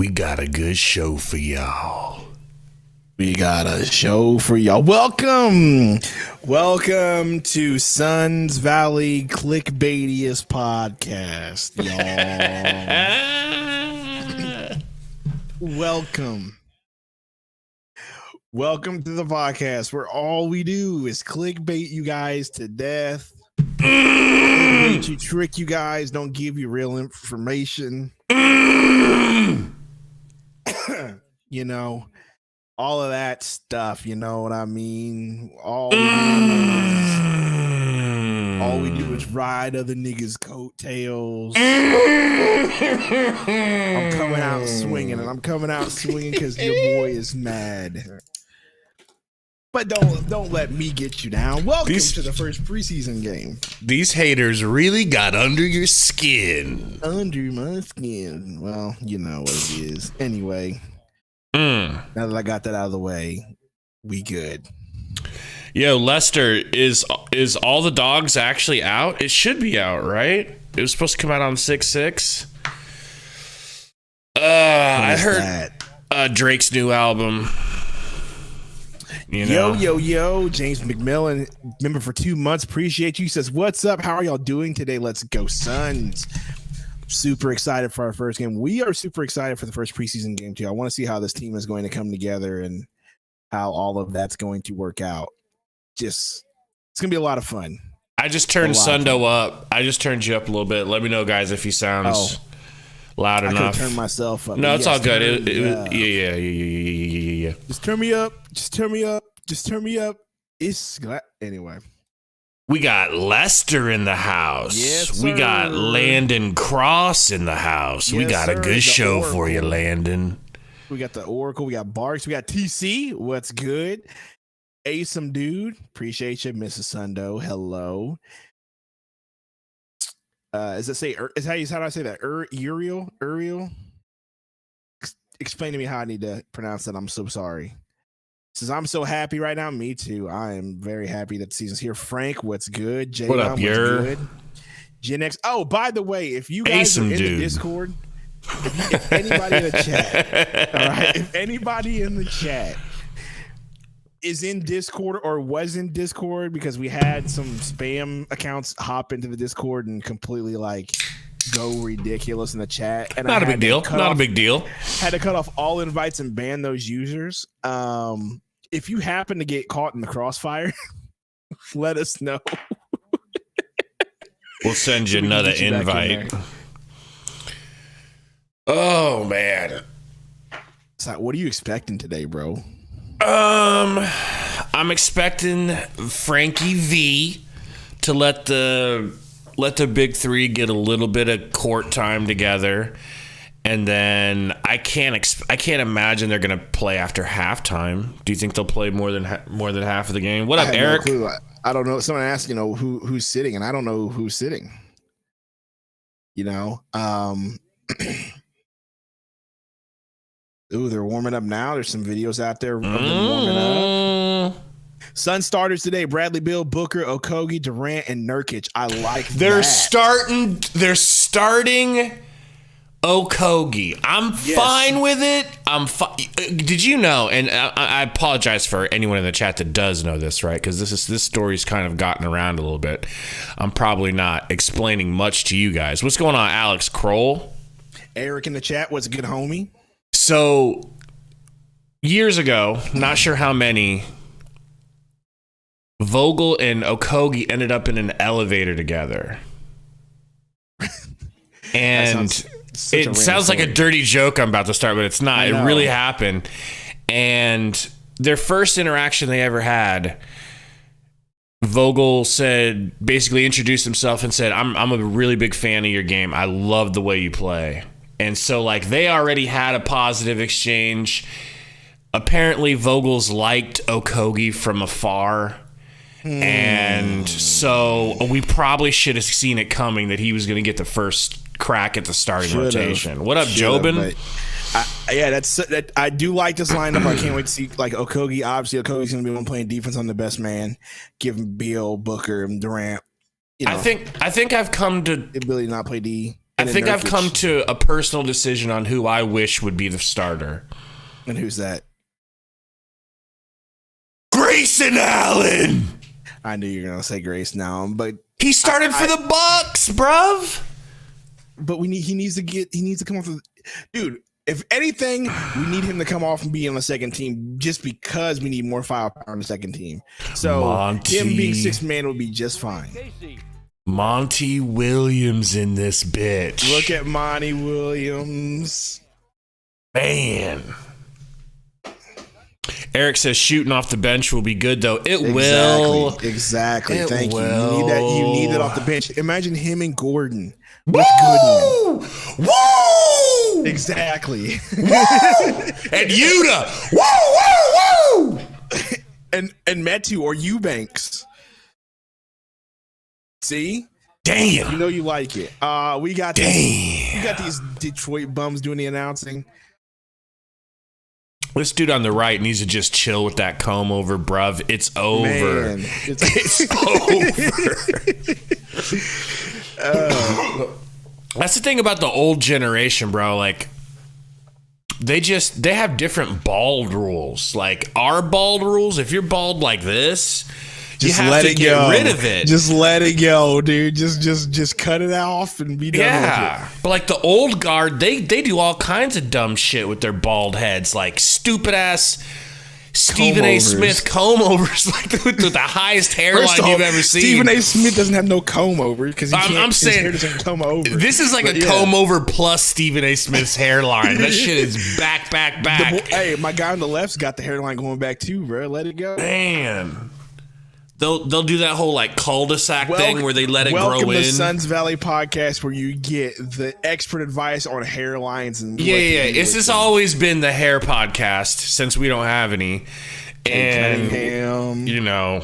We got a good show for y'all. Welcome to Suns Valley Clickbaitiest Podcast, y'all. Welcome to the podcast where all we do is clickbait you guys to death. You trick you guys, don't give you real information. You know, all of that stuff, you know what I mean? All we do is ride other niggas' coattails. I'm coming out swinging because your boy is mad. But don't let me get you down. Welcome to the first preseason game. These haters really got under your skin. Under my skin. Well, you know what it is. Anyway, now that I got that out of the way, we good. Yo, Lester, is all the dogs actually out? It should be out, right? It was supposed to come out on 6/6. I heard Drake's new album. You know? Yo, James McMillan, member for 2 months. Appreciate you. Says, what's up? How are y'all doing today? Let's go, Suns. Super excited for our first game. We are super excited for the first preseason game, too. I want to see how this team is going to come together and how all of that's going to work out. It's going to be a lot of fun. I just turned Sundo up. I just turned you up a little bit. Let me know, guys, if he sounds loud enough. I could turn myself up. No, it's all good. Yeah. Just turn me up. Anyway. We got Lester in the house. Yes, we got Landon Cross in the house. We got a good show for you, Landon. We got the Oracle. We got Barks. We got TC. What's good? Awesome dude. Appreciate you, Mrs. Sundo. Hello. Is how do I say that? Uriel? Explain to me how I need to pronounce that. I'm so sorry. Says I'm so happy right now. Me too. I am very happy that the season's here. Frank, what's good? What up, good? Gen X. Oh, by the way, if you guys are in the Discord, if anybody in the chat, all right, if anybody in the chat is in Discord or was in Discord, because we had some spam accounts hop into the Discord and completely go ridiculous in the chat. And Not a big deal. Had to cut off all invites and ban those users. If you happen to get caught in the crossfire, let us know. We'll send you another invite. Oh man. So what are you expecting today, bro? I'm expecting Frankie V to let the big three get a little bit of court time together, and then I can't imagine they're gonna play after halftime. Do you think they'll play more than half of the game? What up, Eric? No clue. I don't know. Someone asked, who's sitting, and I don't know who's sitting. Ooh, they're warming up now. There's some videos out there of them warming up. Sun starters today: Bradley Beal, Booker, Okogie, Durant, and Nurkic. I like They're that. They're starting Okogie. I'm fine with it. Did you know? And I apologize for anyone in the chat that does know this, right? Because this story's kind of gotten around a little bit. I'm probably not explaining much to you guys. What's going on, Alex Kroll? Eric in the chat. What's good, homie? So years ago, not sure how many, Vogel and Okogie ended up in an elevator together. And it sounds like a dirty joke I'm about to start, but it's not. It really happened. And their first interaction they ever had, Vogel basically introduced himself and said, I'm a really big fan of your game. I love the way you play. And so they already had a positive exchange. Apparently Vogel's liked Okogie from afar. And so we probably should have seen it coming that he was going to get the first crack at the starting rotation. What up, Jobin? I do like this lineup. I can't wait to see Okogie. Obviously, Okogie's going to be one playing defense on the best man. Give him Beal, Booker, and Durant. I think I've come to ability to not play D. I think I've come to a personal decision on who I wish would be the starter. And who's that? Grayson Allen. I knew you were gonna say Grayson Allen, but he started for the Bucks, bruv. But he needs to come off. Dude, if anything, we need him to come off and be on the second team, just because we need more firepower on the second team. So him being sixth man would be just fine. Monty Williams in this bitch. Look at Monty Williams, man. Eric says shooting off the bench will be good, though. It will. Exactly. Thank you. You need that off the bench. Imagine him and Gordon with Goodwin. Woo! Exactly. And Yuta. Woo! And Metu or Eubanks. See? Damn. You know you like it. We got these Detroit bums doing the announcing. This dude on the right needs to just chill with that comb over, bruv. It's over. Man, it's over. That's the thing about the old generation, bro. Like, they have different bald rules. Like, our bald rules, if you're bald like this, you have to get rid of it. Just let it go, dude. Just cut it off and be done with it. But like the old guard, they do all kinds of dumb shit with their bald heads, like stupid ass Stephen A. Smith comb overs, like with the highest hairline you've ever seen. Stephen A. Smith doesn't have no comb over because I'm saying his hair doesn't comb over. This is like comb over plus Stephen A. Smith's hairline. That shit is back. Hey, my guy on the left's got the hairline going back too, bro. Let it go. Man. They'll do that whole like cul-de-sac thing where they let it grow in. Welcome to Suns Valley podcast, where you get the expert advice on hairlines and It's just always been the hair podcast since we don't have any, and you know,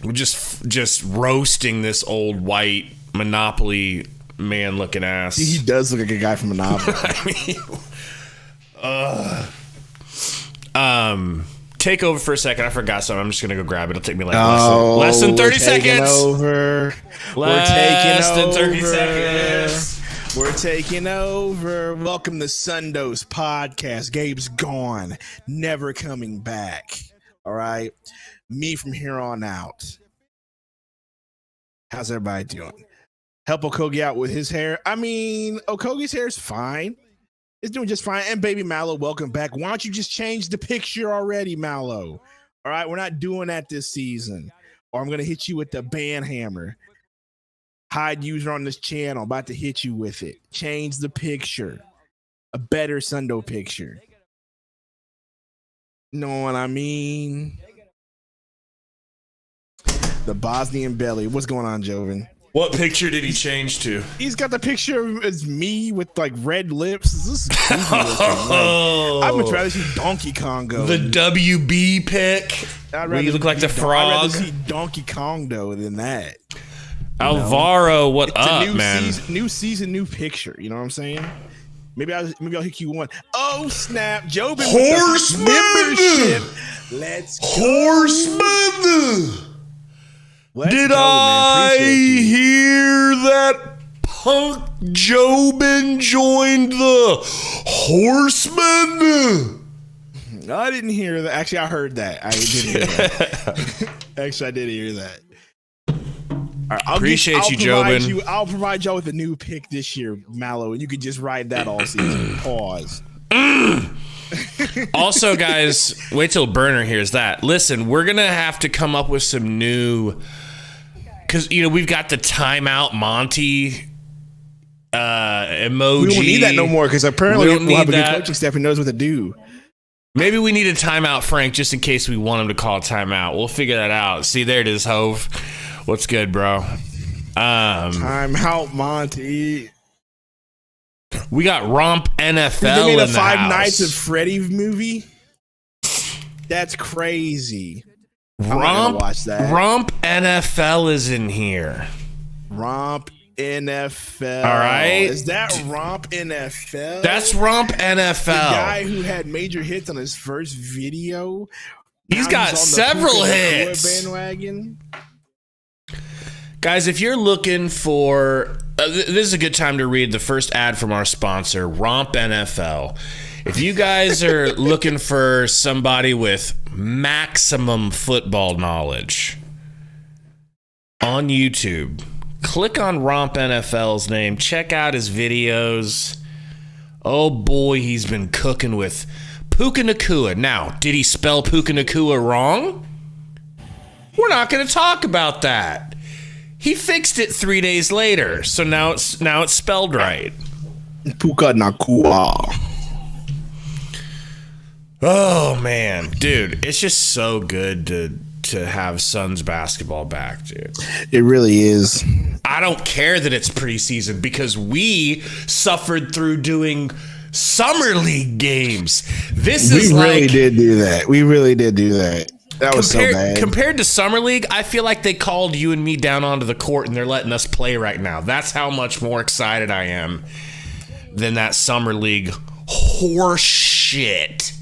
we're just roasting this old white Monopoly man looking ass. He does look like a guy from Monopoly. Take over for a second. I forgot something. I'm just gonna go grab it. It'll take me like less than 30 seconds. Less than 30 seconds. We're taking over. Welcome to Sundo's podcast. Gabe's gone, never coming back. All right, me from here on out. How's everybody doing? Help Okogie out with his hair. I mean, Okogie's hair is fine. It's doing just fine. And baby Mallow, welcome back. Why don't you just change the picture already, Mallow? All right, we're not doing that this season. Or I'm going to hit you with the ban hammer. Hide user on this channel. About to hit you with it. Change the picture. A better Sundo picture. Know what I mean? The Bosnian belly. What's going on, Joven? What picture did he change to? He's got the picture of it's me with like red lips. This is I would rather see Donkey Kong go. The WB pic. Where you look like the frog. I'd rather see Donkey Kong though than that. Alvaro, what up, man? New season, new picture. You know what I'm saying? Maybe I'll hit you one. Oh snap, Jobin Horseman membership. Let's go. Horseman. Did I hear that Punk Jobin joined the Horsemen? I didn't hear that. Actually, I heard that. I did hear that. Actually, I did hear that. Right, Appreciate you, Jobin. I'll provide y'all with a new pick this year, Mallow, and you could just ride that all season. Pause. Also, guys, wait till Burner hears that. Listen, we're going to have to come up with some new... Because, you know, we've got the timeout Monty emoji. We don't need that no more because apparently we'll have a good coaching staff who knows what to do. Maybe we need a timeout Frank just in case we want him to call a timeout. We'll figure that out. See, there it is, Hove. What's good, bro? Timeout Monty. We got Romp NFL they made a in the Five house. Nights at Freddy movie? That's crazy. Romp NFL is in here. Romp NFL. All right. Is that Romp NFL? That's Romp NFL. The guy who had major hits on his first video. He's got several hits. Bandwagon. Guys, if you're looking for this is a good time to read the first ad from our sponsor, Romp NFL. If you guys are looking for somebody with maximum football knowledge on YouTube, click on Romp NFL's name. Check out his videos. Oh boy, he's been cooking with Puka Nacua. Now, did he spell Puka Nacua wrong? We're not going to talk about that. He fixed it 3 days later, so now it's spelled right. Puka Nacua. Oh man, dude, it's just so good to have Suns basketball back, dude. It really is. I don't care that it's preseason because we suffered through doing summer league games. We really did do that. We really did do that. That was so bad. Compared to Summer League, I feel like they called you and me down onto the court and they're letting us play right now. That's how much more excited I am than that Summer League horse shit.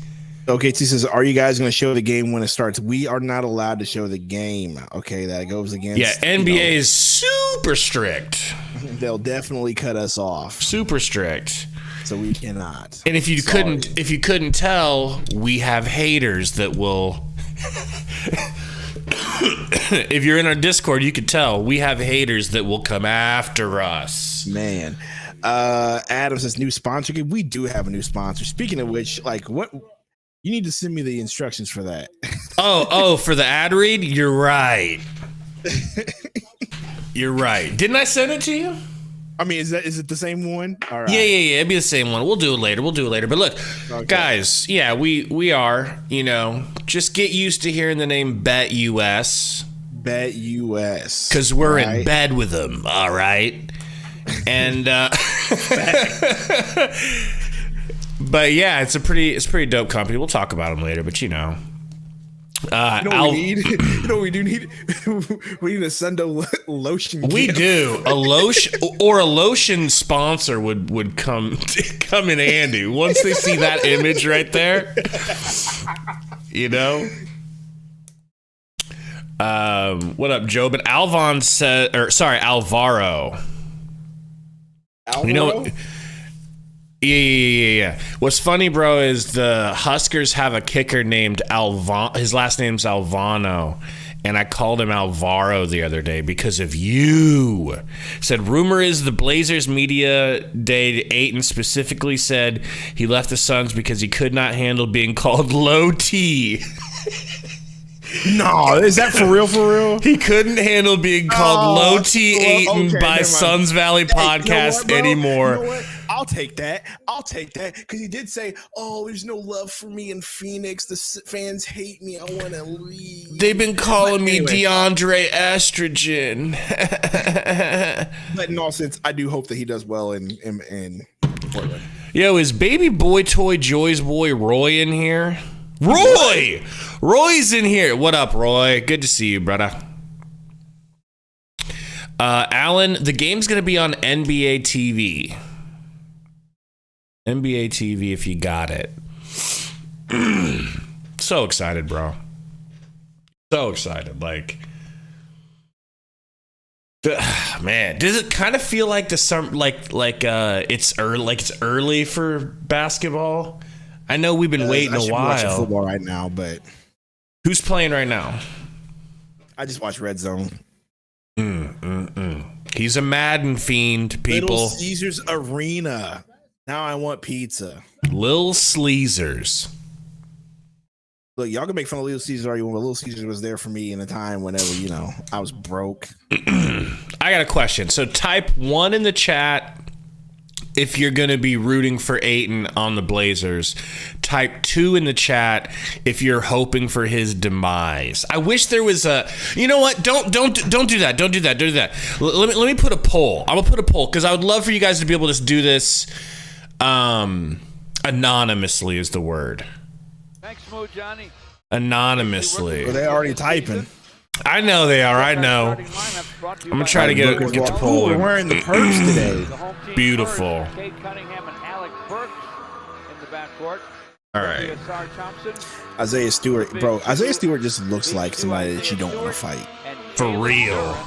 Okay, he says, are you guys going to show the game when it starts? We are not allowed to show the game. Okay, that goes against... Yeah, NBA is super strict. They'll definitely cut us off. Super strict. So we cannot. And if you couldn't tell, we have haters that will... If you're in our Discord, you could tell we have haters that will come after us. Man. Adam says new sponsor. We do have a new sponsor. Speaking of which, like, what you need to send me the instructions for that. Oh, for the ad read? You're right. You're right. Didn't I send it to you? I mean, is it the same one? All right. Yeah. It'd be the same one. We'll do it later. But look, guys, yeah, we are, just get used to hearing the name BetUS. BetUS. Because we're in bed with them, all right? And but yeah, it's a pretty dope company. We'll talk about them later, but you know what we need? You know what we do need? We need a Sundo lotion. We do. A lotion or a lotion sponsor would come in handy once they see that image right there. What up, Joe? But Alvaro. Alvaro? Yeah. What's funny, bro, is the Huskers have a kicker named Alvano. His last name's Alvano, and I called him Alvaro the other day because of you. Said, rumor is the Blazers media day, Ayton specifically said he left the Suns because he could not handle being called Low T. No, is that for real? He couldn't handle being called Low T Ayton by Suns Valley Podcast anymore. You know what? I'll take that because he did say, there's no love for me in Phoenix. The fans hate me. I want to leave. They've been calling me DeAndre Estrogen. But in all sense, I do hope that he does well in Portland. Yo, is baby boy toy Joy's boy Roy in here? Roy's in here. What up, Roy? Good to see you, brother. Alan, the game's going to be on NBA TV. NBA TV if you got it. So excited, bro. So excited. Like, man, does it kind of feel like the summer, it's early for basketball? I know we've been waiting a while. Watching football right now, but who's playing right now? I just watch Red Zone. He's a Madden fiend, people. Little Caesars Arena. Now I want pizza. Lil Sleezers. Look, y'all can make fun of Little Caesars all you want, but Little Caesars was there for me in a time whenever, I was broke. I got a question. So type 1 in the chat if you're going to be rooting for Ayton on the Blazers. Type 2 in the chat if you're hoping for his demise. I wish there was a... You know what? Don't do that. Don't do that. Let me put a poll. I'm going to put a poll because I would love for you guys to be able to do this anonymously is the word. Thanks, Mo Johnny. Anonymously. Well, they're already typing. I know they are. I know. I'm gonna try to get the poll. We're wearing the perks today. Beautiful. Kate Cunningham and Alec Burks in the backcourt. All right. Isaiah Stewart, bro. Isaiah Stewart just looks like somebody that you don't want to fight. For real.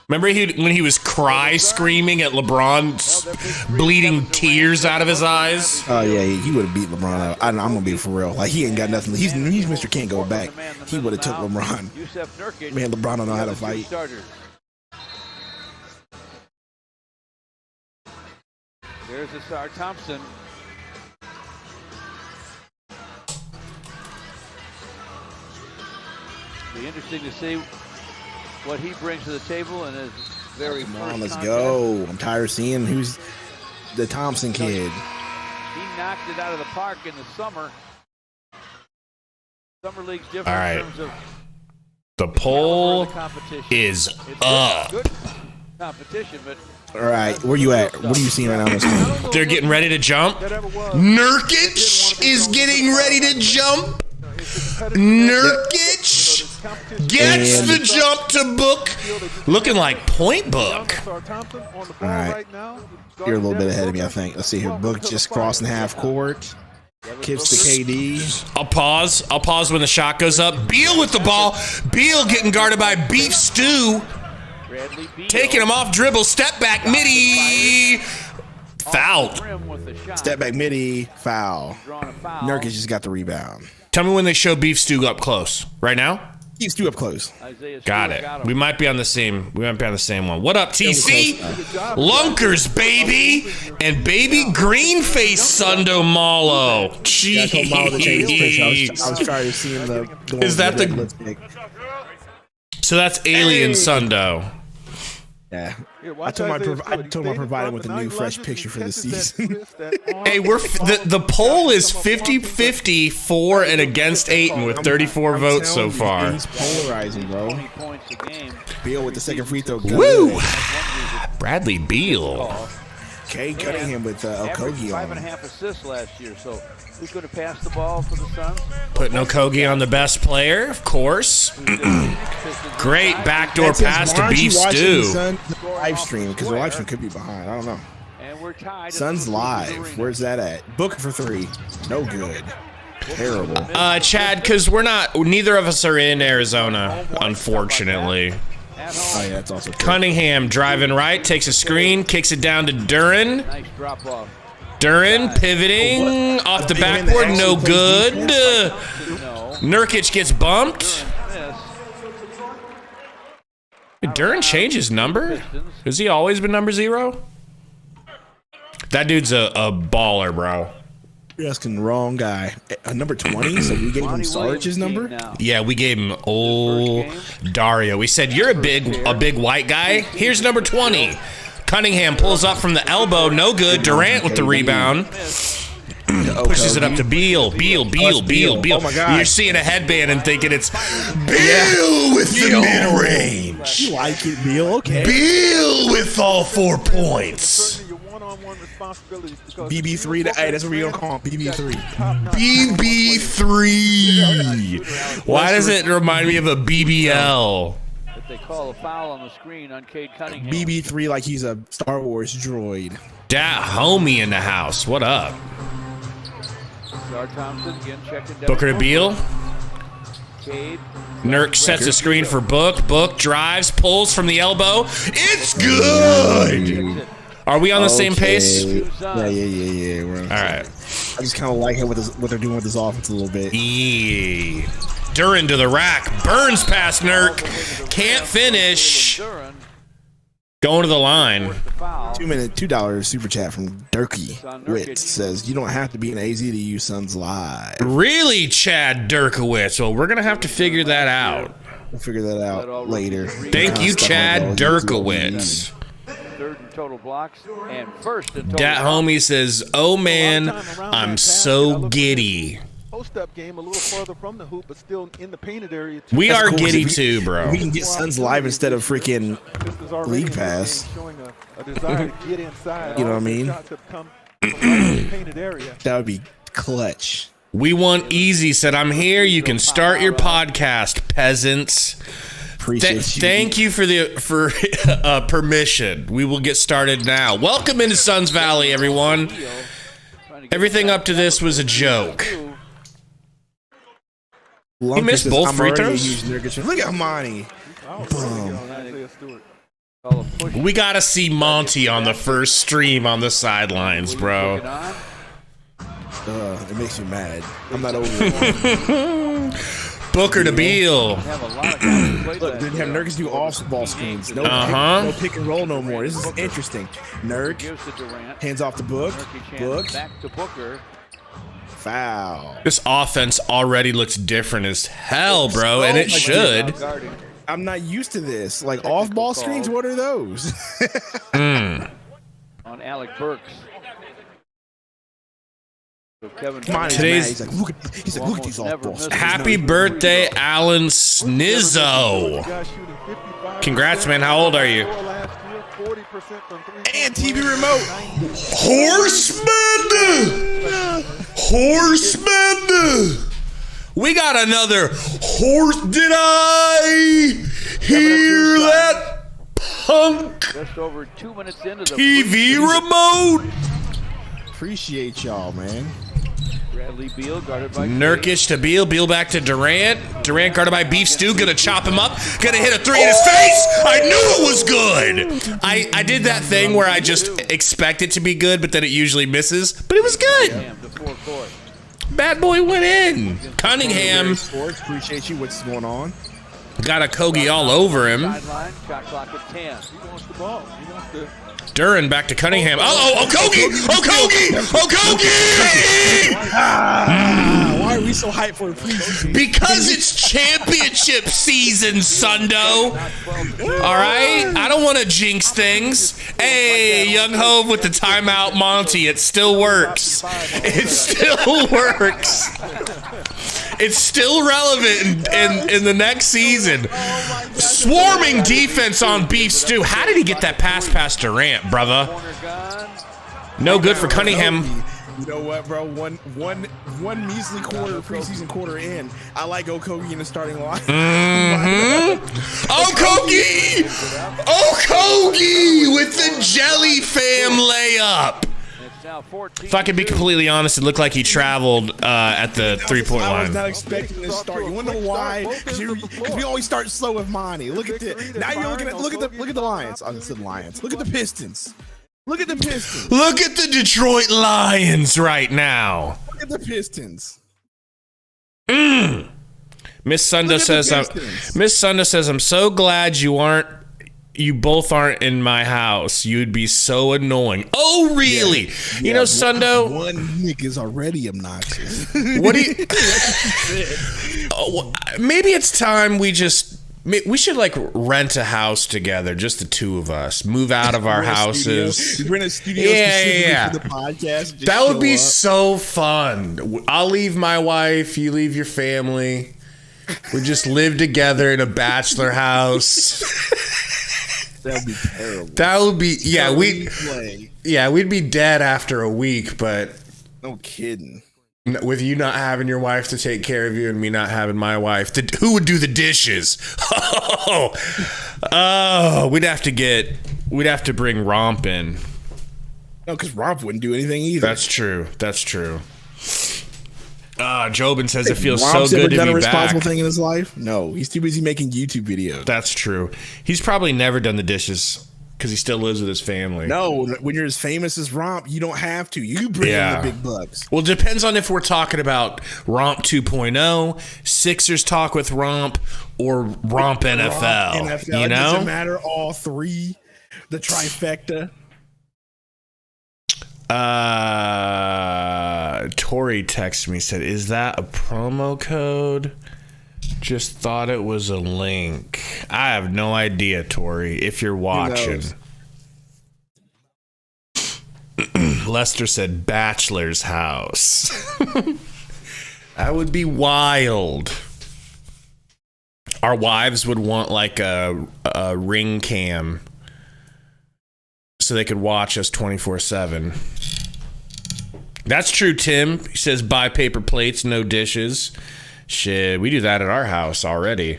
Remember when he was screaming at LeBron, bleeding tears out of his eyes? Oh, yeah, he would have beat LeBron out. I'm going to be for real. Like, he ain't got nothing. He's Mr. Can't go back. He would have took LeBron. Man, LeBron don't know how to fight. There's Asar Thompson. Be interesting to see what he brings to the table and his very Come on, let's go. I'm tired of seeing who's the Thompson kid. He knocked it out of the park in the summer. Summer league's different. All right. In terms of the poll is up. Good competition, but all right, where you at? What are you seeing right now? They're getting ready to jump. Nurkic is getting ready to jump. Nurkic gets the jump to Book. Looking like point Book. All right, you're a little bit ahead of me, I think. Let's see here. Book just crossing half court. Kicks to KD. I'll pause when the shot goes up. Beal with the ball. Beal getting guarded by Beef Stew. Taking him off dribble. Step back midi. Foul. Step back midi. Foul. Nurkic just got the rebound. Tell me when they show Beef Stew up close. Right now? Beef Stew up close. Got it. We might be on the same one. What up, TC? Lunkers, baby. And baby green face Sundo Malo. Jeez. I was trying to see him. Is that the... So that's Alien Sundo. Yeah. I told him I'd provide him with a new fresh picture for the season. Hey, the poll is 50-50 for and against Ayton with 34 votes so far. He's polarizing, bro. Beal with the second free throw. Woo! Bradley Beal. Kay Cunningham with Okogie on. 5.5 assists last year, so who's going to pass the ball for the Suns? Putting Okogie on the best player, of course. Great backdoor pass to Beef Stew. Live stream, because the live stream could be behind. I don't know. And we're tied. Suns live. Where's that at? Booking for 3. No good. Terrible. Chad, because neither of us are in Arizona, unfortunately. Oh, yeah, that's also true. Cunningham driving right, takes a screen, kicks it down to Duran. Nice drop off. Duran pivoting off the backboard, no good. Nurkic gets bumped. Did Duran change his number? Has he always been number 0? That dude's a baller, bro. You're asking the wrong guy. Number 20, so we gave him Sarge's number? Yeah, we gave him old Dario. We said, you're a big white guy. Here's number 20. Cunningham pulls up from the elbow, no good. Durant with the rebound. Pushes it up to Beal. Beal. Oh my God. You're seeing a headband and thinking it's Beal with the mid-range. You like it, Beal? Okay. Beal with all 4 points. BB3, that's what we're going to call him, BB3. BB3. Why does it remind me of a BBL? They call a foul on the screen on Cade Cunningham. BB3 like he's a Star Wars droid. Dat homie in the house. What up? Thompson again checking down. Booker to Beal. Cade. Nurk sets a screen for Book. Book drives, pulls from the elbow. It's good. Are we on the same pace? Yeah. We're all right. I just kind of like what they're doing with this offense a little bit. Yeah. Duran to the rack. Burns past Nurk. Can't finish. Going to the line. $2 super chat from Durkee Witz says, you don't have to be an AZ to use Suns Live. Really, Chad Durkowitz? Well, we're going to have to figure that out. We'll figure that out later. Thank you, Chad Durkowitz. Third in total blocks and first in total Dat homie says, oh man, I'm so giddy. Post-up game a little further from the hoop, but still in the painted area. We are giddy too, bro. We can get Suns Live instead of freaking League Pass. A desire to get inside. You know what I mean? That would be clutch. We want easy. Said, I'm here. You can start your podcast, peasants. Thank you for permission. We will get started now. Welcome into Suns Valley, everyone. Everything up to this was a joke. He missed both free throws. Look at Monty. We got to see Monty on the first stream on the sidelines, bro. It makes me mad. I'm not over it. Booker to Beal. Look, they have Nurkic do off-ball screens. No pick and roll no more. This is interesting. Nurk, hands off to Book. Book. Back to Booker. Foul. This offense already looks different as hell, bro, and it should. I'm not used to this. Like, off-ball screens, what are those? On Alec Burks. So Today's look at these off-balls. Happy birthday, Alan Snizzo. Congrats, man. How old are you? And TV remote. Horseman. We got another horse. Did I hear that punk? Just over 2 minutes into the TV remote. Appreciate y'all, man. Bradley Beal guarded by Nurkic to Beal. Beal back to Durant. Durant guarded by Beef Stew. Gonna chop him up. Gonna hit a three in his face. I knew it was good. I did that thing where I just expect it to be good, but then it usually misses. But it was good. Bad boy went in. Cunningham. Sports, appreciate you. What's going on? Got a Kogi all over him. sideline. Shot clock at 10. He wants the ball. He wants the. Duran back to Cunningham. Okogie! Why are we so hyped for a preseason? Because it's championship season, Sundo. All right? I don't want to jinx things. Hey, Young Hove with the timeout, Monty. It still works. It still works. It's still relevant in the next season. Swarming defense on Beef Stew. How did he get that pass past Durant, brother? No good for Cunningham. You know what, bro? One measly quarter, preseason quarter in, I like Okogie in the starting line. Okogie with the Jelly Fam layup. If I can be completely honest, it looked like he traveled at the three-point line. I was not expecting to start. You want to know why? Because we always start slow with Monty. Look at this. Now you're looking at look at the Lions. I said Lions. Look at the Pistons. Look at the Pistons. Look at the Detroit Lions right now. Look at the Pistons. Miss Sundo says, I'm so glad you both aren't in my house. You'd be so annoying. Oh, really? Yeah. You know, Sundo. One Nick is already obnoxious. What do you? Maybe it's time we should like rent a house together, just the two of us. Move out of our houses. Rent a studio specifically for the podcast. That would be so fun. I'll leave my wife. You leave your family. We just live together in a bachelor house. That would be terrible. That would be we'd be dead after a week, but no kidding. With you not having your wife to take care of you and me not having my wife, who would do the dishes? We'd have to bring Romp in. No, because Romp wouldn't do anything either. That's true. Jobin says it feels so good to be back. Romp's ever done a responsible thing in his life? No, he's too busy making YouTube videos. That's true. He's probably never done the dishes because he still lives with his family. No, when you're as famous as Romp, you don't have to. You bring in the big bucks. Well, it depends on if we're talking about Romp 2.0, Sixers talk with Romp, or Romp NFL. You know? It doesn't matter. All three, the trifecta. Tori texted me, said, "Is that a promo code? Just thought it was a link." I have no idea, Tori, if you're watching. Lester said bachelor's house. That would be wild. Our wives would want like a ring cam so they could watch us 24/7. That's true, Tim. He says buy paper plates, no dishes. Shit, we do that at our house already.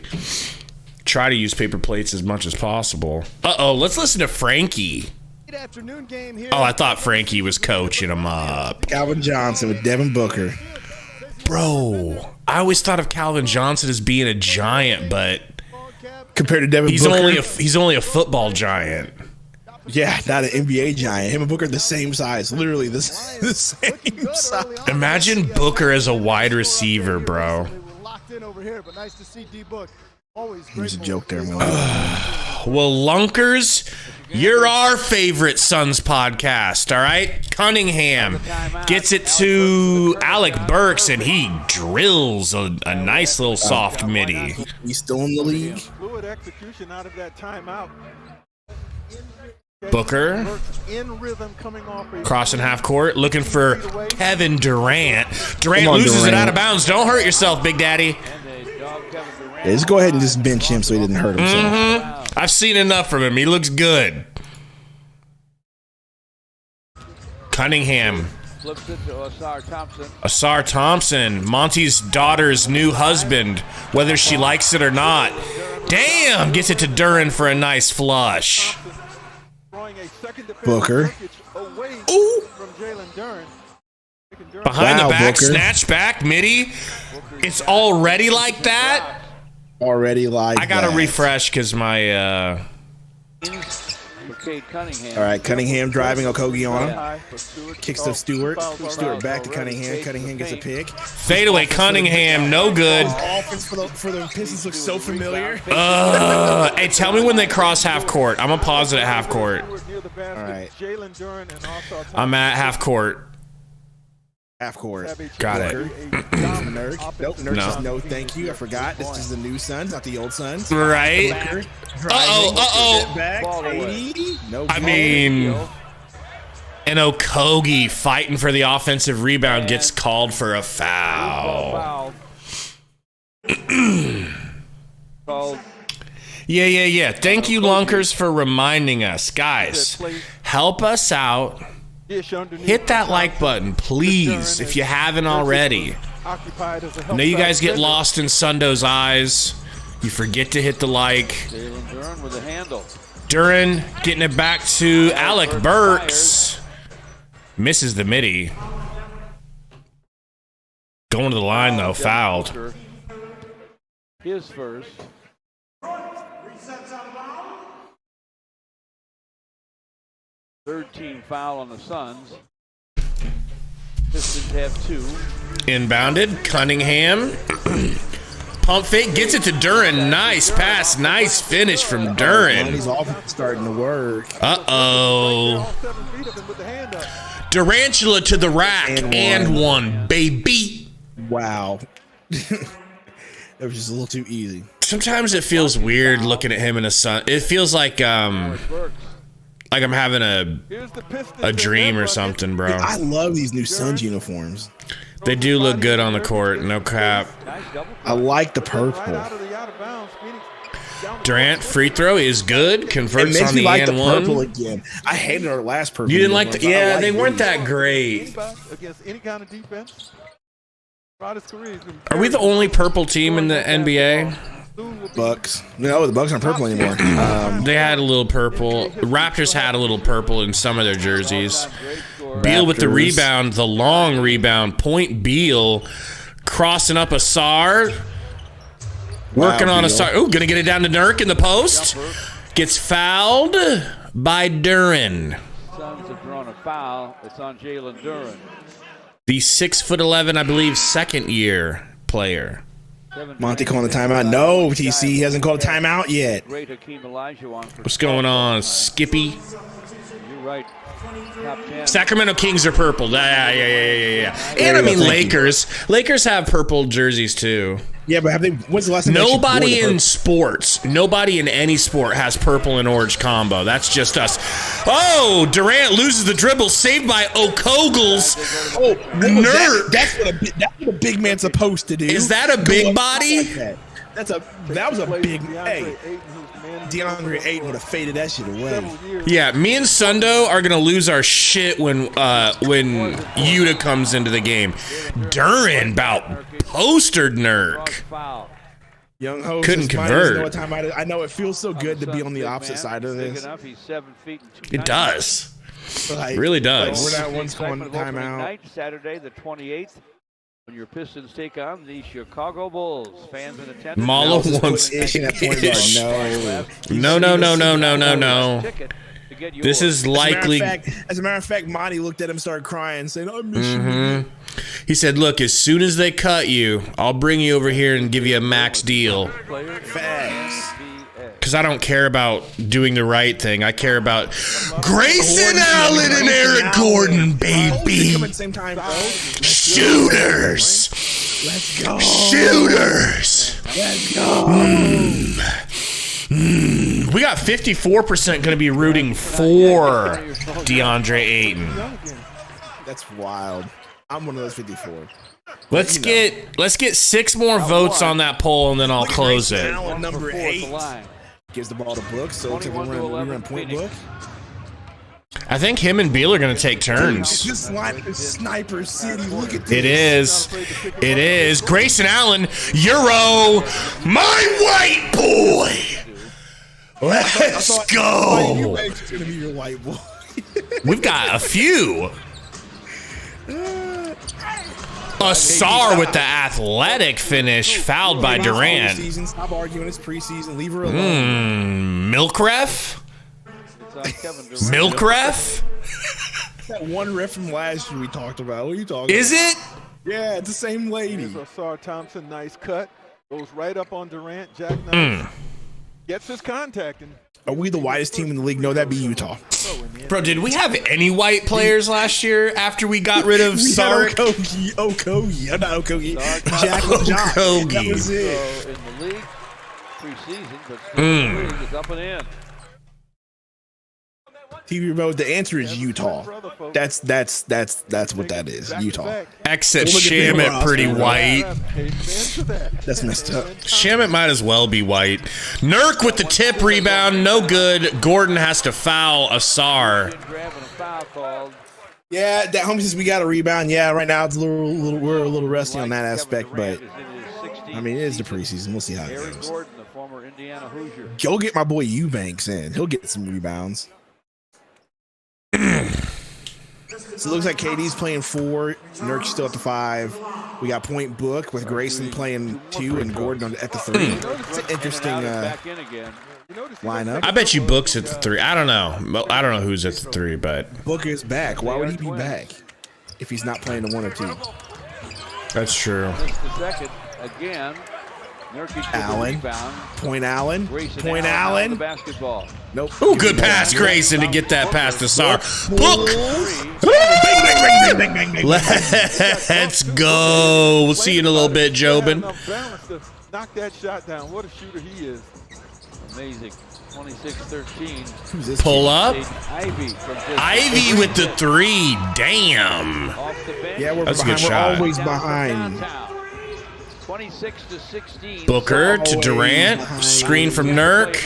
Try to use paper plates as much as possible. Let's listen to Frankie. Good afternoon game here. Oh, I thought Frankie was coaching him up. Calvin Johnson with Devin Booker. Bro, I always thought of Calvin Johnson as being a giant, but compared to Devin Booker. He's only a football giant. Yeah, not an NBA giant. Him and Booker are the same size. Literally the same size. Imagine Booker as a wide receiver, bro. There's a joke there, man. Well, Lunkers, you're our favorite Suns podcast, all right? Cunningham gets it to Alec Burks, and he drills a nice little soft midi. He's still in the league. Fluid execution out of that timeout. Booker crossing half court, looking for Kevin Durant. Durant loses it out of bounds. Don't hurt yourself, Big Daddy. Yeah, just go ahead and just bench him so he didn't hurt himself. I've seen enough from him. He looks good. Cunningham. Flips it to Asar Thompson, Monty's daughter's new husband, whether she likes it or not. Damn, gets it to Duren for a nice flush. Booker. Ooh. Behind the back, Booker. snatch back, midi. It's already like that? Already like I got to that. refresh because my... All right, Cunningham driving Okogie on him. Kicks to Stewart. Stewart back to Cunningham. Cunningham gets a pick. Fadeaway Cunningham, no good. Offense for the Pistons looks so familiar. Hey, tell me when they cross half court. I'm going to pause it at half court. All right. I'm at half court. Half court. Got it. Nurk. Nope. Nurk No. says no, thank you. I forgot. This is the new Suns, not the old Suns. Right? Uh-oh. Back. 80. No. I mean, and Okogie fighting for the offensive rebound gets called for a foul. Yeah. Thank you, Lunkers, for reminding us. Guys, help us out. Hit that like button, please, if you haven't already. I know you guys get lost in Sundo's eyes. You forget to hit the like. Duren getting it back to Alec Burks. Misses the midi. Going to the line, though. Fouled. His first. Third team foul on the Suns. Pistons have 2. Inbounded. Cunningham. Pump fake. Gets it to Duren. Nice pass. Nice finish from Duren. He's offense starting to work. Uh-oh. Durantula to the rack. And one, baby. Wow. That was just a little too easy. Sometimes it feels weird looking at him in a sun. It feels like I'm having a dream or something, bro. I love these new Suns uniforms. They do look good on the court, no cap. I like the purple. Durant free throw is good. It Converts makes on me the like and the one. purple again. I hated our last purple. You didn't like the? uniforms. I Yeah, like they weren't these. that great. Against any kind of defense. Are we the only purple team in the NBA? Bucks. No, the Bucks aren't purple anymore. They had a little purple. Raptors had a little purple in some of their jerseys. Beal with the Raptors. rebound, the long rebound. Point Beal crossing up Asar. Working on Asar. Oh, gonna get it down to Nurk in the post. Gets fouled by Duren. Suns have drawn a foul. It's on Jalen Duren. The 6'11", I believe, second-year player. Monty calling the timeout. No, TC, he hasn't called a timeout yet. What's going on, Skippy? You're right. Top 10. Sacramento Kings are purple. Yeah. And I mean, Lakers. Lakers have purple jerseys too. Yeah, but when's the last time Nobody in sports, nobody in any sport has purple and orange combo. That's just us. Oh, Durant loses the dribble, saved by Okogles. Oh, Nerd. That's what a big man's supposed to do. Is that a big body? Like that was a big. Hey, DeAndre Ayton would have faded that shit away. Yeah, me and Sundo are gonna lose our shit when Yuta comes into the game. Duren about postered Nurk. Young host Couldn't convert. Know what time I know it feels so good to be on the opposite side of this. He's 7 feet and 2 It does. Like, Really does. We're not one's calling timeout. Saturday the 28th. When your Pistons take on the Chicago Bulls, fans in attendance. Malo wants No. This is likely. As a matter of fact, Monty looked at him, started crying, saying, "I miss you." He said, "Look, as soon as they cut you, I'll bring you over here and give you a max deal." Facts. Because I don't care about doing the right thing. I care about Grayson Allen and Eric Gordon, baby. Shooters. Let's go. Shooters. Let's go. We got 54% going to be rooting for DeAndre Ayton. That's wild. I'm one of those 54. Let's get 6 more votes on that poll, and then I'll close it. Allen, number 8. Gives the ball to Book, so it's we run point Book. I think him and Beal are going to take turns. This line is Sniper City. Look at this. It is. Grayson Allen, Euro, my white boy. Let's go. It's going to be your white boy. We've got a few. Asar with the athletic finish, fouled by Durant. Stop arguing. It's preseason. Leave her alone. Milk ref? Milk ref? That one ref from last year we talked about. What are you talking Is about? it? Yeah, it's the same lady. Asar Thompson, nice cut. Goes right up on Durant. Jack Knight gets his contact. Are we the whitest team in the league? No, that'd be Utah. Bro, did we have any white players last year after we got rid of Sark? Okogie. Not Okogie. Jack Okogie. That was it. In the league, preseason, but still the league is up and in. TV remote. The answer is Utah. That's what that is. Utah. Except Shamet pretty white. That's messed up. Shamet might as well be white. Nurk with the tip rebound, no good. Gordon has to foul Asar. Yeah, that homie says we got a rebound. Yeah, right now it's we're a little rusty on that aspect, but I mean it is the preseason. We'll see how it goes. Go get my boy Eubanks in. He'll get some rebounds. So it looks like KD's playing 4, Nurk's still at the 5. We got point Book with Grayson playing 2 and Gordon at the 3. It's an interesting lineup. I bet you Book's at the 3. I don't know. I don't know who's at the 3, but Book is back. Why would he be back if he's not playing the 1 or 2? That's true. Again. Allen. Point Allen. Point Allen. Basketball. Nope. Oh, good pass, Grayson, to get that pass to Sar. Book. Let's go. We'll see you in a little bit, Jobin. Knock that shot down. What a shooter he is. Amazing. 26-13. Pull up. Ivy with the 3. Damn. Yeah, we're That's behind. A good shot. We're always behind. 26-16. Booker to Durant. Screen from Nurk.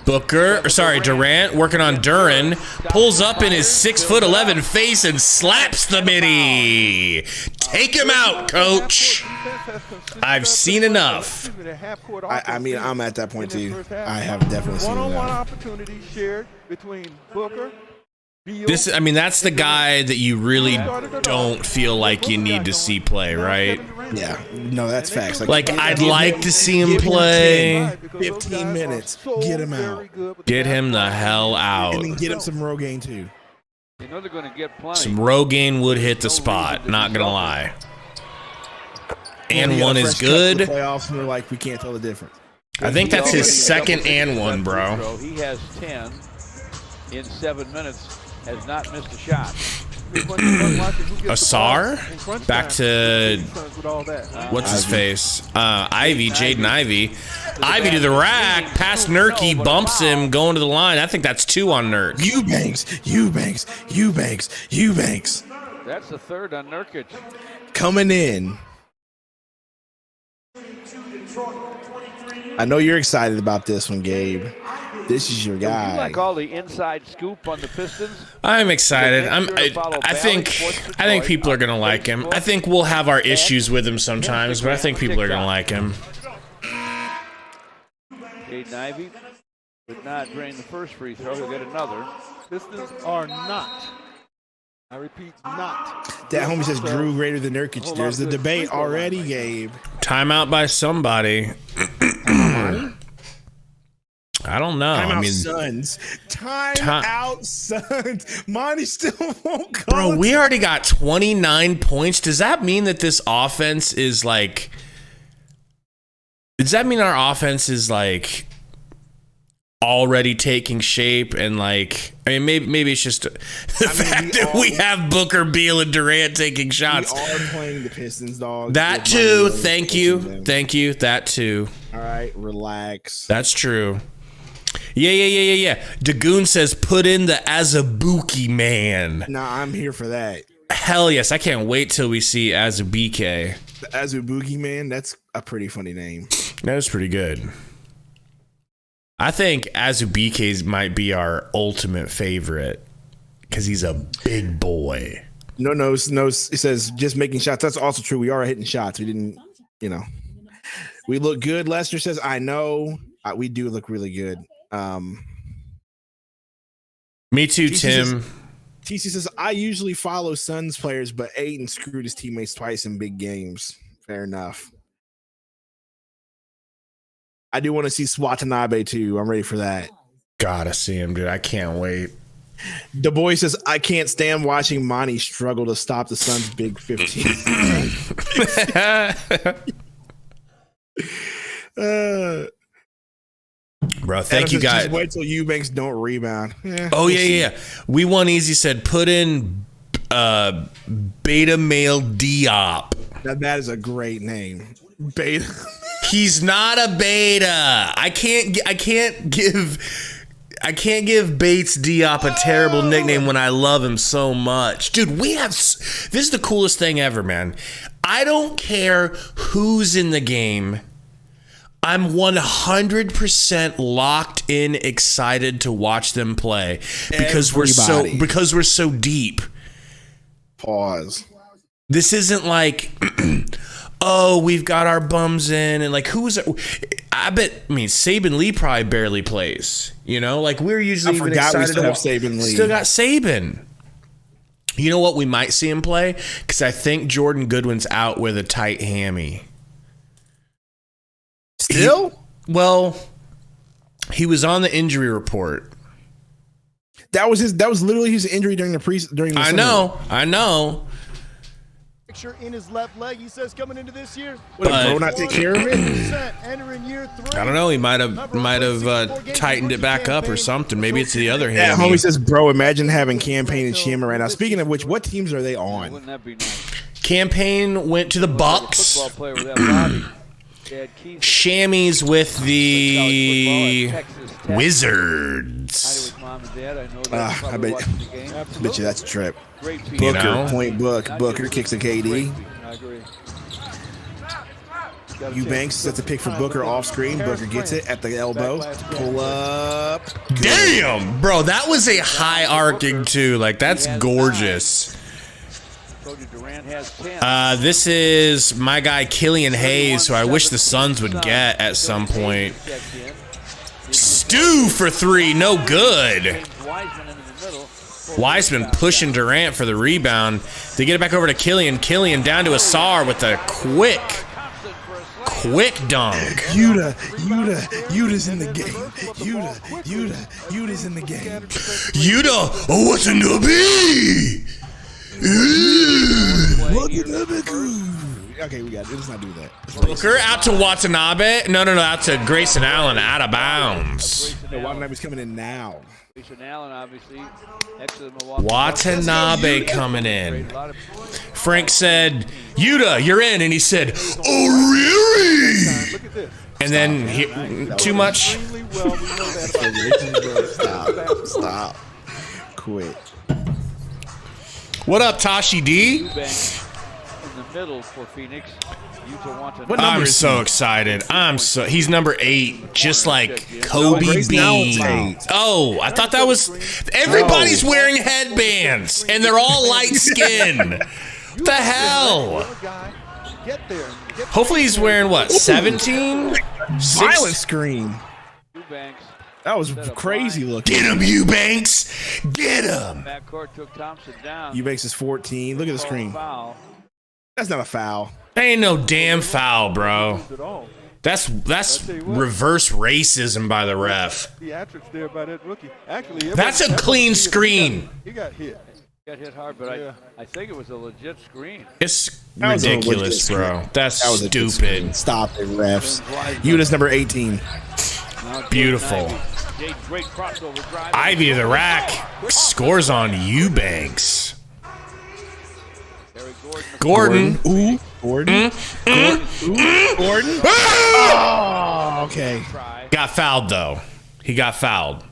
Durant working on Duran. Pulls up in his 6'11" face and slaps the midi. Take him out, coach. I've seen enough. I mean, I'm at that point too. I have definitely seen enough. One-on-one opportunity shared between Booker. That's the guy that you really don't feel like you need to see play, right? Yeah, no, that's facts. Like I'd like to see him play. 15 minutes, get him out. Get him the hell out. And then get him some Rogaine too. You know they're going to get plenty. Some Rogaine would hit the spot, not gonna lie. And one is good. Playoffs, and they're like, we can't tell the difference. I think that's his second and one, bro. He has 10 in 7 minutes. Has not missed a shot. Asar? Back to what's his face? Ivy, Jaden Ivy. Ivy to the rack, past Nurky, bumps him, going to the line. I think that's 2 on Nurk. Eubanks. That's the 3rd on Nurkic. Coming in. I know you're excited about this one, Gabe. This is your guy. You like all the inside scoop on the Pistons? I'm excited. I think people are gonna like him. I think we'll have our issues with him sometimes, but I think people are gonna like him. Jaden Ivey did not drain the first free throw. He'll get another. Pistons are not. I repeat, not That homie says Drew greater than Nurkic. There's the debate already, Gabe. Timeout by somebody. I don't know. Timeout Suns. Timeout Suns. Monty still won't call. Bro, we already got 29 points. Does that mean that this offense is like... Does that mean our offense is like already taking shape and like... I mean, maybe it's just the fact that we have Booker, Beal, and Durant taking shots. We are playing the Pistons, dog. That too. Thank you. Thank you. That too. All right, relax. That's true. Yeah. Dagoon says, put in the Azubuike man. Nah, I'm here for that. Hell yes. I can't wait till we see Azubuike. The Azubuike man, that's a pretty funny name. That was pretty good. I think Azubuike might be our ultimate favorite because he's a big boy. No. It says just making shots. That's also true. We are hitting shots. We didn't, we look good. Lester says, I know. We do look really good. Me too, Tim. TC says, I usually follow Suns players, but Ayton screwed his teammates twice in big games. Fair enough. I do want to see Watanabe too. I'm ready for that. Gotta see him, dude. I can't wait. The boy says, I can't stand watching Monty struggle to stop the Suns' big 15. Bro, thank you guys. Just wait till Eubanks don't rebound. Yeah. We won easy. Said put in Beta Male Diop. That is a great name. Beta. He's not a beta. I can't give Bates Diop a terrible nickname when I love him so much. Dude, this is the coolest thing ever, man. I don't care who's in the game. I'm 100% locked in, excited to watch them play because we're so deep. Pause. This isn't like oh, we've got our bums in and like who is it? Saban Lee probably barely plays. Like we're usually even excited to have Saban Lee. Still got Saban. You know what? We might see him play because I think Jordan Goodwin's out with a tight hammy. Still? He was on the injury report. That was literally his injury during the I know. Picture in his left leg. He says coming into this year. Would bro not take care of it? Entering year 3. I don't know. He might have tightened it back up or something. Maybe it's the other hand. Homie says, bro, imagine having Campaign and Shammer right now. Speaking of which, what teams are they on? Wouldn't that be nice? Campaign went to the Bucks. Football player with that body. Chamois with the Wizards. I bet you that's a trip. Booker, point Booker kicks a KD. Eubanks sets a pick for Booker off screen. Booker gets it at the elbow. Pull up. Damn, bro, that was a high arcing too. Like that's gorgeous. This is my guy Killian Hayes, who I wish the Suns would get at some point. Stu for 3, no good. Wiseman pushing Durant for the rebound. They get it back over to Killian. Killian down to Asar with a quick dunk. Yuda's in the game. Yuda's in the game. Yuda, what's in the B? Okay, we got it. Let's not do that. Booker out to Watanabe. No, out to Grayson Allen, out of bounds. Watanabe's coming in now. Watanabe coming in. Frank said, Yuda, you're in. And he said, oh, really? And then, too much? Stop. Quit. What up, Tashi D? In the middle for Phoenix. I'm so excited. He's number 8, just like Kobe Bean. Oh, I thought that was everybody's wearing headbands and they're all light skinned. What the hell? Hopefully he's wearing what, 17? Violent scream. That was crazy looking. Get him, Eubanks. Get him. Backcourt took Thompson down. Eubanks is 14. Look at the screen. Foul. That's not a foul. That ain't no damn foul, bro. That's reverse racism by the ref. Theatrics there by that rookie. Actually, that's a clean screen. He got hit. Got hit hard, but I think it was a legit screen. It's ridiculous, bro. That's stupid. Stop it, refs. Unis number 18. Beautiful. Ivy to the rack. Scores on Eubanks. Gordon. Ooh. Gordon. Gordon. Oh, okay. Got fouled, though. He got fouled.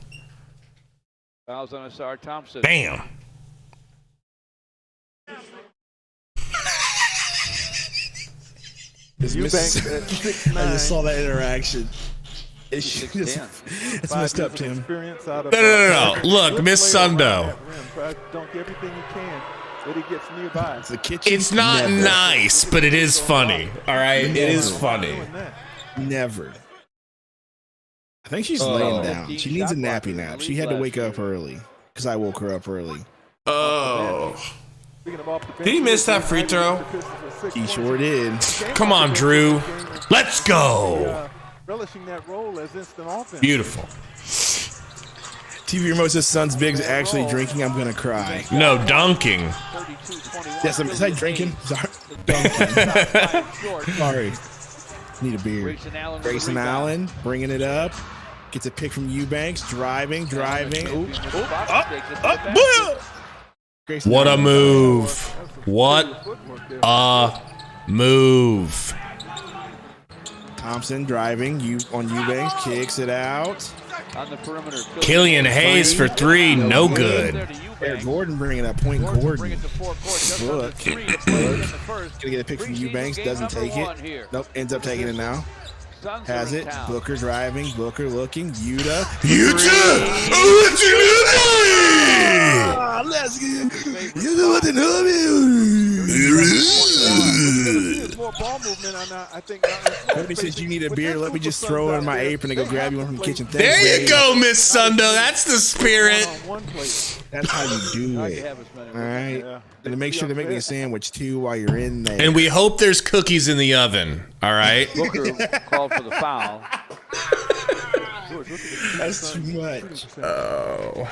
Fouls on Asar Thompson. Bam. I just saw that interaction. It's messed up, Tim. No. Look, Miss Sundo. Dunk everything you can. But he gets nearby. It's not nice, but it is funny. All right? It is funny. Never. I think she's laying down. She needs a nappy nap. She had to wake up early because I woke her up early. Oh. Did he miss that free throw? He sure did. Come on, Drew. Let's go. Relishing that role as instant offense. Beautiful. TV remote says Son's Big's actually drinking. I'm going to cry. No, dunking. Yes, is I drinking? Sorry. Sorry. Need a beer. Grayson Allen bringing it up. Gets a pick from Eubanks. Driving. Ooh. What a move. What a move. Thompson driving on Eubanks. Kicks it out. On the perimeter. Killian Hayes for three. No good. Eric Gordon bringing up point Gordon. Look. Gonna get a pick from Eubanks. Doesn't take it. Nope. Ends up taking it now. Has it. Booker driving. Booker looking. Yuta. Let's get you know what the Nobody says you need a beer. Let me just throw it in my apron and go grab you one from the kitchen. There you go, Miss Sundo. That's the spirit. That's how you do it. All right. And to make sure to make me a sandwich too while you're in there. And we hope there's cookies in the oven. All right. Booker called for the foul. That's too much. Oh.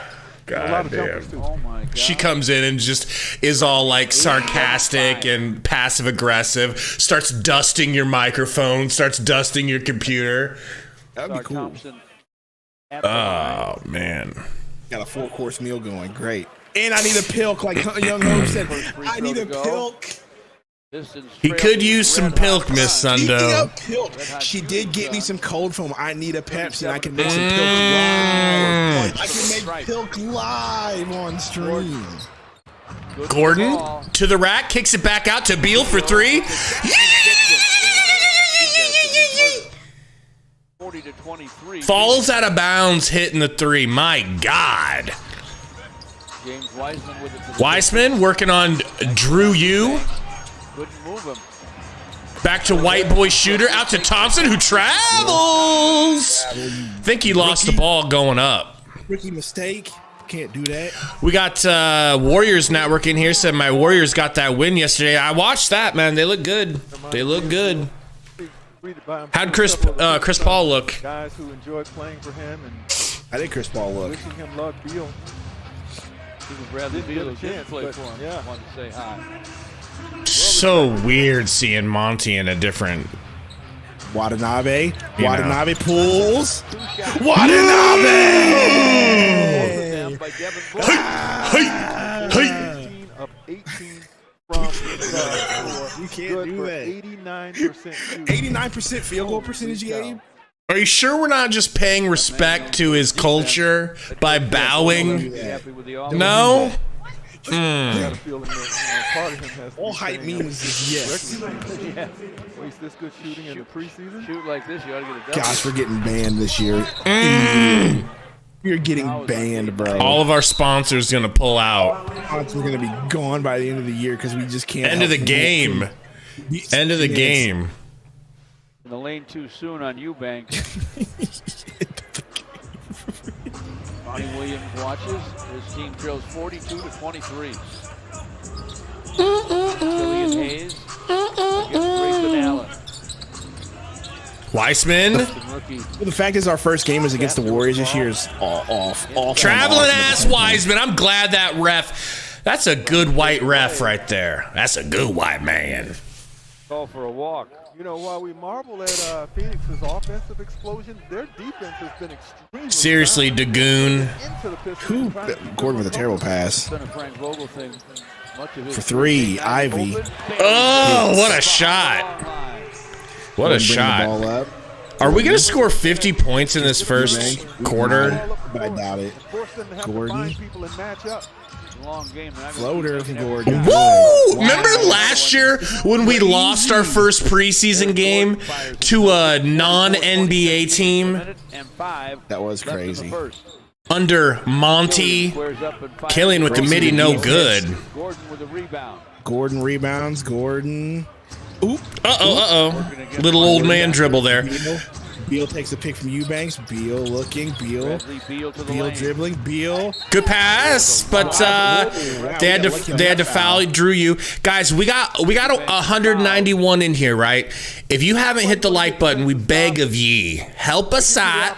God damn. Oh my God. She comes in and just is all like sarcastic and passive aggressive, starts dusting your microphone, starts dusting your computer. That'd be cool. Oh, man. Got a 4-course meal going. Great. And I need a pilk, like Young Hope said. I need a pilk. He could use some pilk, Miss Sundo. She did get me some cold foam. I need a Pepsi. I can make some pilk live. I can make pilk live on stream. Gordon to the rack, kicks it back out to Beal for three. 40-23. Falls out of bounds, hitting the three. My God. James Wiseman with it. Wiseman working on Drew U. Couldn't move him. Back to white boy shooter. Out to Thompson, who travels. Think he lost the ball going up. Rookie mistake. Can't do that. We got Warriors Network in here. Said my Warriors got that win yesterday. I watched that, man. They look good. They look good. How'd Chris Paul look? Guys who enjoyed playing for him and How did Chris Paul look? wishing him luck, Beal. Bradley Beal a chance, play but, for him. yeah. Wanted to say hi. So weird seeing Monty in a different. Watanabe. You Watanabe pulls. Watanabe! By Devin Hey! 18 of 18 from the You can't do that. 89% shooting. 89% field goal percentage, Gabe. Are you sure we're not just paying respect to his culture by bowing? happy with the No? Gotta feel him that, part of him has to All be hype saying, means is yes. Yeah. waste this good shooting in the preseason. Shoot like this, you ought to get a double. Gosh, we're getting banned this year. You're getting banned, bro. All of our sponsors gonna pull out. We're going to be gone by the end of the year because we just can't. End of the game. End of the game. In the lane too soon on Eubanks. Williams watches. His team trails 42-23. Killian Hayes against Grayson Allen. Weissman. The fact is, our first game is against the Warriors this year is off. Traveling ass Wiseman. I'm glad that ref. That's a good white ref right there. That's a good white man. Call for a walk. You know, while we marvel at Phoenix's offensive explosion, their defense has been extremely. Seriously, Dagoon. Gordon with a terrible pass. For three, Ivy. Oh, what a shot. What a shot. Are we going to score 50 points in this first quarter? I doubt it. Gordon. Long game. Floater from Gordon. Woo! Remember last year when we lost our first preseason game to a non-NBA team? That was crazy. Under Monty. Killian with the midi, no good. Gordon with a rebound. Gordon rebounds. Gordon. Oop. Uh-oh. Little old man dribble there. Beal takes a pick from Eubanks. Beal looking. Beal dribbling. Beal. Good pass, but they had to foul Drew you. Guys, we got 191 in here, right? If you haven't hit the like button, we beg of ye, help us out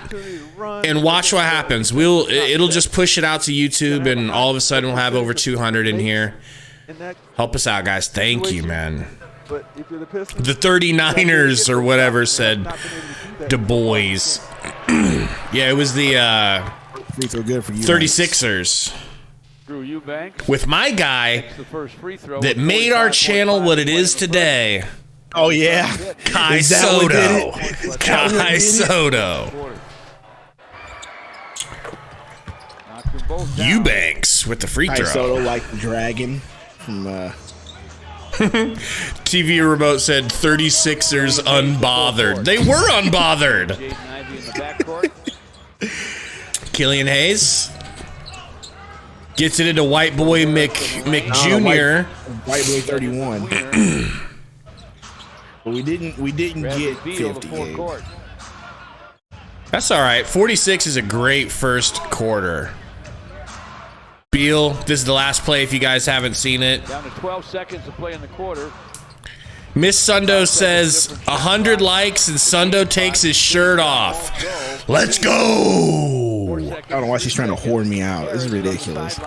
and watch what happens. It'll just push it out to YouTube, and all of a sudden we'll have over 200 in here. Help us out, guys. Thank you, man. The 39ers or whatever said Du Bois. Yeah, it was the 36ers. With my guy that made our channel what it is today. Oh, yeah. Kai Soto. Kai Soto. Eubanks with the free throw. Kai Soto like the dragon from... TV remote said 36ers unbothered. They were unbothered. Killian Hayes gets it into White Boy Mc Jr. White Boy 31. But we didn't get 50. That's all right. 46 is a great first quarter. Beal, this is the last play if you guys haven't seen it. Down to 12 seconds to play in the quarter. Miss Sundo says 100 likes and Sundo takes his shirt off. Let's go. I don't know why she's trying to horn me out. This is ridiculous.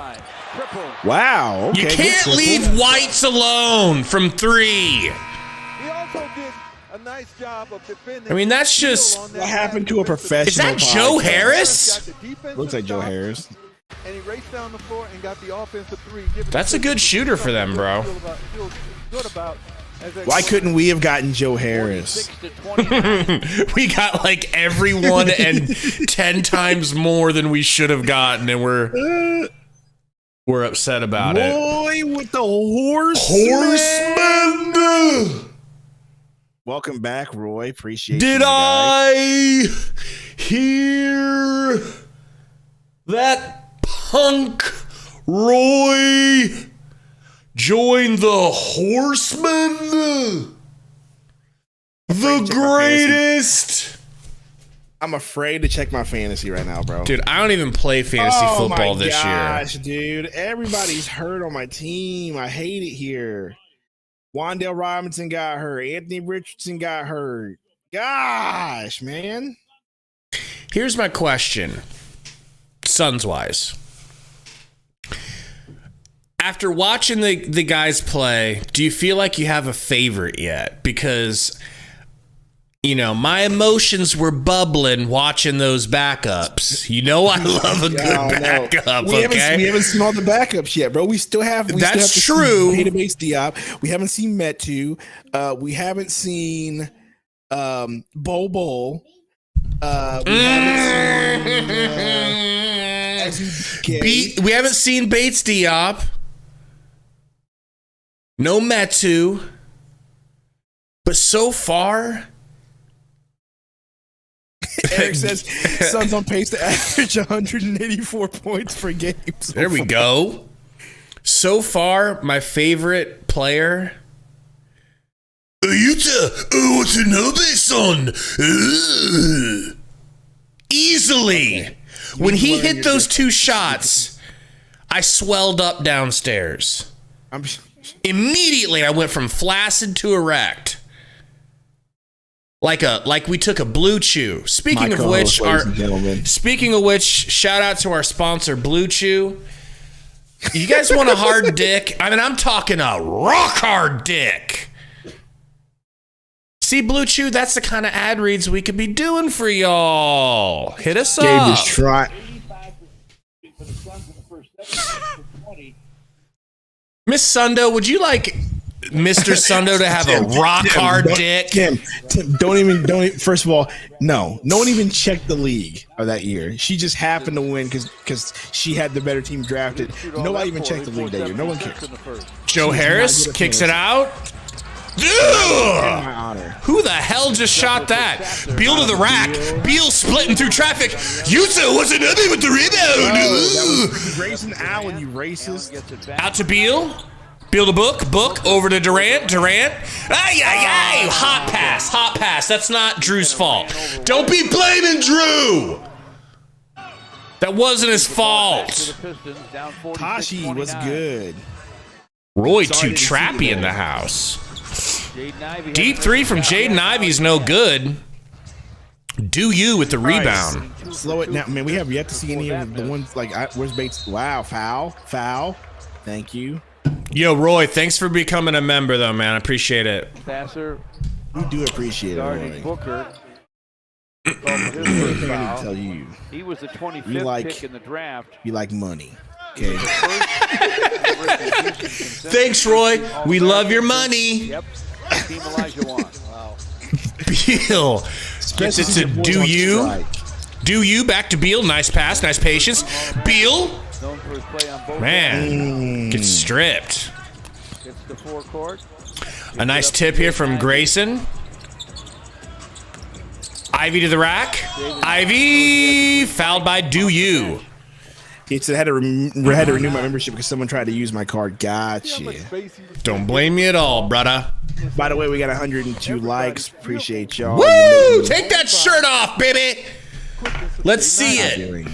Wow. Okay, you can't leave Whites alone from three. He also did a nice job of defending. I mean, that's just... What happened to a professional? Is that Joe Harris? Looks like Joe Harris. And he raced down the floor and got the offensive three. That's a good shooter for them, bro. Why couldn't we have gotten Joe Harris? We got like everyone and 10 times more than we should have gotten, and we're upset about it. Roy with the horseman. Welcome back, Roy. Appreciate Did I hear that punk Roy join the Horsemen? The greatest. I'm afraid to check my fantasy right now, bro. Dude, I don't even play fantasy football this year. Gosh, dude. Everybody's hurt on my team. I hate it here. Wandale Robinson got hurt. Anthony Richardson got hurt. Gosh, man. Here's my question. Suns-wise. After watching the guys play, do you feel like you have a favorite yet? Because, you know, my emotions were bubbling watching those backups. You know I love a good backup, we haven't seen all the backups yet, bro. We still have That's true. Database Diop. We haven't seen Metu. We haven't seen Bol Bol. We haven't seen Bates Diop. No Metu. But so far... Eric says Suns on pace to average 184 points per game. There we go. So far, my favorite player... Easily When he hit those 2 shots, I swelled up downstairs. Immediately, I went from flaccid to erect. Like we took a Blue Chew. Speaking of which, shout out to our sponsor, Blue Chew. You guys want a hard dick? I mean, I'm talking a rock hard dick. See, Blue Chew, that's the kind of ad reads we could be doing for y'all. Hit us up. Gabe is trying. Miss Sundo, would you like Mr. Sundo to have a rock hard dick? Tim, don't even. First of all, no one even checked the league of that year. She just happened to win because she had the better team drafted. Nobody even checked the league that year. No one cares. Joe Harris kicks it out. Who the hell just shot that? Beal to the rack. Beal splitting through traffic. Yuta was another with the rebound. That was Grayson Allen, you racist. Out to Beal. Beal to Book over to Durant. Hot pass. That's not Drew's fault. Don't be blaming Drew. That wasn't his fault. Tashi was good. Roy too trappy in the house. Deep 3 from Jaden Ivey's no good. Do you with the rebound? Right, slow it down, man. We have yet to see any of the ones like where's Bates? Wow, foul. Thank you. Yo, Roy, thanks for becoming a member, though, man. I appreciate it. Passer. We do appreciate it, Roy. Booker. Tell you, he was the 25th pick in the draft. You like money, okay? Thanks, Roy. We love your money. Yep. Team Elijah won. Wow. Beal gets it to Do You. Do You back to Beal. Nice pass. Nice patience. Beal. Man, gets stripped. Gets the forecourt. A nice tip here from Grayson. Ivy to the rack. Ivy fouled by Do You. He said I had to renew my membership because someone tried to use my card. Gotcha. Don't blame me at all, brother. By the way, we got 102 likes. Appreciate y'all. Woo! Take that shirt off, baby. Let's see it.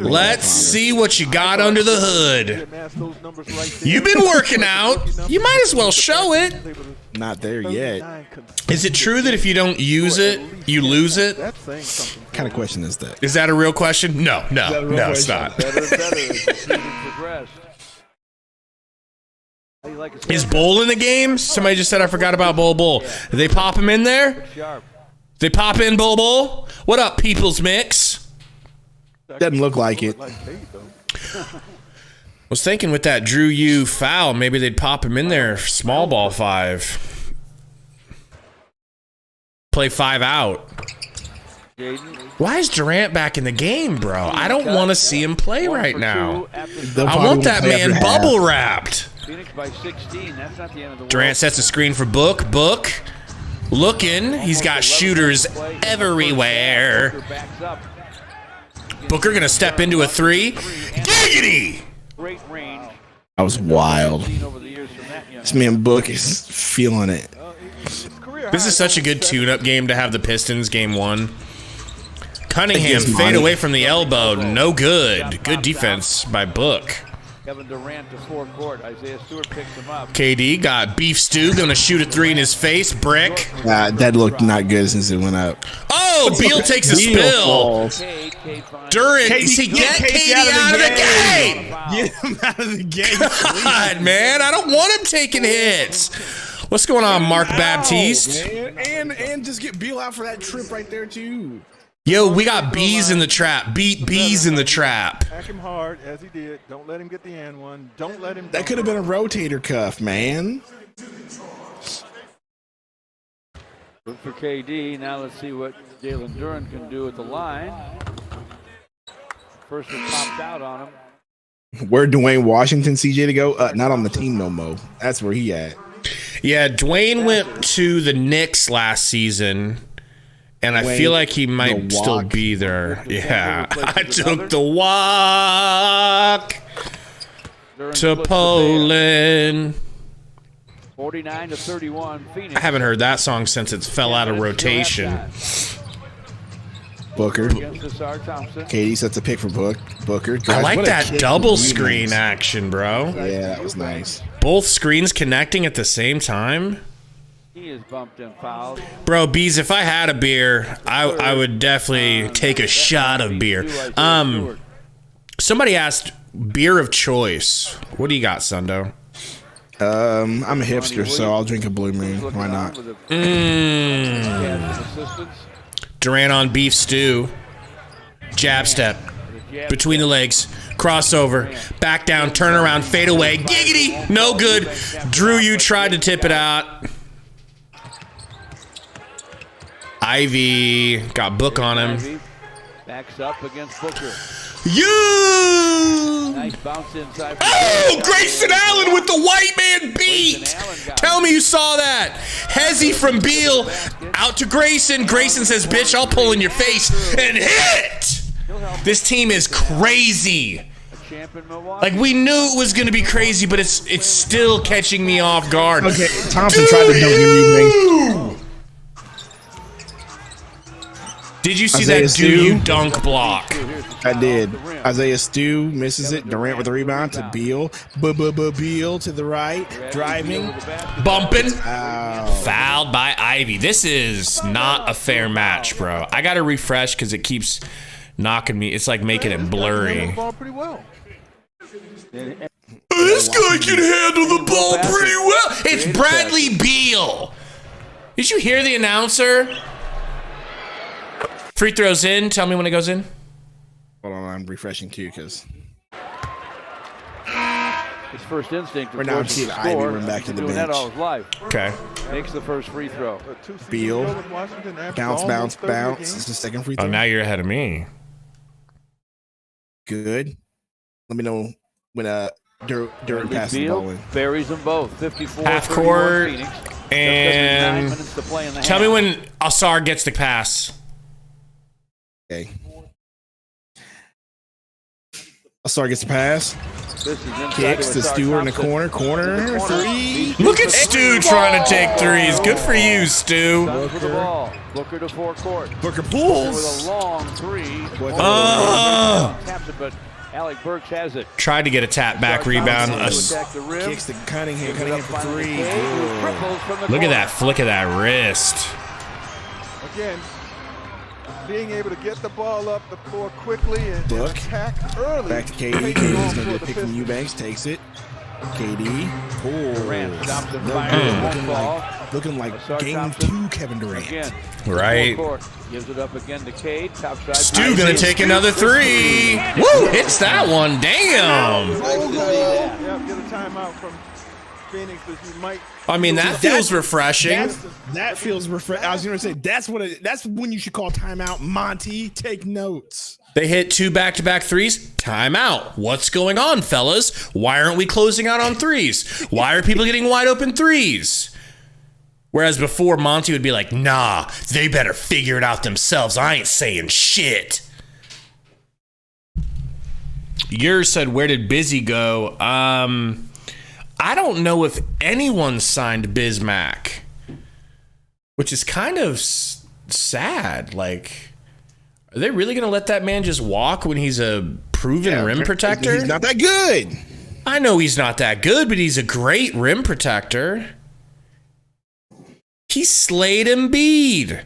Let's see what you got under the hood. You've been working out. You might as well show it. Not there yet. Is it true that if you don't use it, you lose it? What kind of question is that? Is that a real question? No, it's not. Is Bull in the game? Somebody just said I forgot about Bull. Did they pop him in there? They pop in Bull? What up, People's Mix? Doesn't look like it. Was thinking with that Drew U foul, maybe they'd pop him in there. Small ball 5. Play 5 out. Why is Durant back in the game, bro? I don't want to see him play right now. I want that man bubble wrapped. Durant sets a screen for Book. Looking. He's got shooters everywhere. Booker gonna step into a 3. Giggity! That was wild. This man Book is feeling it. This is such a good tune-up game to have the Pistons game 1. Cunningham fade away from the elbow. No good. Good defense by Book. Kevin Durant to forecourt. Isaiah Stewart picks him up. KD got beef stew. Gonna shoot a 3 in his face. Brick. That looked not good since it went up. Oh, Beal takes a spill. During get KD out of the game. Get him out of the game. God, man, I don't want him taking hits. What's going on, Mark Baptiste? And just get Beal out for that trip right there too. Yo, we got bees in the trap. Bees in the trap. Attack him hard as he did. Don't let him get the and one. Don't let him. That could have been a rotator cuff, man. Good for KD. Now let's see what Jalen Duren can do at the line. First one popped out on him. Where Dwayne Washington, CJ to go? Not on the team no more. That's where he at. Yeah, Dwayne went to the Knicks last season. And I feel like he might still be there. Yeah, I took the walk to Poland. 49-31. Phoenix. I haven't heard that song since it fell out of rotation. Booker. KD sets a pick for Booker. I like that double screen action, bro. Yeah, that was nice. Both screens connecting at the same time. He is bumped and fouled. Bro, Bees, if I had a beer, I would definitely take a shot of beer. Somebody asked beer of choice. What do you got, Sundo? I'm a hipster, so I'll drink a Blue Moon. Why not? Durant on beef stew. Jab step. Between the legs. Crossover. Back down. Turn around. Fade away. Giggity. No good. Drew, you tried to tip it out. Ivy got Book on him. Backs up against Booker. Nice bounce inside. Oh, Grayson Allen with the white man beat. Tell me you saw that. Hezzy from Beal out to Grayson. Grayson says, bitch, I'll pull in your face and hit. This team is crazy. Like, we knew it was going to be crazy, but it's still catching me off guard. Okay, Thompson tried to dunk him. Did you see that do dunk block? I did. Isaiah Stew misses it. Durant with the rebound to Beal. Beal to the right. Driving. Bumping. Fouled by Ivy. This is not a fair match, bro. I got to refresh because it keeps knocking me. It's like making it blurry. This guy can handle the ball pretty well. It's Bradley Beal. Did you hear the announcer? Free throws in. Tell me when it goes in. Hold on, I'm refreshing too because his first instinct. We're now seeing Ivy run back to the bench. That all his life. Okay. Makes the first free throw. Beal. Bounce. It's the second free throw. Oh, now you're ahead of me. Good. Let me know when Durant passes the ball in. Buries them both. 54. Half court. And tell me when Ausar gets the pass. Okay. Ausar gets the pass. Kicks to Stewart in the corner. Corner. Three. Look at Stu trying to take threes. Good for you, Stu. Booker to forecourt. Booker pulls. With a long three. Taps it, but Alec Burks has it. Tried to get a tap back rebound. Kicks to Cunningham. Cunningham for three. Look at that flick of that wrist. Again, being able to get the ball up the floor quickly and attack early. Back to KD. KD's going to get a pick from Eubanks. Takes it. KD. Looking like game 2 Kevin Durant. Right. Gives it up again to Cade. Stu going to take another three. Woo! Hits that one. Damn. Get a timeout from Phoenix because you might. I mean, that feels refreshing. That feels refreshing. I was going to say, that's when you should call timeout. Monty, take notes. They hit 2 back-to-back threes. Timeout. What's going on, fellas? Why aren't we closing out on threes? Why are people getting wide open threes? Whereas before, Monty would be like, nah, they better figure it out themselves. I ain't saying shit. Yours said, where did Busy go? I don't know if anyone signed Bismack, which is kind of sad. Like, are they really going to let that man just walk when he's a proven rim protector? He's not that good. I know he's not that good, but he's a great rim protector. He slayed Embiid.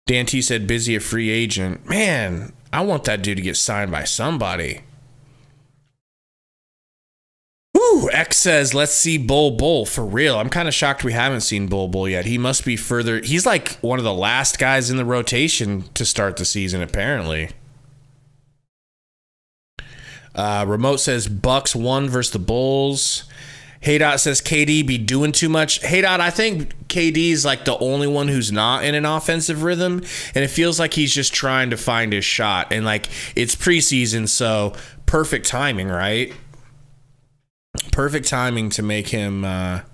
Dan T said, Busy a free agent. Man, I want that dude to get signed by somebody. Woo, X says, let's see Bull for real. I'm kind of shocked we haven't seen Bull yet. He must be further. He's like one of the last guys in the rotation to start the season, apparently. Remote says Bucks won versus the Bulls. Haydot says KD be doing too much. Haydot, I think KD is like the only one who's not in an offensive rhythm, and it feels like he's just trying to find his shot. And like, it's preseason, so perfect timing, right? Perfect timing to make him or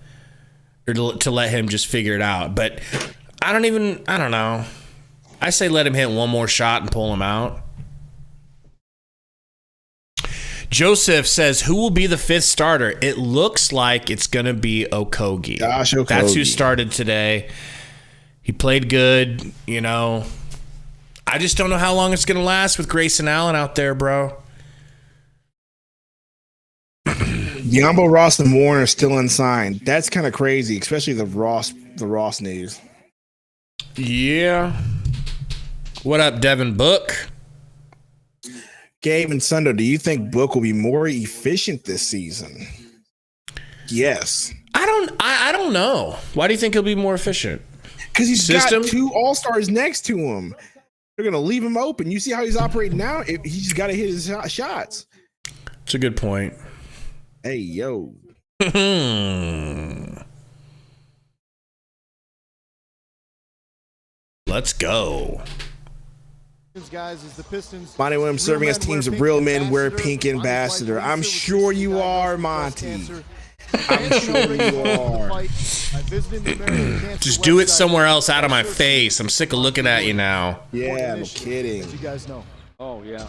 to let him just figure it out. But I don't know. I say let him hit one more shot and pull him out. Joseph says, who will be the 5th starter? It looks like it's going to be Okogie. Josh Okogie. That's who started today. He played good, you know. I just don't know how long it's going to last with Grayson Allen out there, bro. Diambo, Ross, and Warren are still unsigned. That's kind of crazy, especially the Ross news. Yeah. What up, Devin Book? Gabe and Sundo, do you think Book will be more efficient this season? Yes. I don't know. Why do you think he'll be more efficient? Because he's got 2 All-Stars next to him. They're going to leave him open. You see how he's operating now? He's just got to hit his shots. It's a good point. Hey, yo. Let's go. Guys, is the Pistons. Monty Williams serving as teams of real men wear pink ambassador. I'm sure you are, Monty. I'm sure you are. Just do it somewhere else out of my face. I'm sick of looking at you now. Yeah, no kidding. You guys know. Oh, yeah.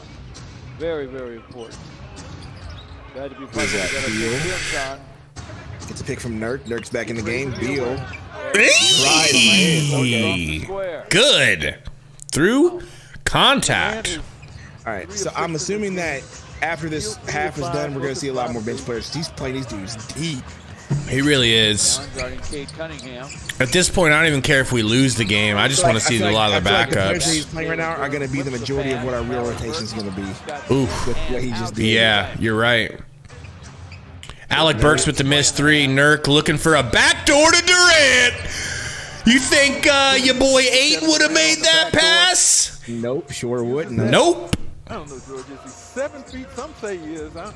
Very, very important. Glad to be Who's that? Gets a pick from Nurk. Nurk's back in the game. Beal. Hey. Good. Through contact. All right, so I'm assuming that after this half is done, we're going to see a lot more bench players. He's playing these dudes deep. He really is. At this point, I don't even care if we lose the game. I just want to see a lot of the backups. The players he's playing right now are going to be the majority of what our real rotation is going to be. Oof. With what he just did. Yeah, you're right. Alec Burks with the missed 3. Nurk looking for a backdoor to Durant. You think your boy Ayton would have made that pass? Nope, sure wouldn't. Nope. I don't know, George. Is he 7 feet? Some say he is. I'm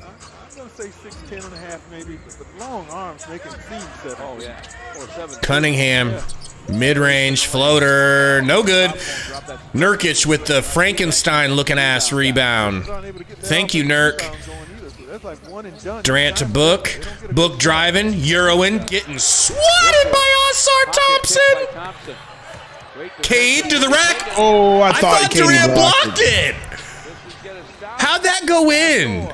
going to say 6'10" and a half, maybe. But long arms make him seem 7. Oh, yeah. Or 7. Cunningham, mid-range floater, no good. Nurkic with the Frankenstein-looking ass rebound. Thank you, Nurk. Durant to Book. Book driving, Euroing, getting swatted by Osar Thompson. Cade to the rack. Oh, I thought Durant blocked it. How'd that go in?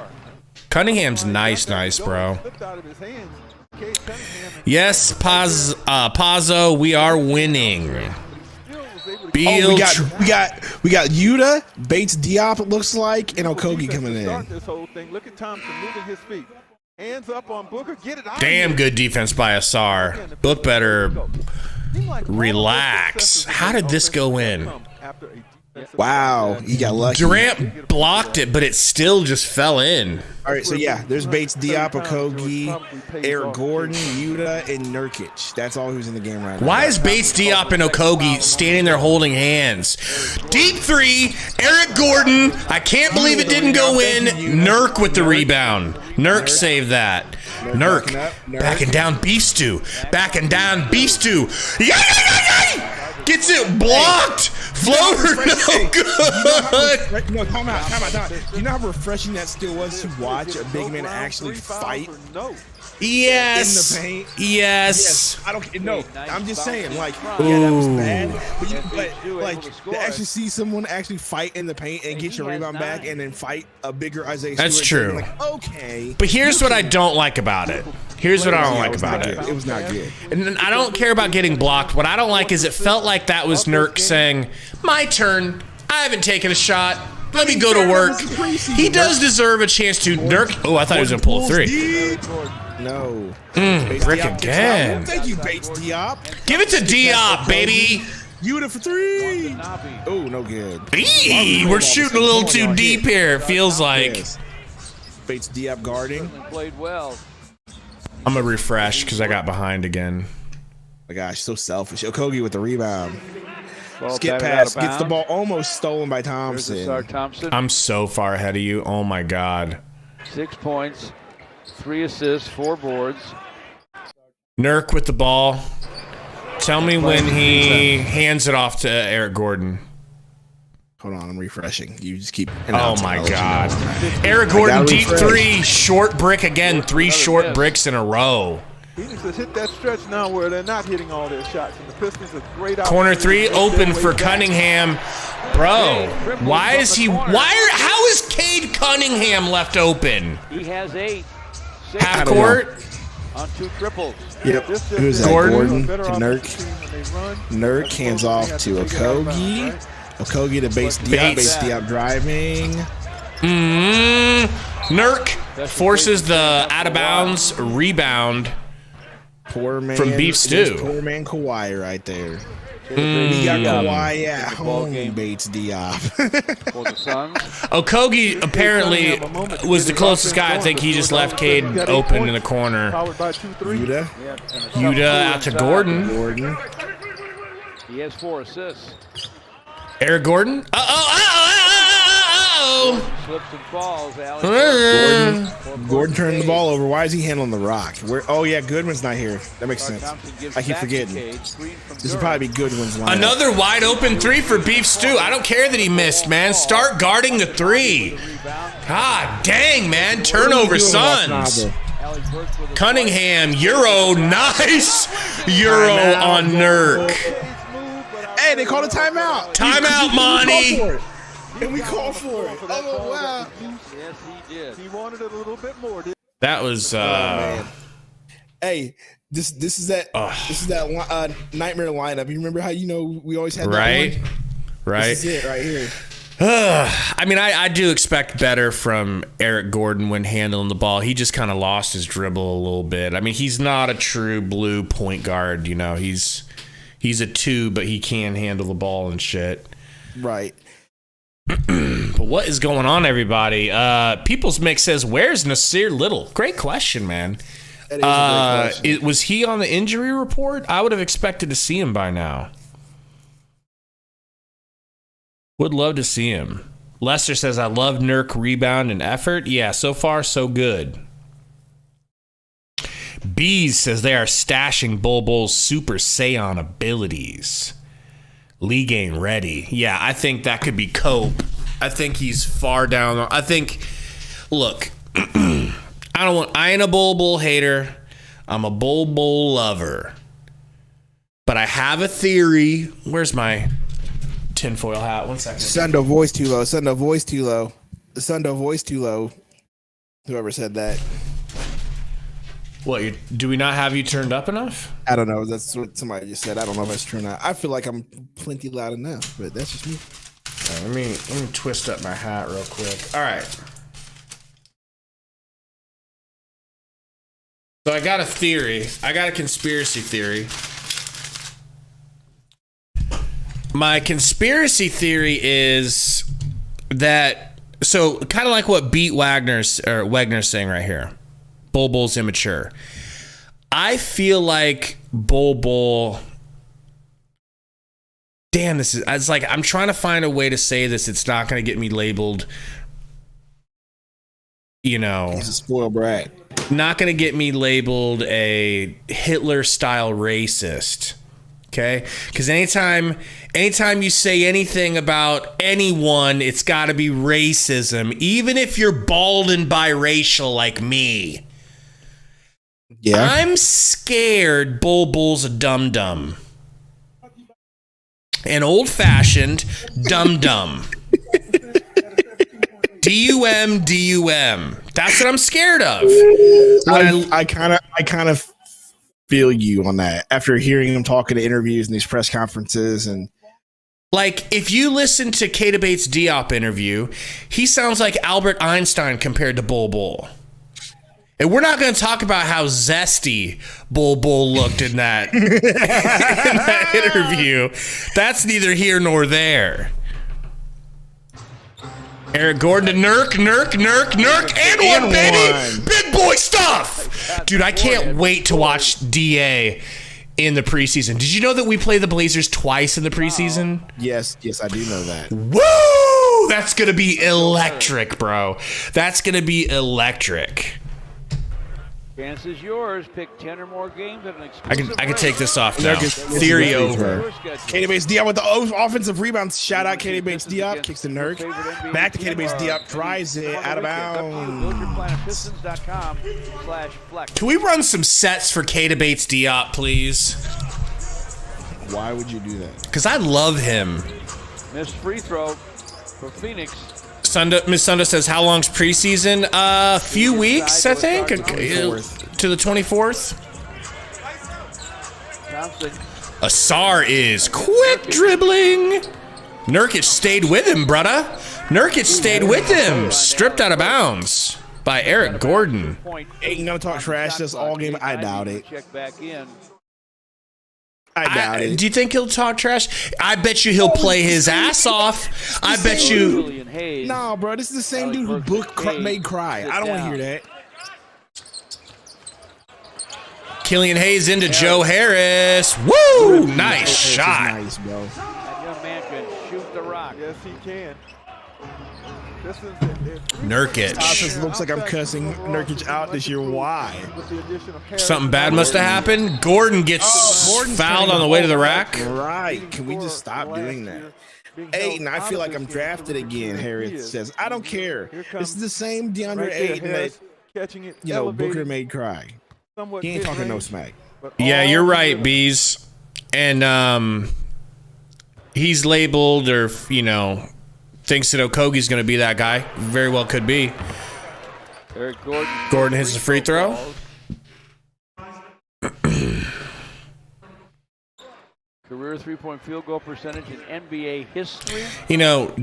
Cunningham's nice, bro. Yes, Pazzo, we are winning. Beal, we got Yuta, Bates Diop, it looks like, and Okogie coming in. This whole thing. Look at Thompson moving his feet. Hands up on Booker. Get it out. Damn good defense by Asar. Book better relax. How did this go in? Wow, you got lucky. Durant blocked it, but it still just fell in. All right, so yeah, there's Bates, Diop, Okogie, Eric Gordon, Yuta, and Nurkic. That's all who's in the game right now. Why is Bates, Diop, and Okogie standing there holding hands? Deep 3, Eric Gordon. I can't believe it didn't go in. Nurk with the rebound. Nurk saved that. Nurk backing down beef stew. Backing down beef stew. Yay! Gets it blocked. Floater, no good. No, time out. You know how refreshing that still was to watch a big man actually fight? Yes. In the paint? Yes. I don't know. I'm just saying, like, yeah, that was bad. But to actually see someone actually fight in the paint and get your rebound back and then fight a bigger Isaiah Stewart. That's true. Like, okay. But here's what I don't like about it. Here's what I don't like about it. It was not good. And I don't care about getting blocked. What I don't like is it felt like that was Nurk saying, my turn. I haven't taken a shot. Let me go to work. He does deserve a chance to. Nurk. Oh, I thought he was going to pull a 3. No. Brick again. Thank you, Bates Diop. Give it to Diop, baby. Yuta for 3. Oh, no good. Eee, we're shooting a little too deep here, it feels like. Bates Diop guarding. Played well. I'm going to refresh because I got behind again. My gosh, so selfish. Okogie with the rebound. Ball Skip pass. Gets the ball almost stolen by Thompson. I'm so far ahead of you. Oh, my God. 6 points, 3 assists, 4 boards. Nurk with the ball. Tell me when he hands it off to Eric Gordon. Hold on, I'm refreshing. You just keep. Oh my God! Eric Gordon, deep 3, short brick again. 3 short bricks in a row. He needs to hit that stretch now where they're not hitting all their shots. And the Pistons are great. Corner 3 open for Cunningham. Bro, why is he? How is Cade Cunningham left open? He has 8. Half court. On 2 triples. Yep. Who's that? Gordon to Nurk. Nurk hands off to Okogie. Okogie to base Diop. Base Diop driving. Nurk forces the out of bounds rebound. Poor man from Beef Stew. Poor man Kawhi right there. We got Kawhi at home. Bates Diop. For the Suns. Okogie apparently was the closest guy. I think he just left Cade open in the corner. Yuta out to Gordon. He has 4 assists. Eric Gordon. Slips and falls. Alex Gordon turned the ball over. Why is he handling the rock? Oh yeah, Goodwin's not here. That makes sense. I keep forgetting. This would probably be Goodwin's line. Another wide open 3 for Beef Stew. I don't care that he missed, man. Start guarding the 3. God dang, man. Turnover Suns. Cunningham, Euro, nice. Euro on Nurk. Hey, they called a timeout. Timeout, Monty. And we called for it. Oh, wow. Yes, he did. He wanted it a little bit more. That was hey, this is that nightmare lineup. You remember how we always had that right? one? Right. This is it right here. I mean, I do expect better from Eric Gordon when handling the ball. He just kind of lost his dribble a little bit. I mean, he's not a true blue point guard. He's a 2, but he can handle the ball and shit. Right. But what is going on, everybody? People's Mix says, "Where's Nasir Little?" Great question, man. That is a great question. Was he on the injury report? I would have expected to see him by now. Would love to see him. Lester says, "I love Nurk rebound and effort." Yeah, so far so good. Bees says they are stashing Bol Bol's Super Saiyan abilities. Lee Gain ready. Yeah, I think that could be Cope. I think he's far down. I think, look, I ain't a Bol Bol hater. I'm a Bol Bol lover. But I have a theory. Where's my tinfoil hat? 1 second. Sundo voice too low. Sundo voice too low. Sundo voice too low. Whoever said that. What, do we not have you turned up enough? I don't know. That's what somebody just said. I don't know if that's true or not. I feel like I'm plenty loud enough, but that's just me. Right, let me twist up my hat real quick. All right. So I got a theory. I got a conspiracy theory. My conspiracy theory is that, so kind of like what Wagner's saying right here. Bol Bol's immature. I feel like Bol Bol. Damn, it's like I'm trying to find a way to say this. It's not going to get me labeled, He's a spoiled brat. Not going to get me labeled a Hitler-style racist. Okay? Because anytime you say anything about anyone, it's got to be racism, even if you're bald and biracial like me. Yeah. I'm scared Bol Bol's a dum-dum. An old-fashioned dum-dum. D-U-M. That's what I'm scared of. I kind of feel you on that after hearing him talking to interviews and these press conferences. And like, if you listen to Kata Bates' Diop interview, he sounds like Albert Einstein compared to Bol Bol. And we're not going to talk about how zesty Bol Bol looked in that, in that interview. That's neither here nor there. Eric Gordon to Nurk, and one, baby! Big boy stuff! Dude, I can't wait to watch DA in the preseason. Did you know that we play the Blazers twice in the preseason? Yes, I do know that. Woo! That's going to be electric, bro. That's going to be electric. Chance is yours. Pick 10 or more games at an exclusive I can take this off now. Theory over. Katie Bates Diop with the offensive rebounds. Shout out Katie Bates Diop. Kicks the Nurk. Back to Katie Bates Diop. Tries it out of bounds. Can we run some sets for Katie Bates Diop, please? Why would you do that? Because I love him. Missed free throw for Phoenix. Miss Sundo says, how long's preseason? A few weeks, I think. To the 24th. Asar is quick dribbling. Nurkic stayed with him, brother. Nurkic stayed with him. Stripped out of bounds by Eric Gordon. Ain't gonna talk trash this all game. I doubt it. Check back in. I doubt it. Do you think he'll talk trash? I bet you he'll play his ass off. I bet you. No, bro. This is the same dude who made cry. I don't want to hear that. Killian Hayes into Joe Harris. Woo! Nice shot. Nice, bro. That young man can shoot the rock. Yes, he can. Nurkic. Looks like I'm cussing Nurkic out this year. Why? Something bad must have happened. Gordon gets fouled on the way to the rack. Right. Can we just stop doing that? Ayton, I feel like I'm drafted again, Harris says. I don't care. This is the same DeAndre Ayton that, Booker made cry. He ain't talking no smack. Yeah, you're right, Bees. And he's labeled or, thinks that Okogie's going to be that guy. Very well could be. Gordon hits the free throw. Career three-point field goal percentage in NBA history.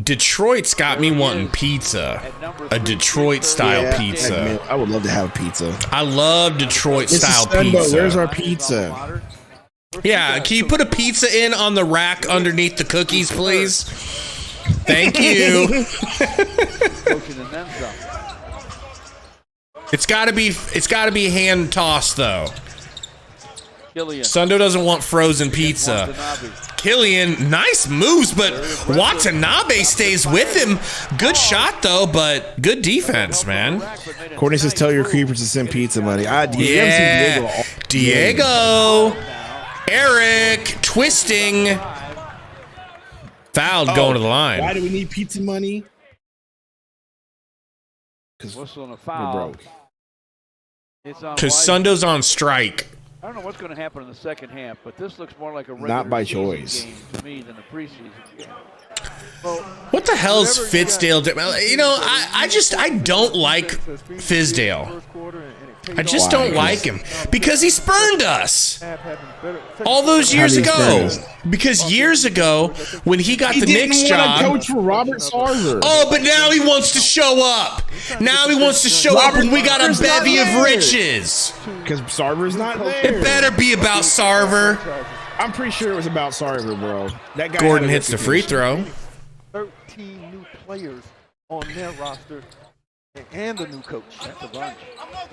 Detroit's got me wanting pizza. A Detroit-style pizza. I would love to have pizza. I love Detroit-style pizza. Where's our pizza? Yeah, can you put a pizza in on the rack underneath the cookies, please? Thank you. It's got to be hand tossed though. Sundo doesn't want frozen pizza. Killian, nice moves, but Watanabe stays with him. Good shot though, but good defense, man. Courtney says, "Tell your creepers to send pizza money." Diego. Eric twisting. Fouled going to the line. Why do we need pizza money? Because we're broke. Because Sundo's on strike. I don't know what's going to happen in the second half, but this looks more like a regular not by choice game to me than a preseason game. What the hell is Fitzdale doing? I don't like Fizdale. I just don't like him because he spurned us all those years ago. Because years ago, when he got the Knicks job, coach for Robert Sarver. Oh, but now he wants to show up. Now he wants to show up when we got a bevy of riches. Because Sarver's not there. It better be about Sarver. I'm pretty sure it was about Sarver, bro. That guy Gordon hits the free throw. 13 new players on their roster and the new coach. That's a bunch.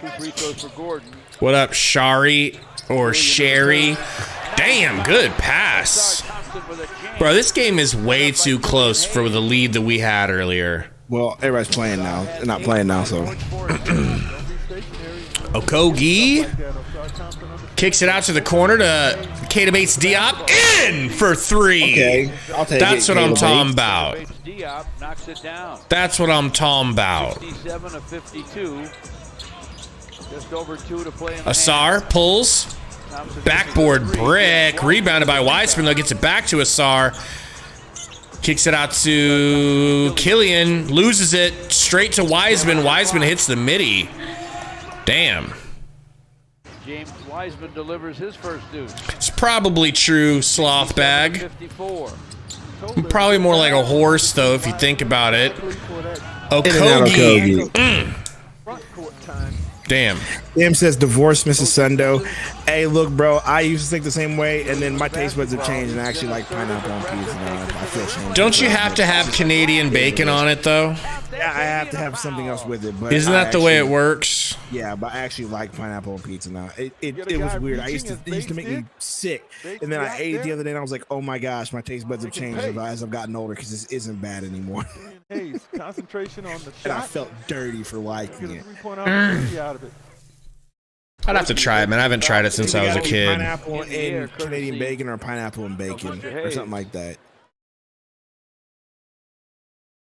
2 free throws for Gordon. What up, Shari or Sherry? Damn, good pass. Bro, this game is way too close for the lead that we had earlier. Well, everybody's playing now. They're not playing now, so. Okogie kicks it out to the corner to Keita Bates Diop. In for 3. Okay, I'll take That's it. What I'm talking about. Diop knocks it down. That's what I'm talking about. 57 of 52. Just over 2 to play in the Asar pulls. Backboard brick. Rebounded by Wiseman, though. Gets it back to Asar. Kicks it out to Killian. Loses it straight to Wiseman. Wiseman hits the midi. Damn. James Wiseman delivers his first deuce. It's probably true, sloth bag. 54. Probably more like a horse, though, if you think about it. Okogie. Damn. Em says, divorce Mrs. Sundo. Hey, look, bro, I used to think the same way, and then my taste buds have changed, and I actually like pineapple on pizza now. I feel ashamed. Don't you have to have Canadian bacon on it, though? Yeah, I have to have something else with it. But isn't that the way it works? Yeah, but I actually like pineapple on pizza now. It was weird. It used to make me sick, and then I ate it the other day, and I was like, oh my gosh, my taste buds have changed as I've gotten older because this isn't bad anymore. Concentration on the shot. And I felt dirty for liking it. I'd have to try it, man. I haven't tried it since I was a kid. Pineapple and Canadian bacon or pineapple and bacon or something like that.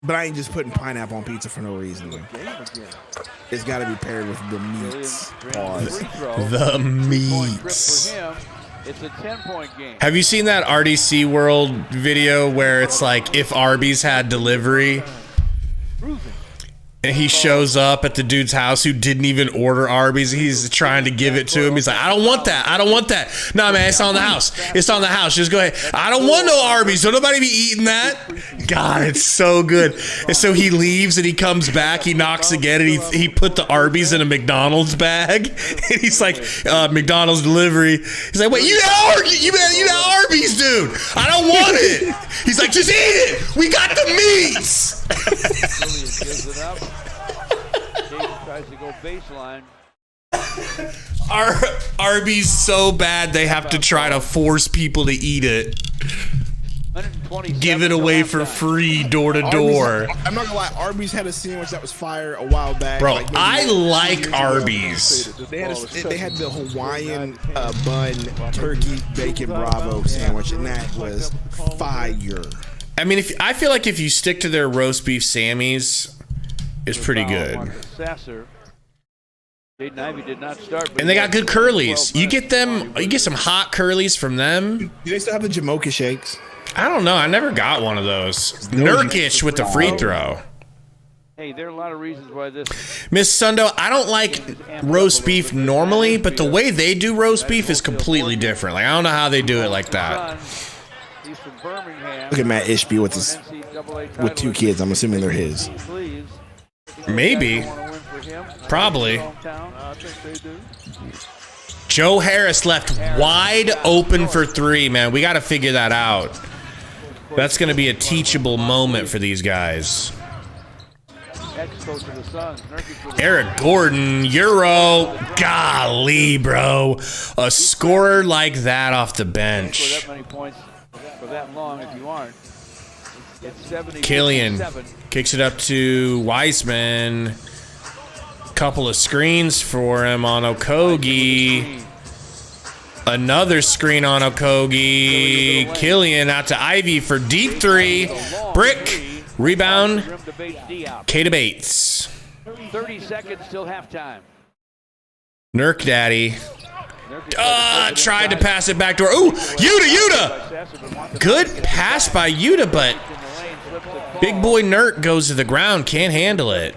But I ain't just putting pineapple on pizza for no reason. It's got to be paired with the meats. The meats. It's a 10-point game. Have you seen that RDC World video where it's like if Arby's had delivery? And he shows up at the dude's house who didn't even order Arby's. He's trying to give it to him. He's like, I don't want that. I don't want that. Nah, man, it's on the house. It's on the house. Just go ahead. I don't want no Arby's. Don't nobody be eating that. God, it's so good. And so he leaves and he comes back. He knocks again and he put the Arby's in a McDonald's bag. And he's like, McDonald's delivery. He's like, wait, you got Arby's, dude. I don't want it. He's like, just eat it. We got the meats. Gives it up. Gabe tries to go baseline. Arby's so bad they have to try to force people to eat it. Give it away for free door to door. I'm not gonna lie, Arby's had a sandwich that was fire a while back. Bro, I like Arby's. They had the Hawaiian bun turkey bacon bravo sandwich, and that was fire. I mean, I feel like if you stick to their roast beef Sammy's, it's pretty good. And they got good curlies. You get some hot curlies from them. Do they still have the Jamocha shakes? I don't know. I never got one of those. Nurkic with the free throw. Hey, there are a lot of reasons why this. Miss Sundo, I don't like roast beef normally, but the way they do roast beef is completely different. Like, I don't know how they do it like that. Look at Matt Ishby with 2 kids. I'm assuming they're his. Maybe. Probably. Joe Harris left wide open for 3, man. We got to figure that out. That's going to be a teachable moment for these guys. Eric Gordon, Euro. Golly, bro. A scorer like that off the bench. Killian kicks it up to Wiseman. Couple of screens for him on Okogie. Another screen on Okogie. Killian out to Ivy for deep 3. Brick. Rebound. Kata Bates. 30 seconds till halftime. Nurk Daddy. Tried to pass it back door. Ooh, Yuta. Good pass by Yuta, but big boy Nurk goes to the ground. Can't handle it.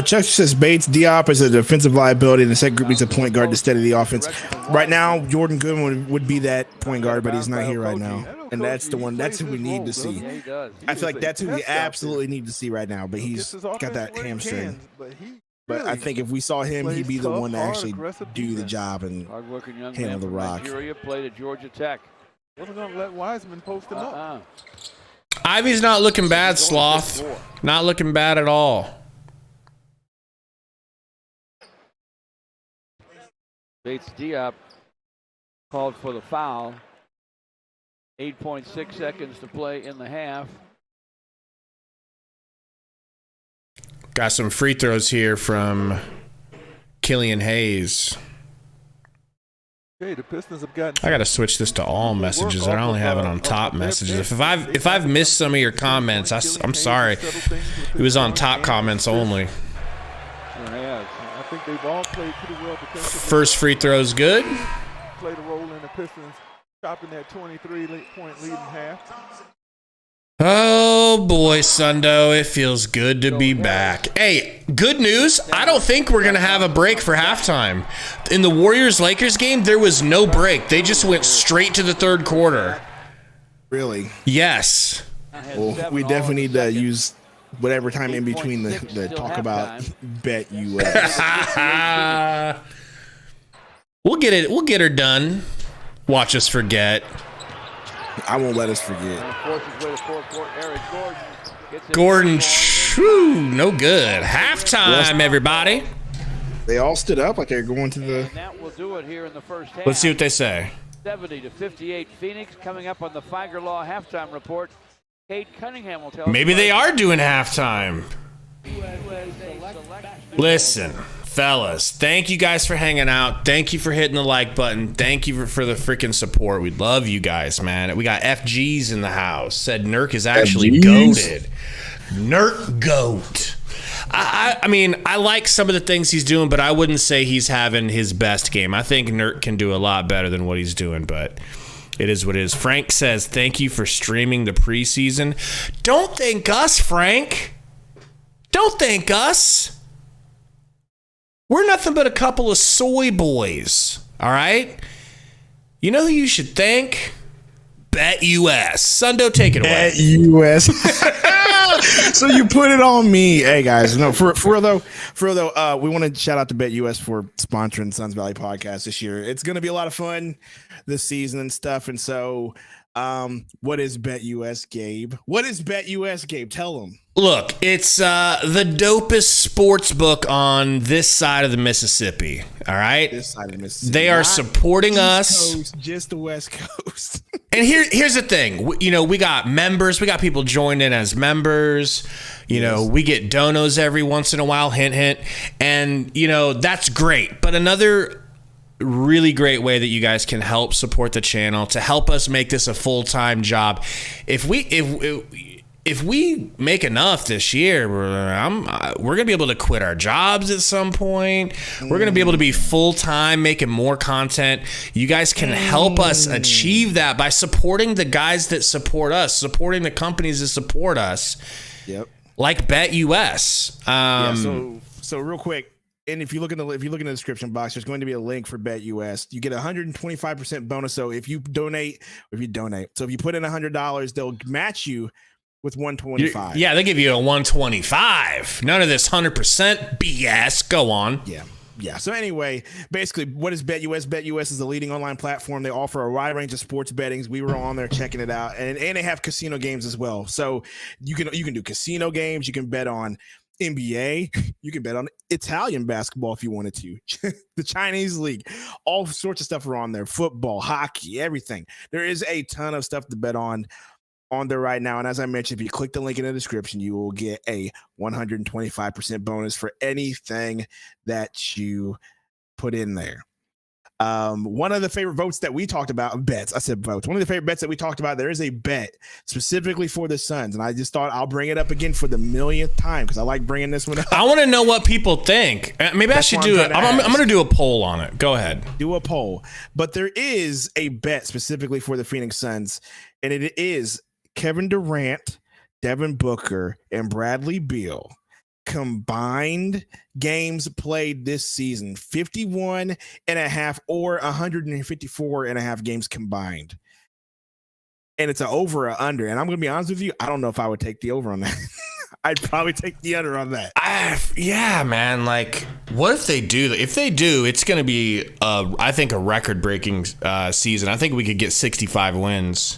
Chuck says Bates, Diop is a defensive liability, and the second group needs a point guard to steady the offense. Right now, Jordan Goodwin would be that point guard, but he's not here right now. And that's the one. That's who we need to see. I feel like that's who we absolutely need to see right now, but he's got that hamstring. But I think if we saw him, he'd be the one to actually do the job and handle the rock. Played at Georgia Tech. Wasn't going to let Wiseman post him up. Ivy's not looking bad, Sloth. Not looking bad at all. Bates Diop called for the foul. 8.6 seconds to play in the half. Got some free throws here from Killian Hayes. Okay, the Pistons have gotten. I got to switch this to all messages. I only have it on top messages. If I've missed some of your comments, I'm sorry. It was on top comments only. I think they've all played pretty well. First free throw's good. Played a role in the Pistons stopping that 23-point lead in half. Oh boy, Sundo, it feels good to be back. Hey, good news. I don't think we're going to have a break for halftime. In the Warriors-Lakers game, there was no break. They just went straight to the third quarter. Really? Yes. Well, we definitely need to use whatever time in between the talk about BetUS. We'll get it. We'll get her done. Watch us forget. I won't let us forget. Gordon, shoo, no good. Halftime, everybody. They all stood up like they're going to the. Let's see what they say. 70-58 Phoenix coming up on the Figer Law halftime report. Kate Cunningham will tell us. Maybe they are doing halftime. Listen, fellas, thank you guys for hanging out. Thank you for hitting the like button. Thank you for the freaking support. We love you guys, man. We got FGs in the house. Said Nurk is actually goated. Nurk goat. I mean, I like some of the things he's doing, but I wouldn't say he's having his best game. I think Nurk can do a lot better than what he's doing, but it is what it is. Frank says, thank you for streaming the preseason. Don't thank us, Frank. Don't thank us. We're nothing but a couple of soy boys. All right? You know who you should thank? BetUS. Sundo, take it away. BetUS. So you put it on me. Hey, guys. No, for real though, we want to shout out to BetUS for sponsoring Suns Valley Podcast this year. It's going to be a lot of fun this season and stuff. And so what is BetUS, Gabe? What is BetUS, Gabe? Tell them. Look, it's the dopest sports book on this side of the Mississippi. All right, this side of the Mississippi. They are supporting us. Coast, just the West Coast. And here's the thing. We got members. We got people joined in as members. You know, we get donos every once in a while. Hint, hint. And that's great. But another really great way that you guys can help support the channel to help us make this a full-time job. If we make enough this year, we're going to be able to quit our jobs at some point. We're going to be able to be full-time, making more content. You guys can help us achieve that by supporting the guys that support us, supporting the companies that support us. Yep. Like BetUS. So real quick, and if you look in the description box, there's going to be a link for BetUS. You get 125% bonus. So if you donate, so if you put in $100, they'll match you with 125. Yeah, they give you a 125. None of this 100% BS. Go on. Yeah. So anyway, basically, what is BetUS? BetUS is a leading online platform. They offer a wide range of sports bettings. We were on there checking it out, and they have casino games as well. So you can do casino games. You can bet on NBA. You can bet on Italian basketball if you wanted to. The Chinese league, all sorts of stuff are on there. Football, hockey, everything. There is a ton of stuff to bet on there right now. And as I mentioned, if you click the link in the description, you will get a 125% bonus for anything that you put in there. One of the favorite votes that we talked about, bets, I said votes. One of the favorite bets that we talked about, there is a bet specifically for the Suns. And I just thought I'll bring it up again for the millionth time because I like bringing this one up. I want to know what people think. Maybe I should do it. I'm going to do a poll on it. Go ahead. Do a poll. But there is a bet specifically for the Phoenix Suns, and it is Kevin Durant, Devin Booker, and Bradley Beal combined games played this season, 51 and a half or 154 and a half games combined. And it's an over or under. And I'm going to be honest with you, I don't know if I would take the over on that. I'd probably take the under on that. Yeah, man. Like, what if they do? If they do, it's going to be, I think, a record-breaking season. I think we could get 65 wins,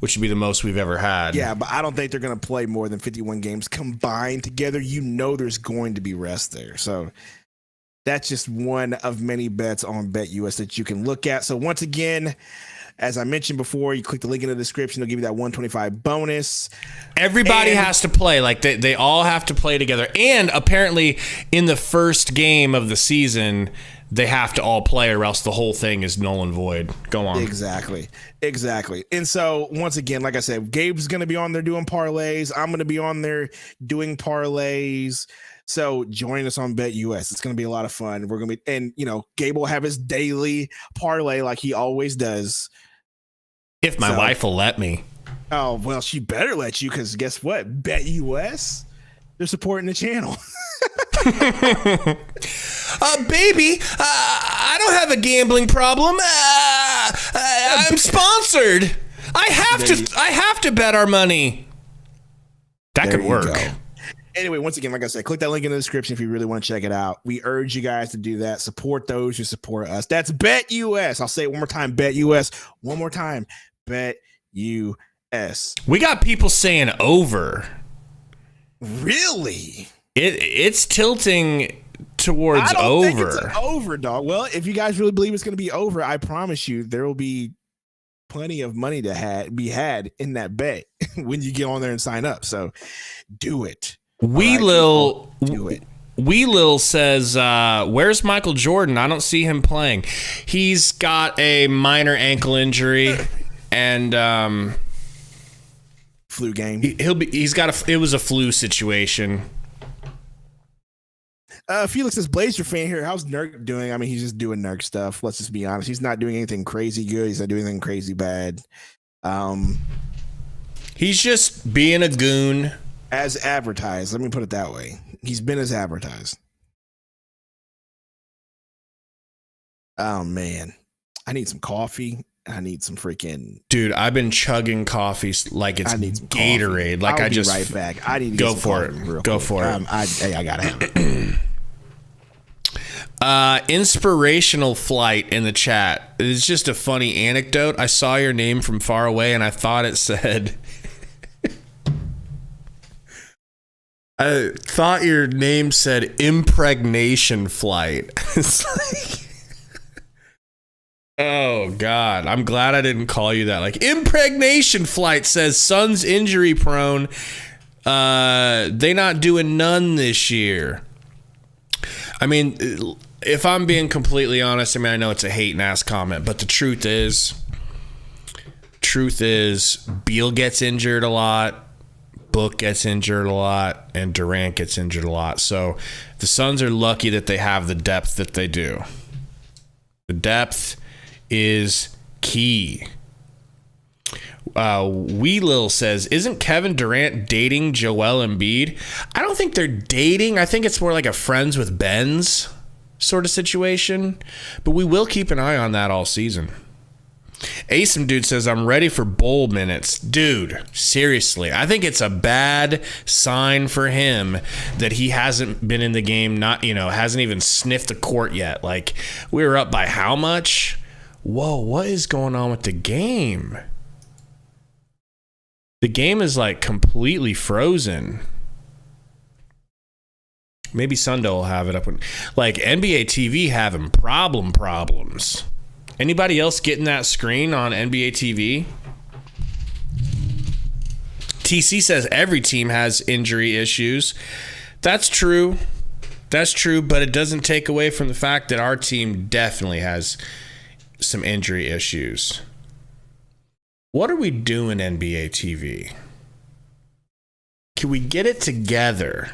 which would be the most we've ever had. Yeah, but I don't think they're going to play more than 51 games combined together. There's going to be rest there. So that's just one of many bets on BetUS that you can look at. So once again, as I mentioned before, you click the link in the description. They'll give you that 125 bonus. Everybody has to play. Like they all have to play together. And apparently in the first game of the season, they have to all play or else the whole thing is null and void. Go on. Exactly. And so once again, like I said, Gabe's going to be on there doing parlays. I'm going to be on there doing parlays. So join us on BetUS. It's going to be a lot of fun. We're going to be, and Gabe will have his daily parlay like he always does. If my wife will let me. Oh, well, she better let you, because guess what? BetUS, they're supporting the channel. Baby, I don't have a gambling problem. I'm sponsored. I have to bet our money. That could work. Anyway, once again, like I said, click that link in the description if you really want to check it out. We urge you guys to do that. Support those who support us. That's BetUS. I'll say it one more time. BetUS. One more time. BetUS. We got people saying over. Really? It's tilting towards over. I don't think it's over, dog. Well, if you guys really believe it's going to be over, I promise you there will be plenty of money to be had in that bet when you get on there and sign up. So do it. Do it. Lil says, where's Michael Jordan? I don't see him playing. He's got a minor ankle injury and flu game. It was a flu situation. Felix says, Blazer fan here. How's Nurk doing? I mean, he's just doing Nurk stuff. Let's just be honest. He's not doing anything crazy good. He's not doing anything crazy bad. He's just being a goon. As advertised. Let me put it that way. He's been as advertised. Oh, man. I need some coffee. I need some freaking... Dude, I've been chugging coffee like it's Gatorade. Like I'll be right back. I need to go get some for coffee it. real Go quick. for it. I got to have it. Inspirational flight in the chat. It's just a funny anecdote. I saw your name from far away and I thought it said... I thought your name said impregnation flight. It's like... Oh, God. I'm glad I didn't call you that. Like, impregnation flight says Suns injury prone. They not doing none this year. I mean, if I'm being completely honest, I mean, I know it's a hate-and-ass comment, but the truth is, Beal gets injured a lot, Book gets injured a lot, and Durant gets injured a lot. So the Suns are lucky that they have the depth that they do. The depth is key. Weelil says, isn't Kevin Durant dating Joel Embiid? I don't think they're dating. I think it's more like a friends with Benz sort of situation. But we will keep an eye on that all season. Asim Dude says, I'm ready for bowl minutes. Dude, seriously. I think it's a bad sign for him that he hasn't been in the game, hasn't even sniffed the court yet. Like, we were up by how much? Whoa, what is going on with the game? The game is like completely frozen. Maybe Sundo will have it up. Like NBA TV having problems. Anybody else getting that screen on NBA TV? TC says every team has injury issues. That's true. But it doesn't take away from the fact that our team definitely has some injury issues. What are we doing, NBA TV? Can we get it together?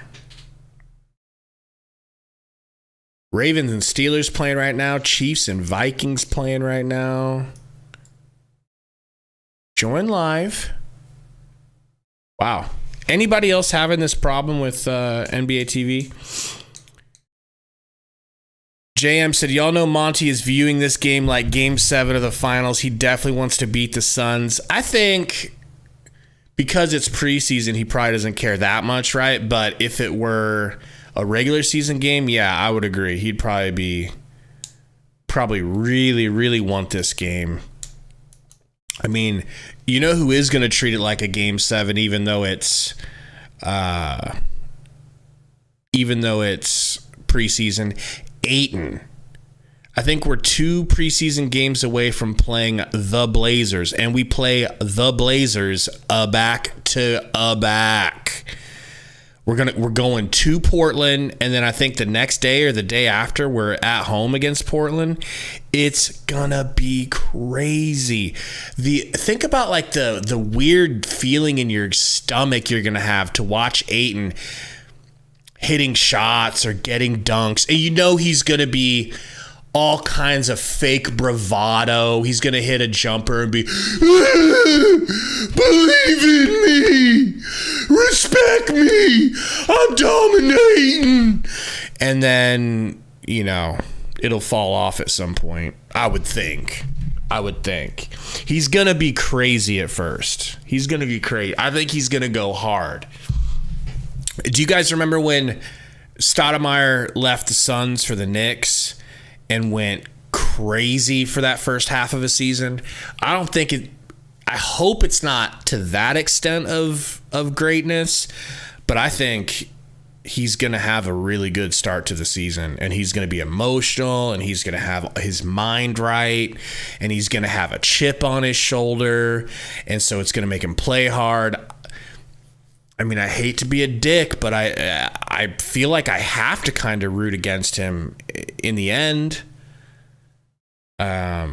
Ravens and Steelers playing right now. Chiefs and Vikings playing right now. Join live. Wow. Anybody else having this problem with NBA TV? JM said, y'all know Monty is viewing this game like Game 7 of the finals. He definitely wants to beat the Suns. I think because it's preseason, he probably doesn't care that much, right? But if it were a regular season game, yeah, I would agree. He'd probably really, really want this game. I mean, you know who is going to treat it like a Game 7, even though it's preseason? Ayton. I think we're 2 preseason games away from playing the Blazers, and we play the Blazers back to back. We're going to Portland, and then I think the next day or the day after we're at home against Portland. It's gonna be crazy. Think about like the weird feeling in your stomach you're gonna have to watch Ayton hitting shots or getting dunks. And you know he's going to be all kinds of fake bravado. He's going to hit a jumper and be, believe in me, respect me, I'm dominating. And then, it'll fall off at some point, I would think. He's going to be crazy at first. He's going to be crazy. I think he's going to go hard. Do you guys remember when Stoudemire left the Suns for the Knicks and went crazy for that first half of a season? I hope it's not to that extent of greatness, but I think he's going to have a really good start to the season, and he's going to be emotional, and he's going to have his mind right, and he's going to have a chip on his shoulder, and so it's going to make him play hard. I mean, I hate to be a dick, but I feel like I have to kind of root against him in the end. I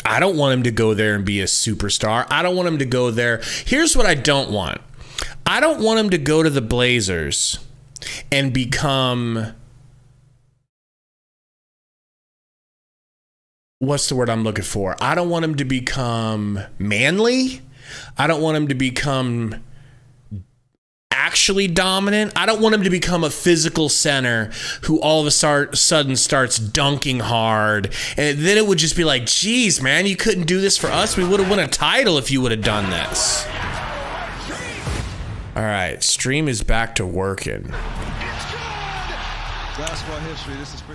don't want him to go there and be a superstar. I don't want him to go there. Here's what I don't want. I don't want him to go to the Blazers and become... What's the word I'm looking for? I don't want him to become manly. I don't want him to become actually dominant. I don't want him to become a physical center who all of a sudden starts dunking hard. And then it would just be like, geez, man, you couldn't do this for us. We would have won a title if you would have done this. All right, stream is back to working.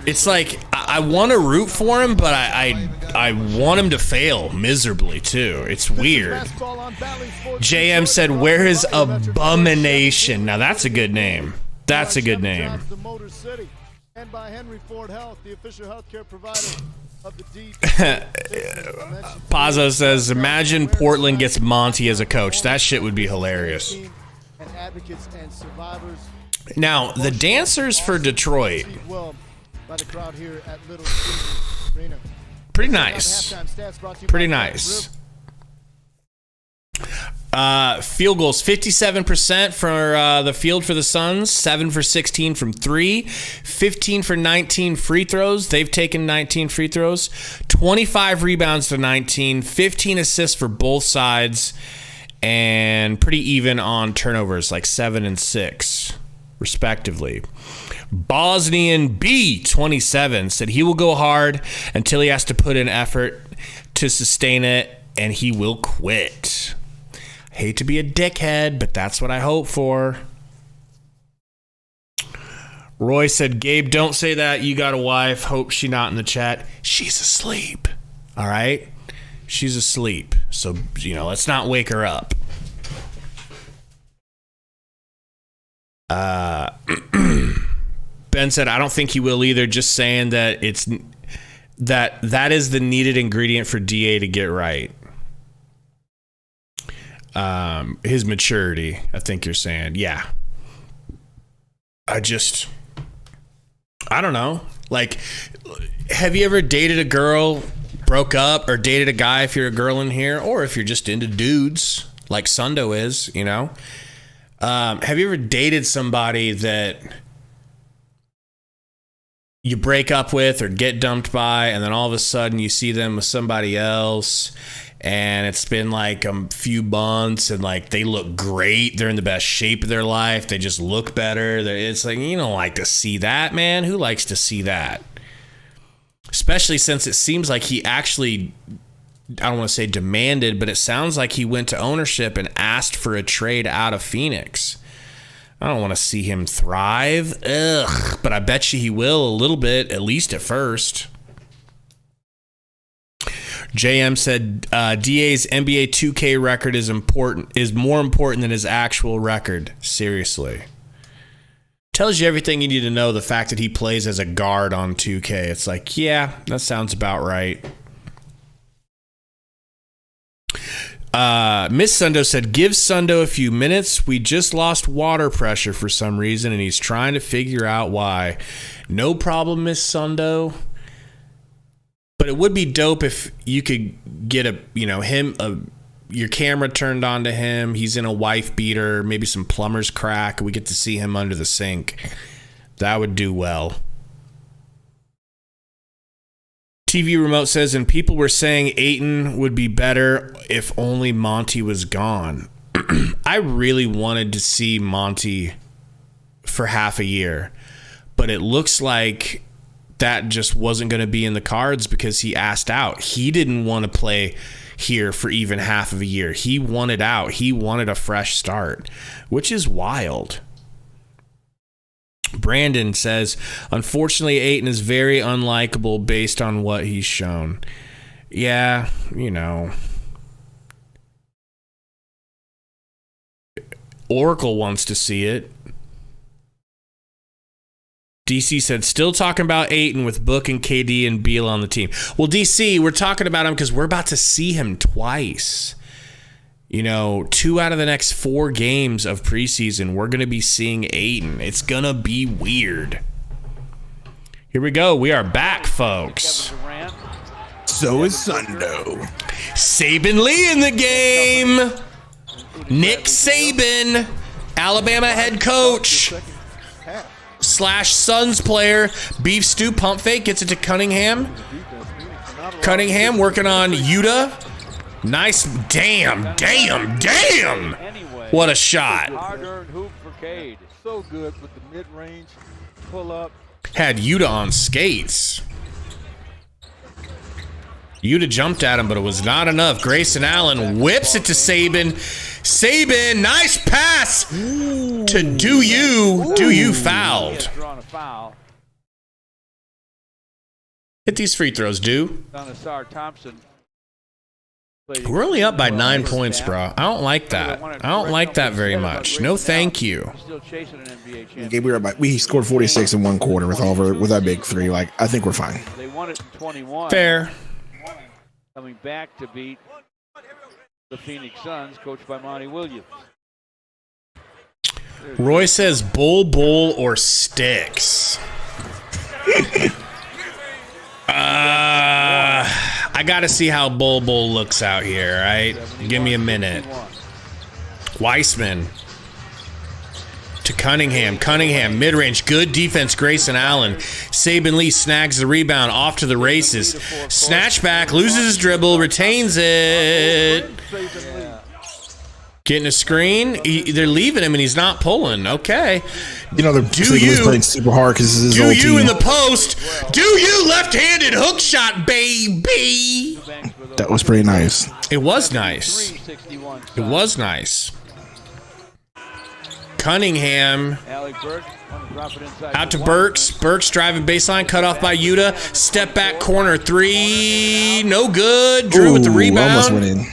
It's like I want to root for him, but I want him to fail miserably too. It's weird. JM said, "Where is Abomination?" Now that's a good name. That's a good name. Pazzo says, "Imagine Portland gets Monty as a coach. That shit would be hilarious." Now, the dancers for Detroit, pretty nice. Pretty nice. Field goals, 57% for the field for the Suns, 7 for 16 from 3, 15 for 19 free throws. They've taken 19 free throws, 25 rebounds to 19, 15 assists for both sides, and pretty even on turnovers, like 7 and 6. Respectively. Bosnian B27 said he will go hard until he has to put in effort to sustain it, and he will quit. I hate to be a dickhead, but that's what I hope for. Roy said, Gabe, don't say that. You got a wife. Hope she not in the chat. She's asleep. All right? She's asleep. So, let's not wake her up. Ben said, I don't think he will either. Just saying that that is the needed ingredient for DA to get right. His maturity, I think you're saying. Yeah. I don't know. Like, have you ever dated a girl, broke up, or dated a guy if you're a girl in here, or if you're just into dudes like Sundo is, have you ever dated somebody that you break up with or get dumped by, and then all of a sudden you see them with somebody else, and it's been like a few months, and like they look great, they're in the best shape of their life, they just look better. It's like, you don't like to see that, man. Who likes to see that? Especially since it seems like he actually, I don't want to say demanded, but it sounds like he went to ownership and asked for a trade out of Phoenix. I don't want to see him thrive. Ugh, but I bet you he will a little bit, at least at first. JM said DA's NBA 2K record is more important than his actual record. Seriously. Tells you everything you need to know, the fact that he plays as a guard on 2K. It's like, yeah, that sounds about right. Miss Sundo said, give Sundo a few minutes. We just lost water pressure for some reason, and he's trying to figure out why. No problem, Miss Sundo. But it would be dope if you could get your camera turned on to him. He's in a wife beater, maybe some plumber's crack. We get to see him under the sink. That would do well. TV Remote says, and people were saying Ayton would be better if only Monty was gone. I really wanted to see Monty for half a year, but it looks like that just wasn't going to be in the cards because he asked out. He didn't want to play here for even half of a year. He wanted out. He wanted a fresh start, which is wild. Brandon says, unfortunately, Ayton is very unlikable based on what he's shown. Yeah, Oracle wants to see it. DC said, still talking about Ayton with Book and KD and Beal on the team. Well, DC, we're talking about him because we're about to see him twice. 2 out of the next 4 games of preseason, we're going to be seeing Ayton. It's going to be weird. Here we go. We are back, folks. So is Sundo. Saban Lee in the game. Nick Saban, Alabama head coach / Suns player. Beef stew pump fake gets it to Cunningham. Cunningham working on Utah. Nice. Damn. What a shot. Hard-earned hoop for Cade. So good with the mid-range pull-up. Had Yuta on skates. Yuta jumped at him, but it was not enough. Grayson Allen whips it to Saban. Saban, nice pass to Do You. Do You fouled. Drawn a foul. Hit these free throws, Do. On Asar Thompson. We're only up by 9 points, bro. I don't like that. I don't like that very much. No, thank you. Still chasing an NBA championship. Okay, we scored 46 in one quarter with our big three. Like, I think we're fine. They won it in 21. Fair. Coming back to beat the Phoenix Suns, coached by Monty Williams. Roy says bull or sticks. I got to see how bull looks out here, right? Give me a minute. Weissman to Cunningham. Cunningham, mid-range, good defense, Grayson Allen. Saban Lee snags the rebound, off to the races. Snatch back, loses his dribble, retains it. Getting a screen. They're leaving him, and he's not pulling. Okay. You know, they're playing super hard because this is his old team. Do you in the post. Do you left-handed hook shot, baby. That was pretty nice. It was nice. It was nice. Cunningham out to Burks. Burks driving baseline, cut off by Yuta. Step back corner three. No good. Drew with the rebound. Almost went in.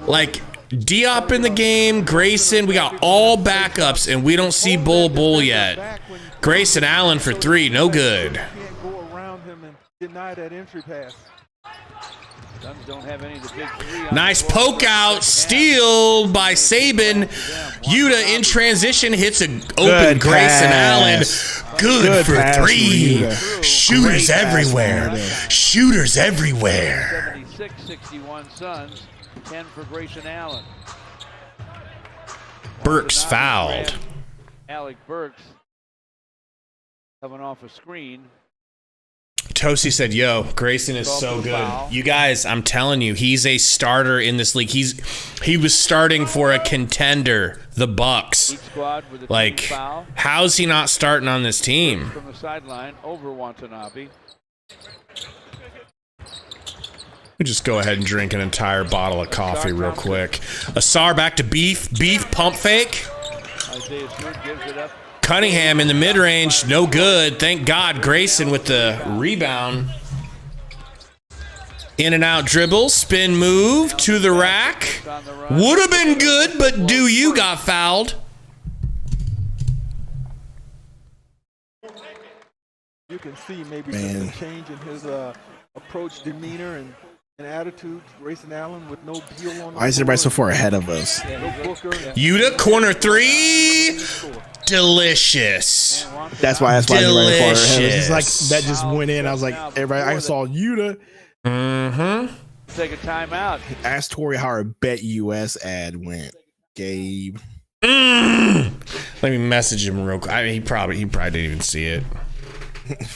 Like, Diop in the game, Grayson. We got all backups, and we don't see Bull yet. Grayson Allen for three. No good. Can't go around him and deny that entry pass. Suns don't have any of the big three. Nice poke out, steal by Saban. Yuta in transition hits an open Grayson Allen. Good for three. Shooters everywhere. Shooters everywhere. 76-61 Suns. 10 for Grayson Allen. Burks fouled. Alec Burks coming off a screen. Tosi said, yo, Grayson is so good. You guys, I'm telling you, he's a starter in this league. He was starting for a contender, the Bucks. Like, how's he not starting on this team? From the sideline over Watanabe. We just go ahead and drink an entire bottle of coffee real quick. Asar back to Beef. Beef pump fake. Cunningham in the mid-range. No good. Thank God. Grayson with the rebound. In and out dribble. Spin move to the rack. Would have been good, but Do You got fouled. You can see maybe some change in his approach, demeanor, and attitude. Grayson Allen with no deal on. Why is everybody so far ahead of us? Yuta, corner three. Delicious. That's why everybody far ahead of us. It's like that just went in. I was like, everybody, I saw Yuta. Mm-hmm. Take a timeout. Ask Tori how our BetUS ad went. Gabe. Let me message him real quick. I mean, he probably didn't even see it.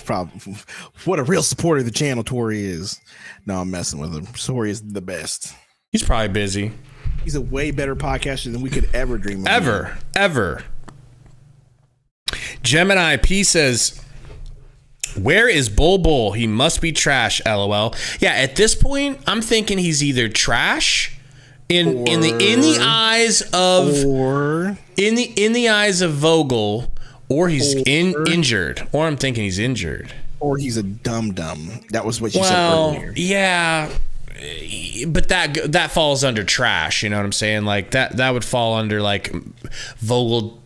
Probably. What a real supporter of the channel Tori is. No, I'm messing with him. Tori is the best. He's probably busy. He's a way better podcaster than we could ever dream of. Ever. Gemini P says, where is Bull? He must be trash, LOL. Yeah, at this point, I'm thinking he's either trash in the eyes of Vogel, or he's injured, or I'm thinking he's injured, or he's a dum-dum. That was what you said earlier. Yeah, but that falls under trash. You know what I'm saying? Like that would fall under like Vogel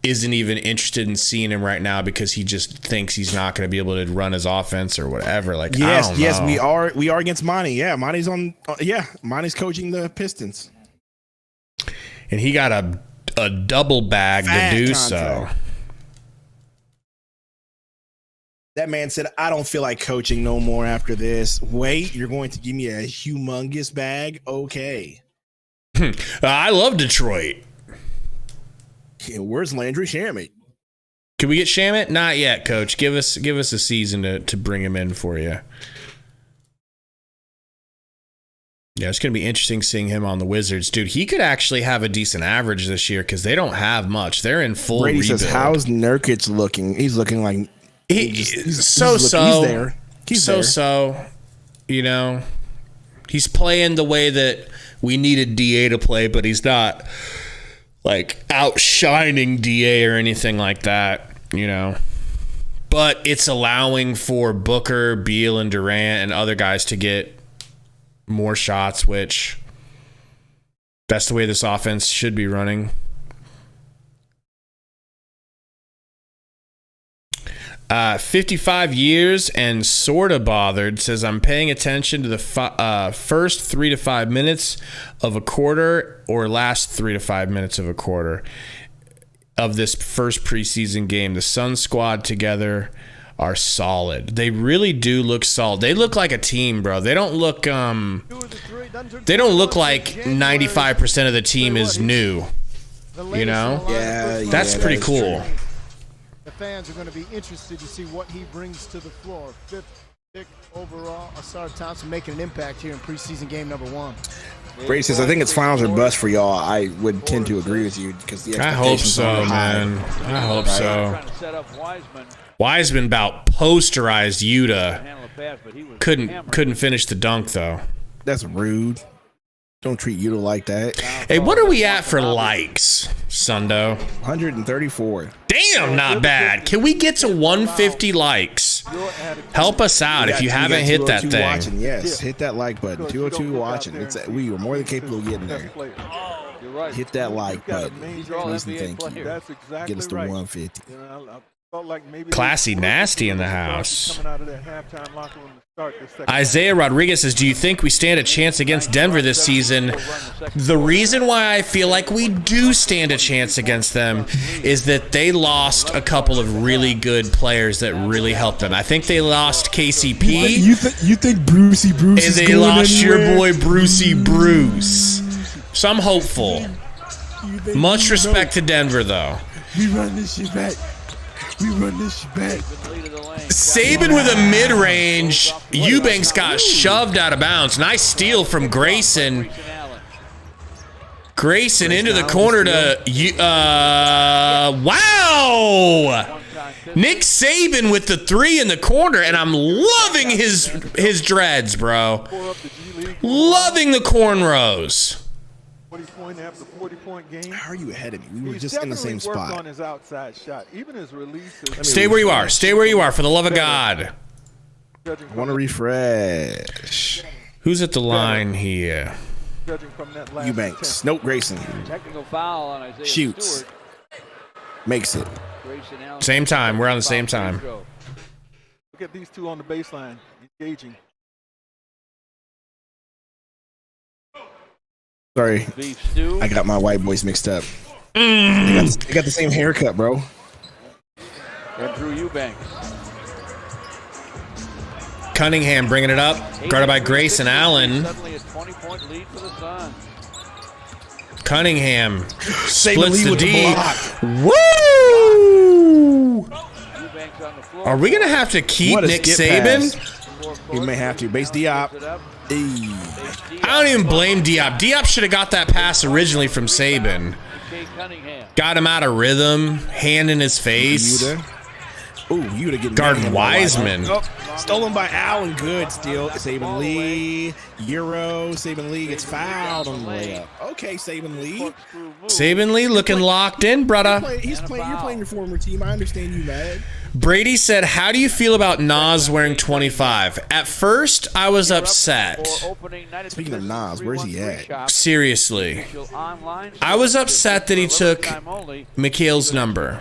isn't even interested in seeing him right now because he just thinks he's not going to be able to run his offense or whatever. Like yes, we are against Monty. Yeah, Monty's on. Monty's coaching the Pistons, and he got a double bag to do so. That man said, I don't feel like coaching no more after this. Wait, you're going to give me a humongous bag? Okay. I love Detroit. Yeah, where's Landry Shamet? Can we get Shamet? Not yet, Coach. Give us a season to bring him in for you. Yeah, it's going to be interesting seeing him on the Wizards. Dude, he could actually have a decent average this year because they don't have much. They're in full Brady rebuild. says, how's Nurkic looking? He's looking like he's there. So, you know, he's playing the way that we needed DA to play, but he's not like outshining DA or anything like that, you know. But it's allowing for Booker, Beal, and Durant and other guys to get more shots, which that's the way this offense should be running. 55 years and sorta bothered says, I'm paying attention to the first 3 to 5 minutes of a quarter or last 3 to 5 minutes of a quarter of this first preseason game. The Sun squad together are solid. They really do look solid. They look like a team, bro. They don't look like 95% of the team is new. You know? Yeah, that's pretty cool. The fans are going to be interested to see what he brings to the floor. 5th pick overall, Asar Thompson making an impact here in preseason game number 1. Brady says, I think it's finals or bust for y'all. I would tend to agree with you because the I hope expectations so, are high. man. I hope so. Wiseman about posterized Yuta. Couldn't finish the dunk though. That's rude. Don't treat Yuta like that. Hey, what are we at for likes, Sundo? 134. Damn, not bad. Can we get to 150 likes? Help us out if you haven't hit that thing. Watching. Yes, hit that like button. 202 watching. We are more than capable of getting there. Hit that like button. Please and thank you. Get us to 150. Classy Nasty in the house. Isaiah Rodriguez says, do you think we stand a chance against Denver this season? The reason why I feel like we do stand a chance against them is that they lost a couple of really good players that really helped them. I think they lost KCP. You think Brucey Bruce and they lost your boy Brucey Bruce. So I'm hopeful. Much respect to Denver, though. We run this shit back. Saban with a mid-range. Eubanks got shoved out of bounds. Nice steal from Grayson. Grayson into the corner to wow! Nick Saban with the 3 in the corner, and I'm loving his dreads, bro. Loving the cornrows. After 40-point game. How are you ahead of me? We were just in the same spot. On his outside shot. Even his releases. Stay where you are. Stay where you are, for the love of God. I want to refresh. Who's at the line here? Eubanks. Nope, Grayson. Technical foul on Isaiah Shoots. Stewart. Makes it. Same time. We're on the same time. Look at these two on the baseline. Engaging. Sorry, I got my white boys mixed up. They got the same haircut, bro. And Drew Eubanks. Cunningham bringing it up. Guarded by Grayson Allen. Suddenly a 20-point lead for the Suns. Cunningham splits the D. Woo! Are we going to have to keep Nick Saban? We may have to. Base Diop. I don't even blame Diop. Diop should have got that pass originally from Saban. Got him out of rhythm, hand in his face. Yuta getting guarding Wiseman. Stolen by Allen. Good steal. Saban Lee. Saban Lee gets fouled on the layup. Okay, Saban Lee. Saban Lee looking locked in, brother. You're playing your former team. I understand you, mad. Brady said, how do you feel about Nas wearing 25? At first, I was upset. Speaking of Nas, where's he at? Seriously. I was upset that he took Mikhail's number.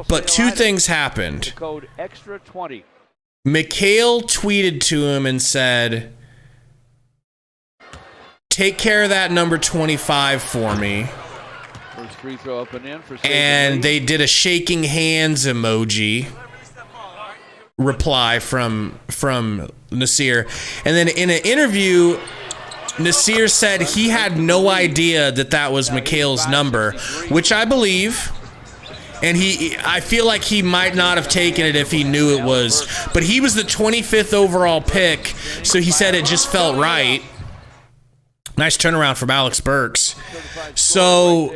But 2 things happened. Mikhail tweeted to him and said, take care of that number 25 for me. Free throw up and in for and they did a shaking hands emoji reply from Nasir. And then in an interview, Nasir said he had no idea that was Mikhail's number, which I believe. And I feel like he might not have taken it if he knew it was. But he was the 25th overall pick, so he said it just felt right. Nice turnaround from Alex Burks. So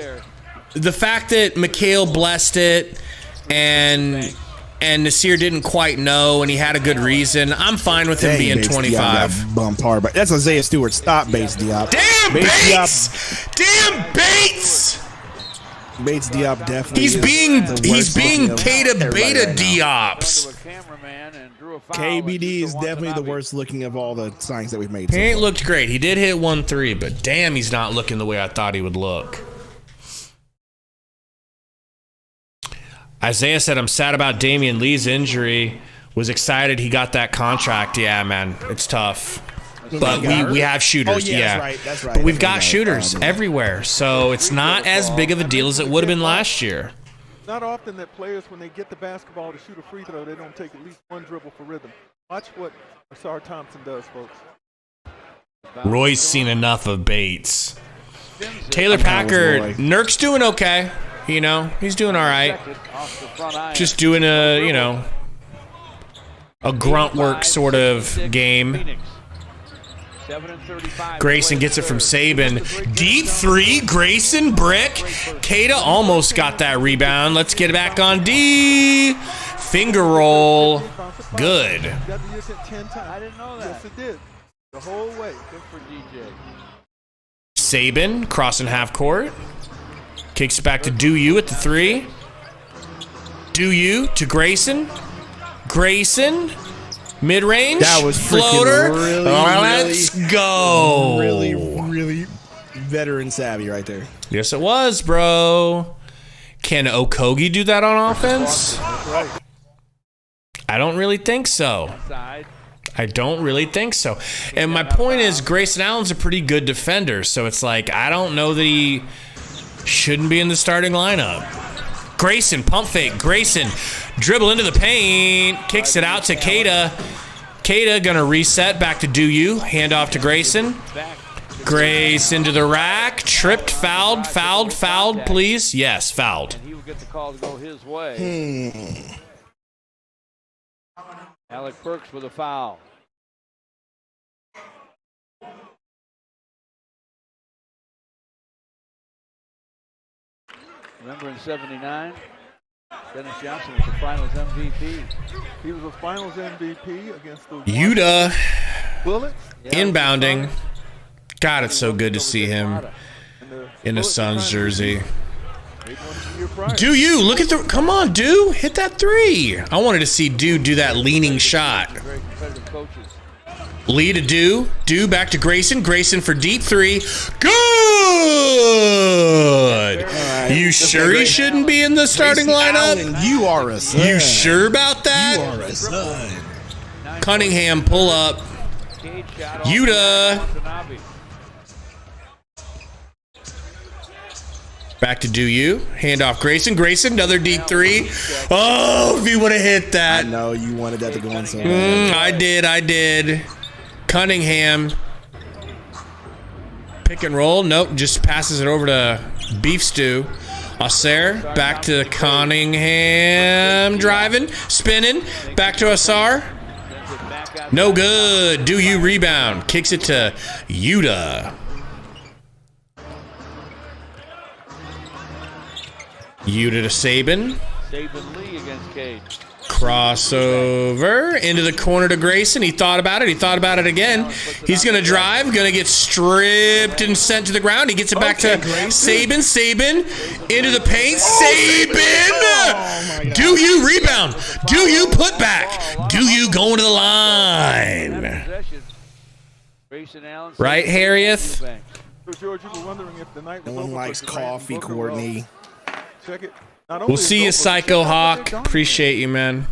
the fact that Mikhail blessed it and Nasir didn't quite know and he had a good reason, I'm fine with him being 25. Bump hard, but that's Isaiah Stewart. Stop, Bates Diop. Damn, Bates! Damn, Bates! Bates Diop definitely. He's being Kata Beta Diops. KBD is definitely the worst looking of all the signings that we've made. He ain't looked great. He did hit 1-3, but damn, he's not looking the way I thought he would look. Isaiah said, I'm sad about Damian Lee's injury. Was excited he got that contract. Yeah, man, it's tough. But we have shooters. Oh, yeah. That's right. But we've got shooters everywhere, so it's not as big of a deal as it would have been last year. Not often that players, when they get the basketball to shoot a free throw, they don't take at least one dribble for rhythm. Watch what Asar Thompson does, folks. Roy's seen enough of Bates. Taylor Packard, Nurk's doing okay. You know, he's doing all right. Just doing a grunt work sort of game. Grayson gets it from Saban. Deep three, Grayson, brick. Kata almost got that rebound. Let's get it back on D. Finger roll. Good. I didn't know that. Yes, it did. The whole way. Good for DJ. Saban crossing half court. Kicks it back to Do You at the 3. Do You to Grayson. Grayson. Mid-range. That was floater. Really, let's go. Really veteran savvy right there. Yes, it was, bro. Can Okogie do that on offense? I don't really think so. I don't really think so. And my point is, Grayson Allen's a pretty good defender, so it's like, I don't know that he shouldn't be in the starting lineup. Grayson, pump fake. Grayson, dribble into the paint. Kicks it out to Kata. Kata gonna reset back to Do You. Hand off to Grayson. Grayson to the rack. Tripped, fouled, please. Yes, fouled. He will get the call to go his way. Alec Burks with a foul. Remember in '79, Dennis Johnson was the Finals MVP. He was a Finals MVP against the Utah Bullets. inbounding. God, it's so good to see him in a Suns jersey. Do You look at the? Come on, Do hit that 3. I wanted to see Do that leaning shot. Very competitive coaches. Lee to Do back to Grayson. Grayson for deep 3. Good. You sure he shouldn't be in the starting lineup? Allen, you are a son. You sure about that? You are a son. Cunningham pull up. Utah. Back to Do You. Hand off Grayson. Grayson, another deep 3. Oh, if he would have hit that. I know you wanted that to go in so bad. I did. Cunningham. Pick and roll. Nope, just passes it over to Beef Stew. Asar, back to Cunningham. Driving, spinning. Back to Asar. No good. Do You rebound. Kicks it to Utah. Utah to Saban. Saban Lee against Cade. Crossover into the corner to Grayson. He thought about it. He thought about it again. He's going to drive. Going to get stripped and sent to the ground. He gets it back to Saban. Saban into the paint. Saban! Do You rebound. Do You put back. Do You going to the line. Right, Harrieth? So, George, you were wondering if the night was No one over likes for Durant and coffee, Booker. Courtney. Check it. Not only We'll is see you, Booker- Psycho Hawk. Appreciate you, man.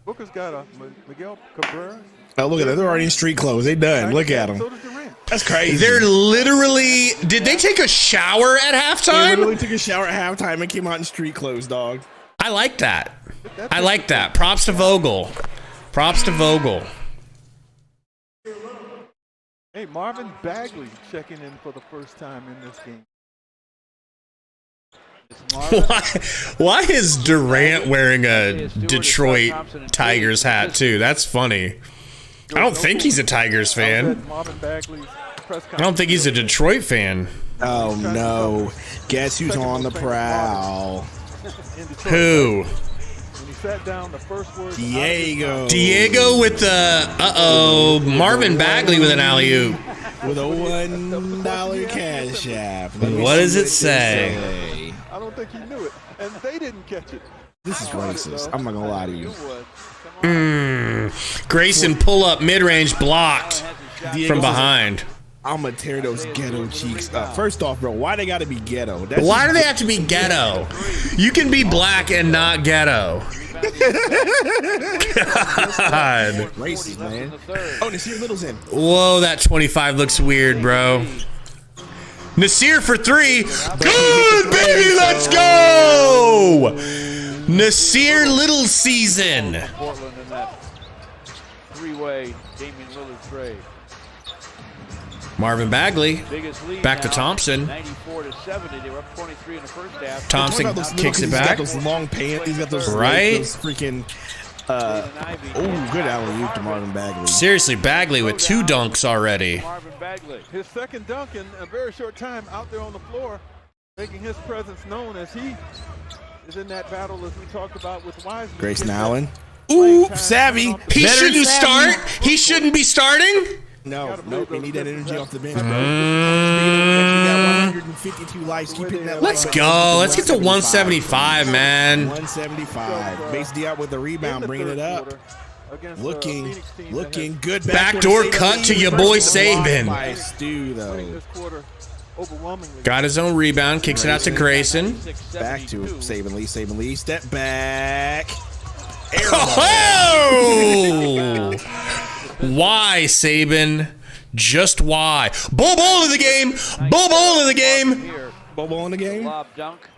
Booker's got a Miguel Cabrera. Oh, look at that. They're already in street clothes. They done. Look at them. So does Durant. That's crazy. They're literally... Did they take a shower at They halftime? literally took a shower at halftime and came out in street clothes, dog. I like that. I like that. Props to Vogel. Hey, Marvin Bagley checking in for the first time in this game. Why is Durant wearing a Detroit Tigers hat too? That's funny. I don't think he's a Tigers fan. Marvin Bagley's I don't think he's a Detroit fan. Oh, no. Guess who's on the prowl? Who? When he sat down, the first word Diego with the Marvin Bagley with an alley-oop. with a $1 cash app. What does it say? I don't think he knew it, and they didn't catch it. This is racist. I'm not gonna lie to you. Grayson pull up mid-range blocked from behind. I'm gonna tear those ghetto cheeks up. First off, bro, why they gotta be ghetto? Why do they have to be ghetto? You can be black and not ghetto. God. Racist, man. Oh, Nasir Little's in. Whoa, that 25 looks weird, bro. Nasir for 3. Good, baby, let's go! Nasir Little season. Portland in that three-way Damian Lillard trade. Marvin Bagley back to now, Thompson. 94-70. They were up 23 in the first half. Thompson kicks it back. He's got those long pants. He's got those right. Those freaking. Good alley-oop to Marvin Bagley. Seriously, Bagley with 2 dunks already. Marvin Bagley. His second dunk in a very short time out there on the floor, making his presence known as he is in that battle as we talked about with Wiseman. Grayson Allen. Ooh, savvy. He shouldn't start. He shouldn't be starting. No, we need that energy off the bench, bro. You got 152 lights. Keep hitting that. Let's go. Let's get to 175, man. 175. Base D out with the rebound, bringing it up. Looking good. Backdoor cut to your boy Saban. Got his own rebound. Kicks it out to Grayson. Back to Saban Lee. Saban Lee. Step back. Oh! Why, Saban? Just why? Bull in the game. Bull in the game. Bobo in the game. Lob dunk.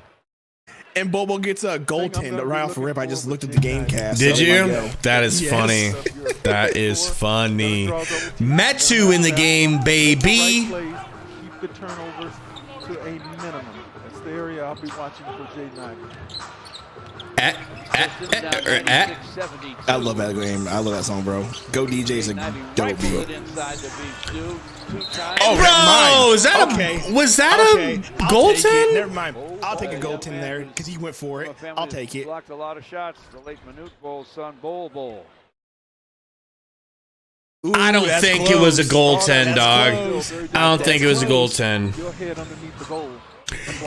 And Bobo gets a goaltend right off the rip. I just looked at the game cast. Did you? That is funny. That is funny. Metu in the game, baby. Keep the turnovers to a minimum. That's the area I'll be watching for J9. I love that game. I love that song, bro. Go DJ is a dope beat. Oh, bro, is that was that a goaltend? Never mind. I'll take a goaltend there because he went for it. I'll take it. Blocked a lot of shots. The late Manute Bowl's son, Bowl. Ooh, I don't think it was a goaltend, dog. I don't think it was a goaltend. Your head underneath the goal.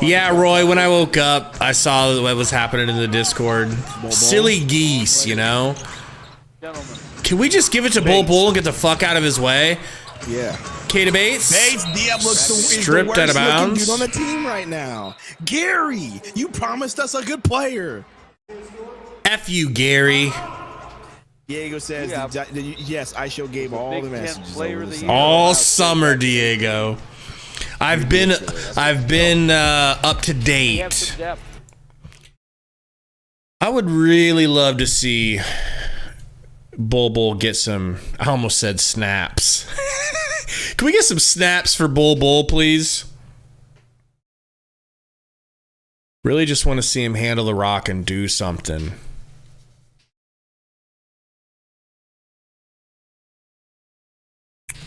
Yeah, Roy, when I woke up, I saw what was happening in the Discord. Silly geese, you know? Can we just give it to Bull and get the fuck out of his way? Yeah. Kata Bates? Diab looks stripped out of bounds. Dude on the team right now. Gary, you promised us a good player. F you, Gary. Diego says, yes, I show Gabe all the messages. All summer, Diego. I've been up to date. I would really love to see Bull get some. I almost said snaps. Can we get some snaps for Bull, please? Really just want to see him handle the rock and do something.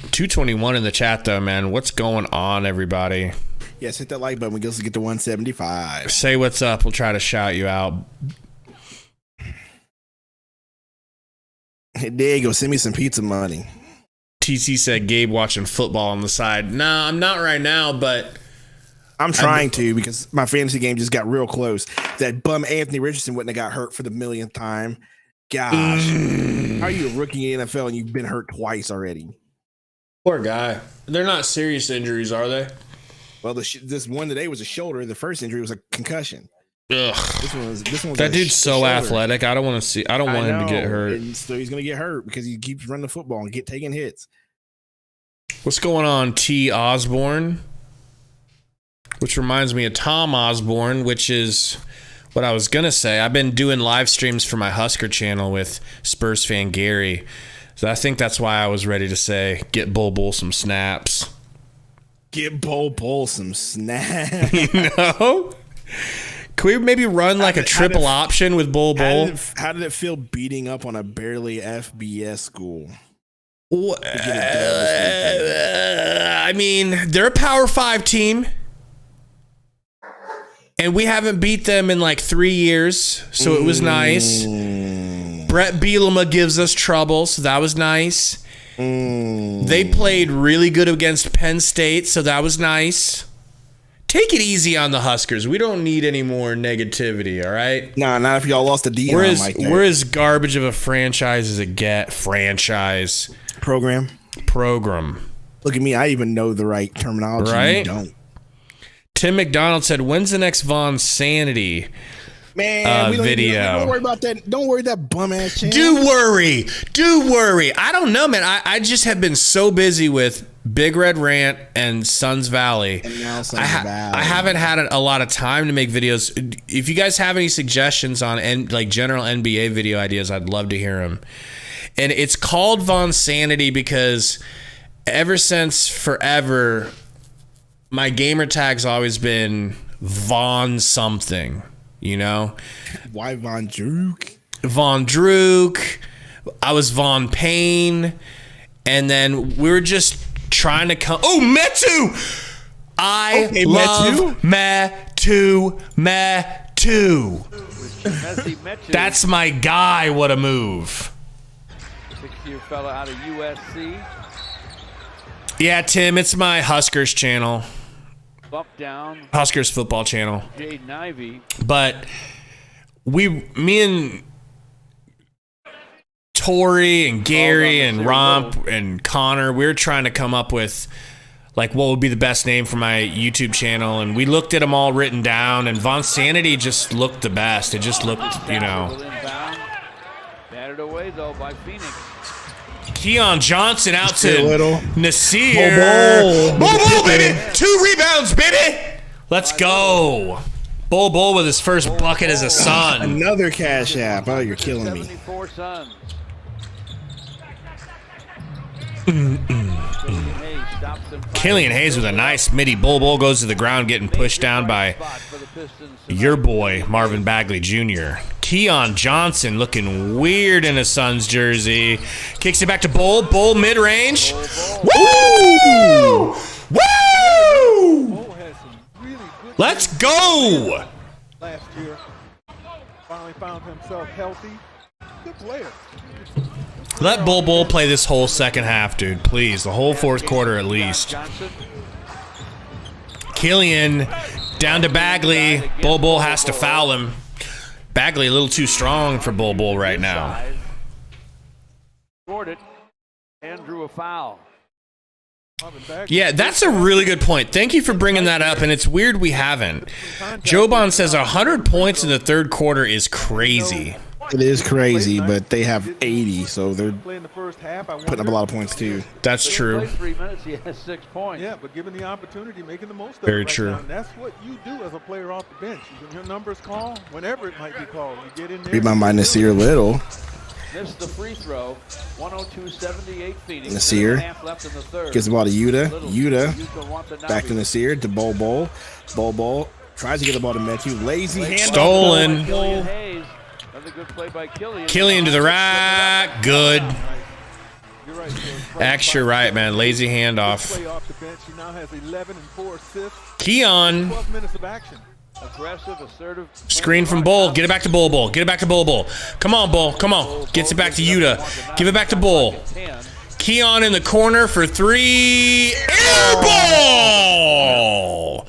$221 in the chat, though, man. What's going on, everybody? Yes, hit that like button. We get to 175. Say what's up. We'll try to shout you out. Hey, Diego, send me some pizza money. TC said Gabe watching football on the side. Nah, I'm not right now, but I'm trying to because my fantasy game just got real close. That bum Anthony Richardson wouldn't have got hurt for the millionth time. Gosh. How are you a rookie in the NFL and you've been hurt twice already? Poor guy. They're not serious injuries, are they? Well, this one today was a shoulder. The first injury was a concussion. Ugh. This one was that dude's so athletic. I don't want to want him to get hurt. And so he's going to get hurt because he keeps running the football and taking hits. What's going on, T. Osborne? Which reminds me of Tom Osborne, which is what I was going to say. I've been doing live streams for my Husker channel with Spurs fan Gary. So I think that's why I was ready to say, get Bull some snaps. Get Bull some snaps. You know? Can we maybe run like a triple option with Bull? How did it feel beating up on a barely FBS school? I mean, they're a Power 5 team. And we haven't beat them in like 3 years, so it was nice. Brett Bielema gives us trouble, so that was nice. They played really good against Penn State, so that was nice. Take it easy on the Huskers. We don't need any more negativity, all right? Nah, not if y'all lost to Deion like that. We're as garbage of a franchise as it get. Franchise. Program. Look at me. I even know the right terminology. Right? You don't. Tim McDonald said, when's the next Von Sanity video? Don't worry about that. Don't worry that bum ass channel. Do worry. I don't know, man. I just have been so busy with Big Red Rant and Suns Valley. And now Suns Valley. I haven't had a lot of time to make videos. If you guys have any suggestions on like general NBA video ideas, I'd love to hear them. And it's called Von Sanity because ever since forever, my gamer tag's always been Von something, you know? Why Von Druk? Von Druk. I was Von Payne. And then we were just trying to come. Oh, Metu! I love Metu. That's my guy. What a move. 6-year fella out of USC. Yeah, Tim, it's my Huskers channel. Bump down. Huskers football channel. Jaden Ivey. But me and Tori and Gary and Romp and Connor, we were trying to come up with like what would be the best name for my YouTube channel, and we looked at them all written down, and Von Sanity just looked the best. It just looked, you know. Batted away though by Phoenix. Keon Johnson out to Nasir. Bol, baby. 2 rebounds, baby. Let's go. Bol with his first bucket as a Sun. Another Cash App. Oh, you're killing me. Killian Hayes with a nice midi. Bol goes to the ground, getting pushed down by your boy, Marvin Bagley Jr. Keon Johnson looking weird in a Suns jersey. Kicks it back to Bol. Bol mid-range. Woo! Woo! Let's go! Last year, finally found himself healthy. Good player. Let Bol play this whole second half, dude. Please, the whole fourth quarter at least. Killian down to Bagley. Bol has to foul him. Bagley a little too strong for Bol right now. Scored it and drew a foul. Yeah, that's a really good point. Thank you for bringing that up, and it's weird we haven't. Joban says 100 points in the third quarter is crazy. It is crazy, but they have 80, so they're putting up a lot of points too. That's true. 3 minutes, he has 6 points. Yeah, but given the opportunity, making the most of Very it right true. now. And that's what you do as a player off the bench. When your numbers call, whenever it might be called, you get in there. Rebound by Nasir Little. Missed the free throw. 102-78 Phoenix. Nasir gives the ball to Yuta. Yuta back to Nasir to Bol. Bol tries to get the ball to Metu. Lazy hand. Stolen. Killian Hayes. Another good play by Killian. Killian to the rack. Good. Extra right, man. Lazy handoff. Keon. 12 minutes of action. Aggressive, assertive. Screen from Bol. Get it back to Bol. Get it back to Bol. Come on, Bol. Come on. Gets it back to Yuta. Give it back to Bol. Keon in the corner for 3. Air ball!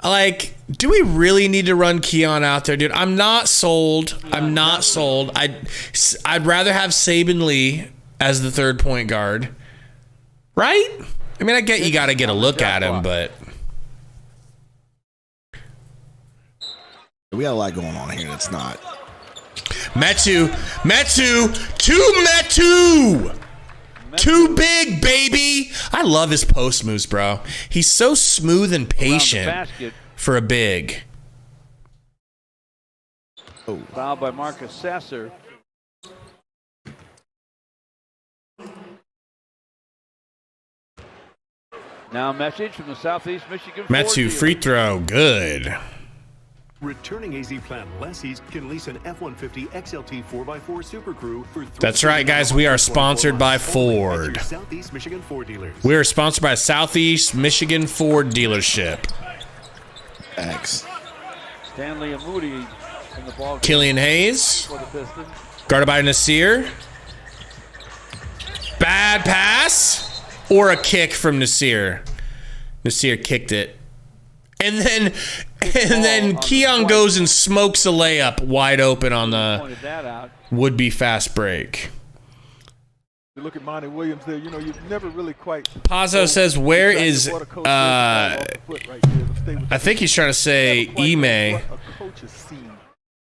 Like, do we really need to run Keon out there, dude? I'm not sold. I'm not sold. I'd rather have Saban Lee as the third point guard. Right? I mean, I get you got to get a look at him, but... We got a lot going on here that's not. Metu. To Metu. Too big, baby. I love his post moves, bro. He's so smooth and patient for a big. Oh. Fouled by Marcus Sasser. Now a message from the Southeast Michigan. Metu free throw. Good. Returning AZ Plan lessees can lease an F-150 XLT 4x4 Super Crew for That's right, guys. We are sponsored by Ford. Southeast Michigan Ford dealers. We are sponsored by Southeast Michigan Ford Dealership. X. Stanley and Moody in the ball. Killian Hayes. For the Pistons. Guarded by Nasir. Bad pass. Or a kick from Nasir. Nasir kicked it. And then Keon goes and smokes a layup wide open on the would-be fast break. You look at Monty Williams there, you never really quite. Pazzo says, where is, I think he's trying to say Ime.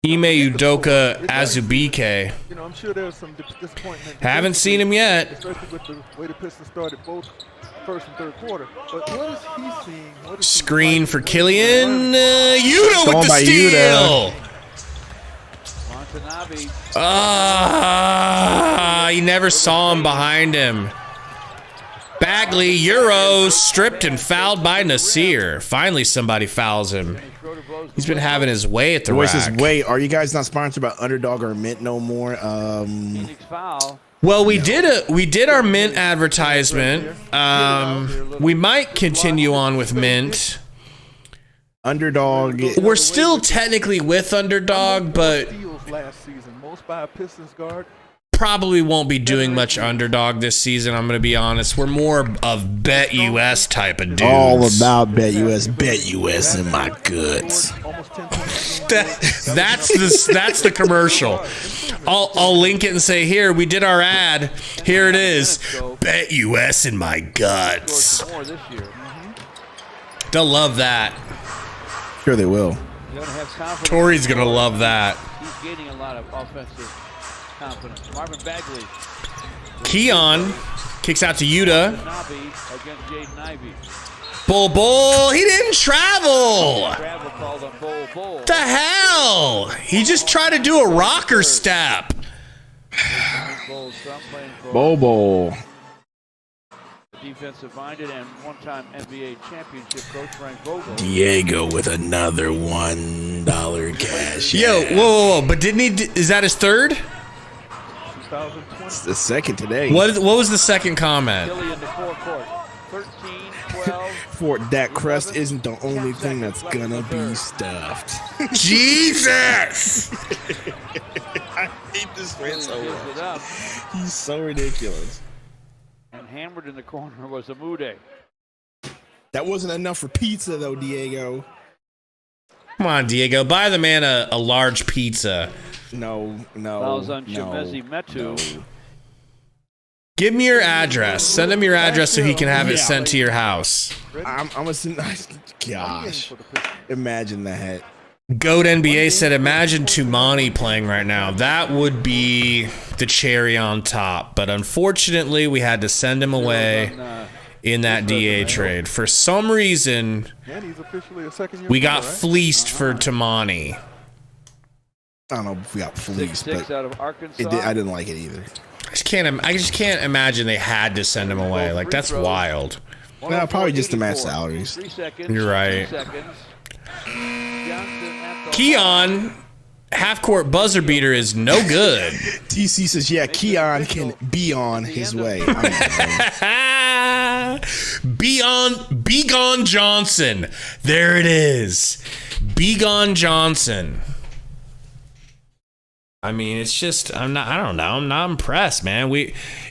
Ime Udoka Azubike. I'm sure there's some disappointment. Haven't seen him yet. Especially with the way the Pistons started both first and third quarter. But what is he seeing? Screen for Killian. Yuta with the steal. He never saw him behind him. Bagley, Euro, stripped and fouled by Nasir. Finally, somebody fouls him. He's been having his way at the rack. Says, wait, are you guys not sponsored by Underdog or Mint no more? Well, we did our Mint advertisement. We might continue on with Mint. Underdog. We're still technically with Underdog, but last season, most by a Pistons guard. Probably won't be doing much Underdog this season. I'm going to be honest. We're more of BetUS type of dudes. All about BetUS. BetUS in my guts. That's the commercial. I'll link it and say, here, we did our ad. Here it is. BetUS in my guts. They'll love that. Sure they will. Tori's going to love that. He's gaining a lot of offensive confidence. Marvin Bagley. Keon kicks out to Yuta. Bull. He didn't travel. The hell? He just tried to do a rocker step. Bobo. Defensive-minded and one-time NBA championship coach Frank Vogel. Diego with another $1 cash. Yo, whoa. But didn't he? Is that his third? It's the second today. What was the second comment? That crust isn't the only thing that's gonna be stuffed. Jesus! I hate this man so much. He's so ridiculous. And hammered in the corner was Amude. That wasn't enough for pizza, though, Diego. Come on, Diego. Buy the man a large pizza. No. Metu. Give me your address. Send him your address so he can have it sent to your house. I'm a gosh. Imagine that. Goat NBA said, imagine Tumani playing right now. That would be the cherry on top. But unfortunately, we had to send him away in that DA trade. For some reason, we got fleeced for Tumani. I don't know if we got fleeced, but I didn't like it either. I just can't imagine they had to send him away. Like, that's wild. Well, probably just to match salaries. You're right. Keon, half-court buzzer beater is no good. TC says, yeah, Keon can be on his way. Be gone Johnson. There it is. Be gone Johnson. I mean, it's just, I don't know. I'm not impressed, man.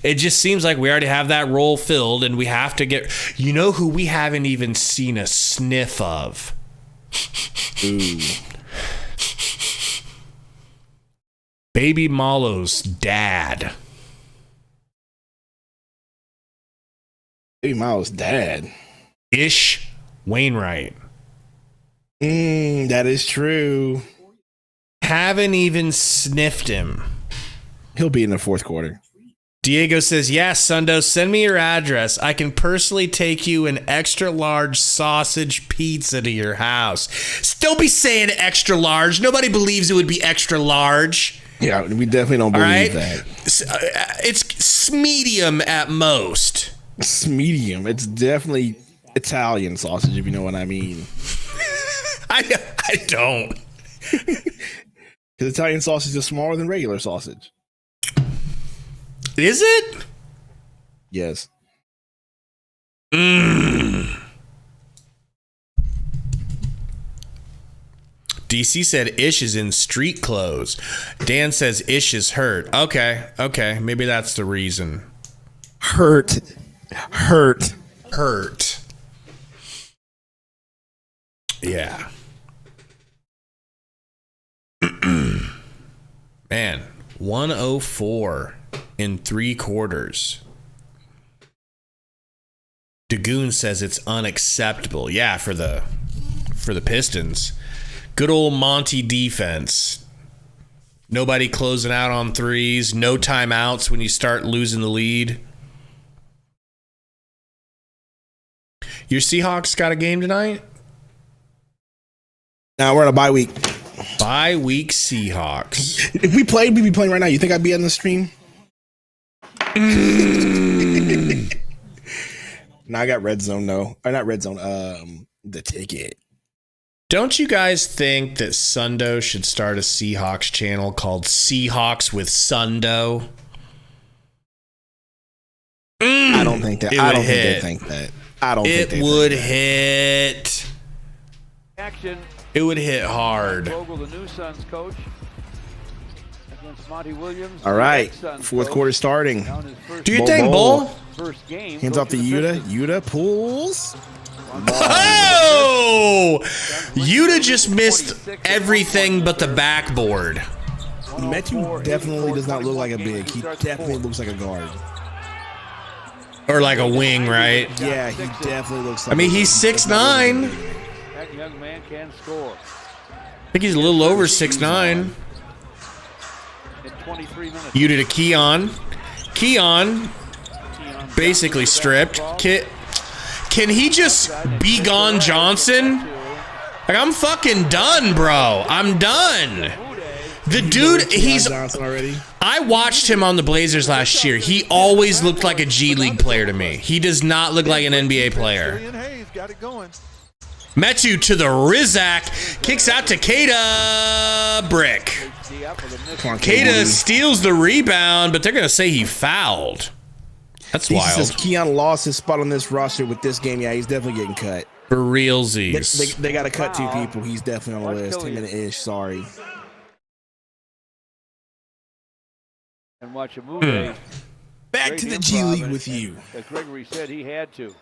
It just seems like we already have that role filled and we have to get, you know who we haven't even seen a sniff of? Ooh. Baby Malo's dad. Baby Malo's dad? Ish Wainwright. That is true. Haven't even sniffed him. He'll be in the fourth quarter. Diego says, yeah, Sundo, send me your address. I can personally take you an extra large sausage pizza to your house. Still be saying extra large. Nobody believes it would be extra large. Yeah, we definitely don't believe that. It's medium at most. It's medium. It's definitely Italian sausage, if you know what I mean. I don't. Because Italian sausage is smaller than regular sausage. Is it? Yes. DC said Ish is in street clothes. Dan says Ish is hurt. Okay. Maybe that's the reason. Hurt. Yeah. Man, 104 in 3 quarters. Dagoon says it's unacceptable. Yeah, for the Pistons. Good old Monty defense. Nobody closing out on threes. No timeouts when you start losing the lead. Your Seahawks got a game tonight? Now we're on a bye week. Bye week Seahawks. If we played, we'd be playing right now. You think I'd be on the stream? No, I got red zone. No, or not red zone. The ticket. Don't you guys think that Sundo should start a Seahawks channel called Seahawks with Sundo? I don't think that. I don't think they think that. I don't think it would hit. Action. It would hit hard. Vogel, the new Suns coach, against Monty Williams. All right, fourth quarter starting. Do your thing, Bull. First game. Hands off to Yuta. Yuta pulls. Oh! Yuta just missed everything but the backboard. Metu definitely does not look like a big. He definitely looks like a guard. Or like a wing, right? Yeah, he definitely looks like he's 6'9". That young man can score. I think he's a little over 6'9". In 23 minutes. Yuta to Keon basically stripped. Can he just be gone, Johnson? Like, I'm fucking done, bro. I'm done. The dude, I watched him on the Blazers last year. He always looked like a G League player to me. He does not look like an NBA player. Metu to the Rizak. Kicks out to Keita. Brick. Keita steals the rebound, but they're going to say he fouled. That's wild. Says Keon lost his spot on this roster with this game. Yeah, he's definitely getting cut. For realsies. They got to cut 2 people. He's definitely on the list. Him and Ish. Sorry. And watch a move. Back to the G League with you. As Gregory said, he had to.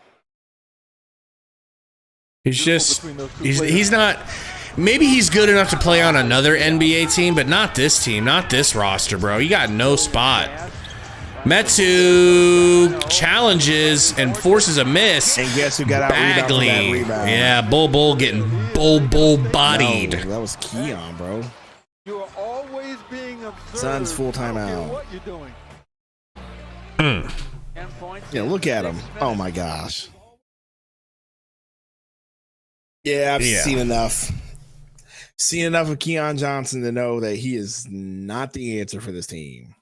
He's not. Maybe he's good enough to play on another NBA team, but not this team, not this roster, bro. You got no spot. Metsu challenges and forces a miss. And guess who got out Bagley. That rebound? Yeah, Bull getting bull bodied. No, that was Keon, bro. You are always being observed. Suns full timeout. What you doing? Yeah, look at him. Oh my gosh. Yeah, I've seen enough. Seen enough of Keon Johnson to know that he is not the answer for this team.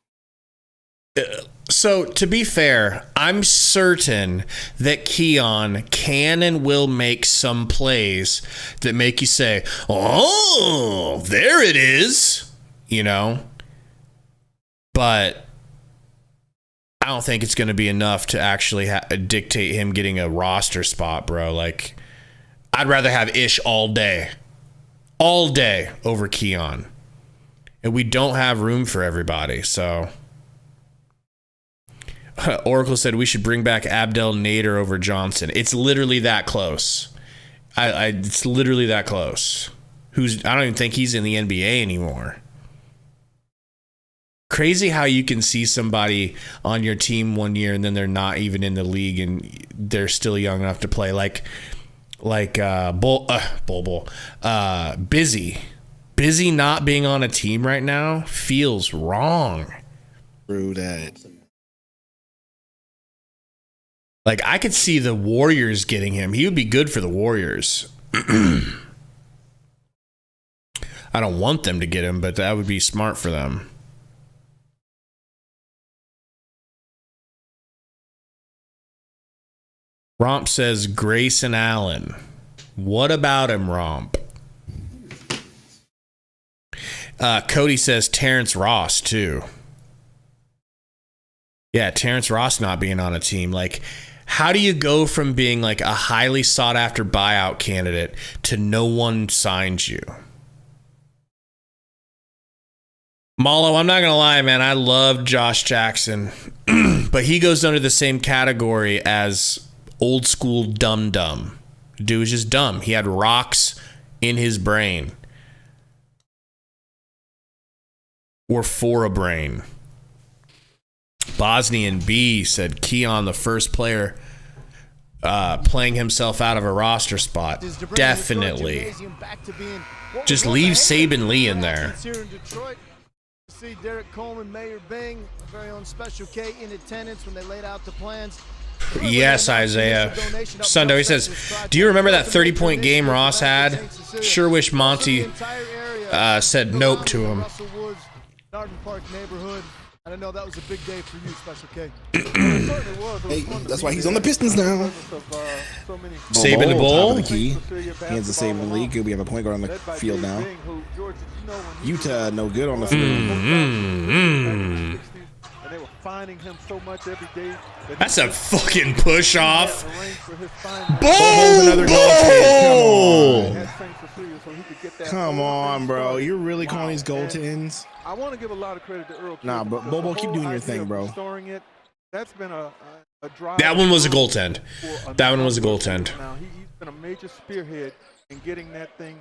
So, to be fair, I'm certain that Keon can and will make some plays that make you say, oh, there it is, you know? But I don't think it's going to be enough to actually dictate him getting a roster spot, bro. Like, I'd rather have Ish all day over Keon. And we don't have room for everybody, so... Oracle said we should bring back Abdel Nader over Johnson. It's literally that close. It's literally that close. I don't even think he's in the NBA anymore. Crazy how you can see somebody on your team one year and then they're not even in the league and they're still young enough to play. Like Busy. Busy not being on a team right now feels wrong. True that. Like, I could see the Warriors getting him. He would be good for the Warriors. I don't want them to get him, but that would be smart for them. Romp says Grayson Allen. What about him, Romp? Cody says Terrence Ross, too. Yeah, Terrence Ross not being on a team. Like, how do you go from being like a highly sought after buyout candidate to no one signs you? Malo, I'm not going to lie, man. I love Josh Jackson, but he goes under the same category as old school dumb. Dude was just dumb. He had rocks in his brain. Or for a brain. Bosnian B said Keon, the first player playing himself out of a roster spot. Definitely. Just leave Saban Lee in there. See Derek Coleman, Mayor Bing, very own Special K in attendance when they laid out the plans. Yes, Isaiah. Sundo, he says, do you remember that 30-point game Ross had? Sure wish Monty said nope to him. Garden Park neighborhood. I don't know, that was a big day for you, Special K. Hey, that's why he's on the Pistons now. Saving the ball. The key. Hands the Saban Lee. Good, we have a point guard on the field now. Utah, no good on the field. And they were finding him so much every day. That's a fucking push off. Boom! Boom! Come on, bro. You're really calling these goaltends? I want to give a lot of credit to Earl. Nah, but Bobo, keep doing your thing, bro. That's been a drive. That one was a goaltend. That one was a goaltend. Now he's been a major spearhead in getting that thing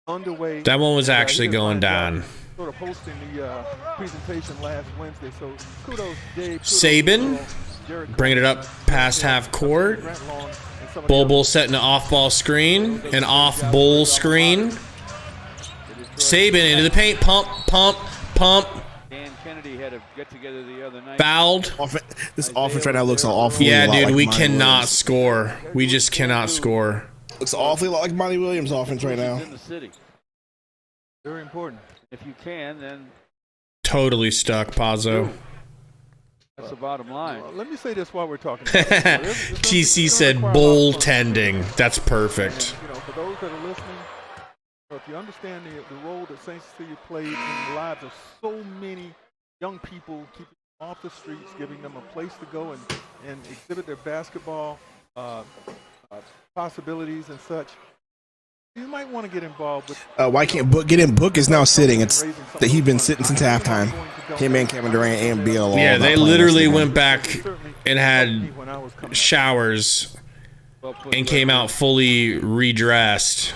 underway. That one was actually going down. Sort of hosting the presentation last Wednesday. So kudos, Dave. Saban bringing it up past half court. Bull setting an off-ball screen, an off-bowl screen. Saban into the paint, pump. Dan Kennedy had a get-together the other night. Fouled. This offense right now looks awfully Yeah, a lot dude, like we Monty cannot Williams. score. We just cannot score. Looks awfully a lot like Monty Williams' offense right now. In the city. Very important. If you can, then Totally stuck, Pazzo. that's the bottom line. Let me say this while we're talking about this. TC said bowl tending. That's perfect. You know, for those that are listening, if you understand the role that St. Cecilia played in the lives of so many young people, keeping them off the streets, giving them a place to go and exhibit their basketball possibilities and such, you might want to get involved with. Why can't Book get in? Book is now sitting. It's that he's been sitting since halftime. Him and Kevin Durant and BL. Yeah, they literally went back and had showers and came out fully redressed.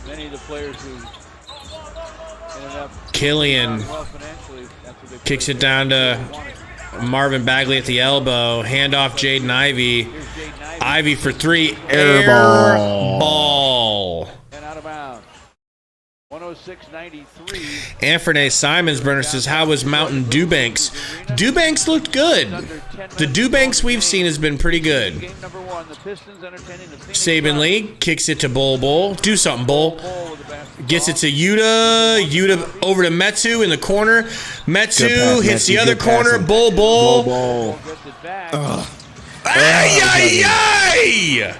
Many of the players who ended up Killian well financially after they kicks it down to Marvin Bagley at the elbow. Handoff Jaden Ivey. Ivy for three. Air ball. and out of bounds. 106-93. Anthony Simonsburner says, how was Mountain Dewbanks? Dewbanks looked good. The Dewbanks we've seen has been pretty good. Game number one, the Pistons entertaining the Phoenix Saban Lee kicks it to Bull. Do something, Bull. with the basketball. Gets it to Yuta. Yuta over to Metu in the corner. Metu pass, hits Metu. the other Good pass. corner. Bull. Ball. Gets it back. Ay, ay, ay!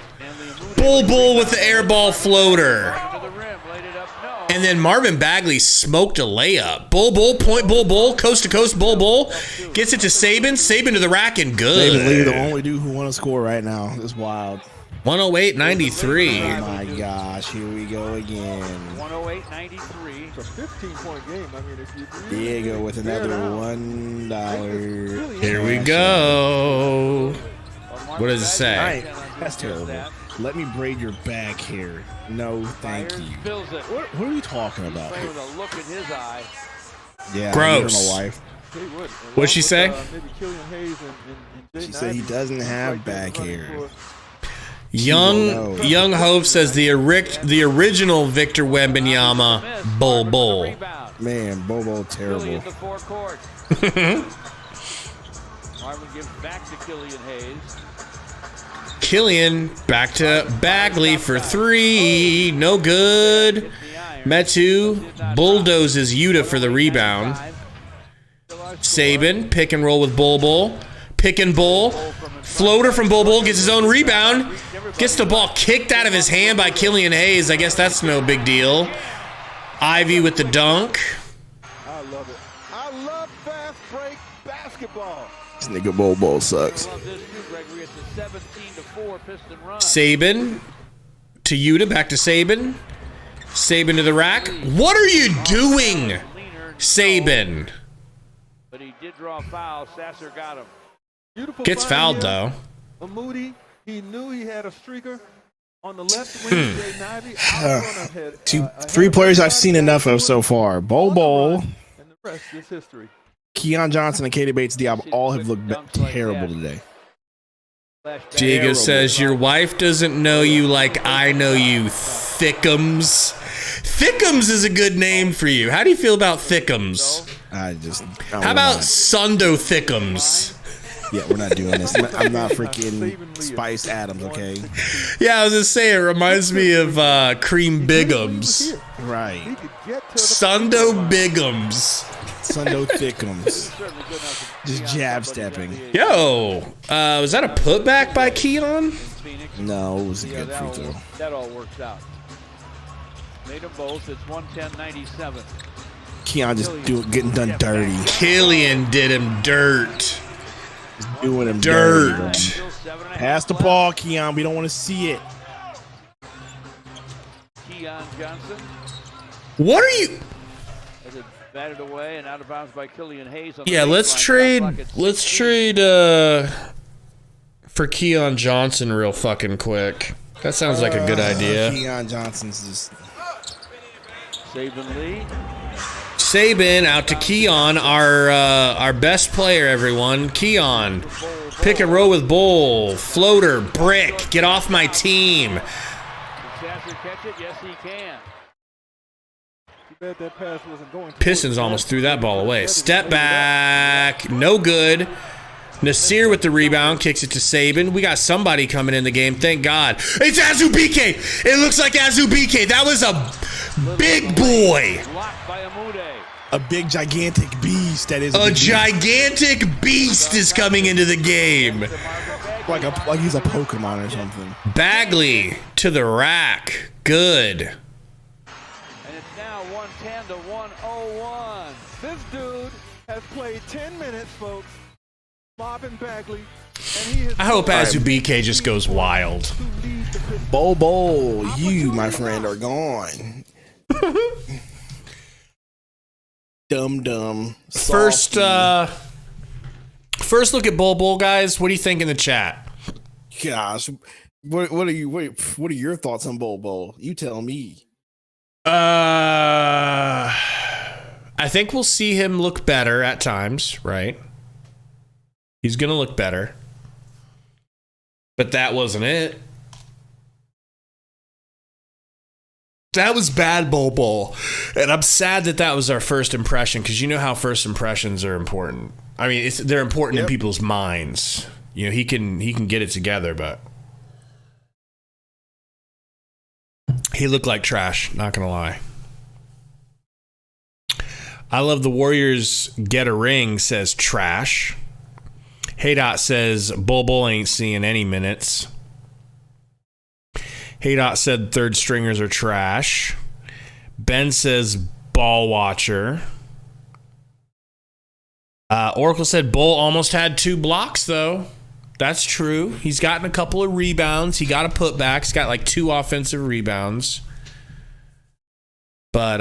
Bull with the air ball floater. To the rim, laid it up. No. And then Marvin Bagley smoked a layup. Bull, point, Bull, coast to coast, Bull. Gets it to Saban to the rack and good. David Lee, the only dude who want to score right now. It's wild. 108-93. Oh my gosh, here we go again. 108-93. It's a 15-point game. I mean, if you Diego with another $1. Here we go. What does it say? All right, that's terrible. Let me braid your back hair. No, thank you. Fills it. What are you talking about? Playing with a look in his eye. Yeah, Gross. I hear my wife. What'd she say? Maybe Killian Hayes and She said he doesn't have back hair. Young Hope says the original Victor Wembanyama Bull. Man, Bobo terrible. Killian the forecourt. Marvin gives back to Killian Hayes. Killian back to Bagley for three. No good. Metu bulldozes Yuta for the rebound. Saban pick and roll with Bull. Pick and Bull. Floater from Bull gets his own rebound. Gets the ball kicked out of his hand by Killian Hayes. I guess that's no big deal. Ivy with the dunk. I love it. I love fast break basketball. This nigga Bobo sucks. I love this too, Gregory. It's a 17-4 Piston run. Saban to Yuta, back to Saban. Saban to the rack. What are you doing, Saban? But he did draw a foul. Sasser got him. Beautiful Gets fouled, though. Moody, he knew he had a streaker on the left wing. Jay Nivey. Three players I've seen enough of so far. Bobo, And the rest is history. Keon Johnson, and Katie Bates-Diop all have looked terrible today. Diego says, your wife doesn't know you like I know you, Thickums. Thickums is a good name for you. How do you feel about Thickums? How about Sundo Thickums? Yeah, we're not doing this. I'm not freaking Spice Adams, okay? Yeah, I was going to say, it reminds me of Cream Bigums. Right. Sundo Bigums. Sundo Thickums. Just jab stepping. Yo, was that a putback by Keon? No, it was a good free throw. That all works out. Made them both. It's 110-97. Keon just getting done dirty. Killian did him dirt. Just doing him dirt. Dirty, pass the ball, Keon. We don't want to see it. Keon Johnson. What are you? As it batted away and out of bounds by Killian Hayes. Yeah, let's trade for Keon Johnson real fucking quick. That sounds like a good idea. Keon Johnson's just... Saban Lee. Saban out to Keon, our best player, everyone. Keon. Pick and roll with Bull. Floater. Brick. Get off my team. Can Sasser catch it? Yes, he can. Too bad that pass wasn't going. Pistons almost threw that ball away. Step back. No good. Nasir with the rebound. Kicks it to Saban. We got somebody coming in the game. Thank God. It's Azubike. It looks like Azubike. That was a big boy. A big, gigantic beast. That is a gigantic beast is coming into the game. Like he's a Pokemon or something. Bagley to the rack. Good. And it's now 110-101. This dude has played 10 minutes, folks. Bobbin Bagley. And he I hope Azubike just goes wild. Bobo, you, my friend, are gone. Dumb. First look at Bull, guys. What do you think in the chat? Gosh, what are your thoughts on Bobo? You tell me. I think we'll see him look better at times, right? He's gonna look better, but that wasn't it. That was bad, Bull. And I'm sad that was our first impression, because you know how first impressions are important. I mean, they're important in people's minds. You know, he can get it together, but he looked like trash, not gonna lie. I love the Warriors get a ring, says trash. Haydot says Bull ain't seeing any minutes. Haydot said third stringers are trash. Ben says ball watcher. Oracle said Bull almost had 2 blocks, though. That's true. He's gotten a couple of rebounds. He got a putback. He's got like 2 offensive rebounds. But,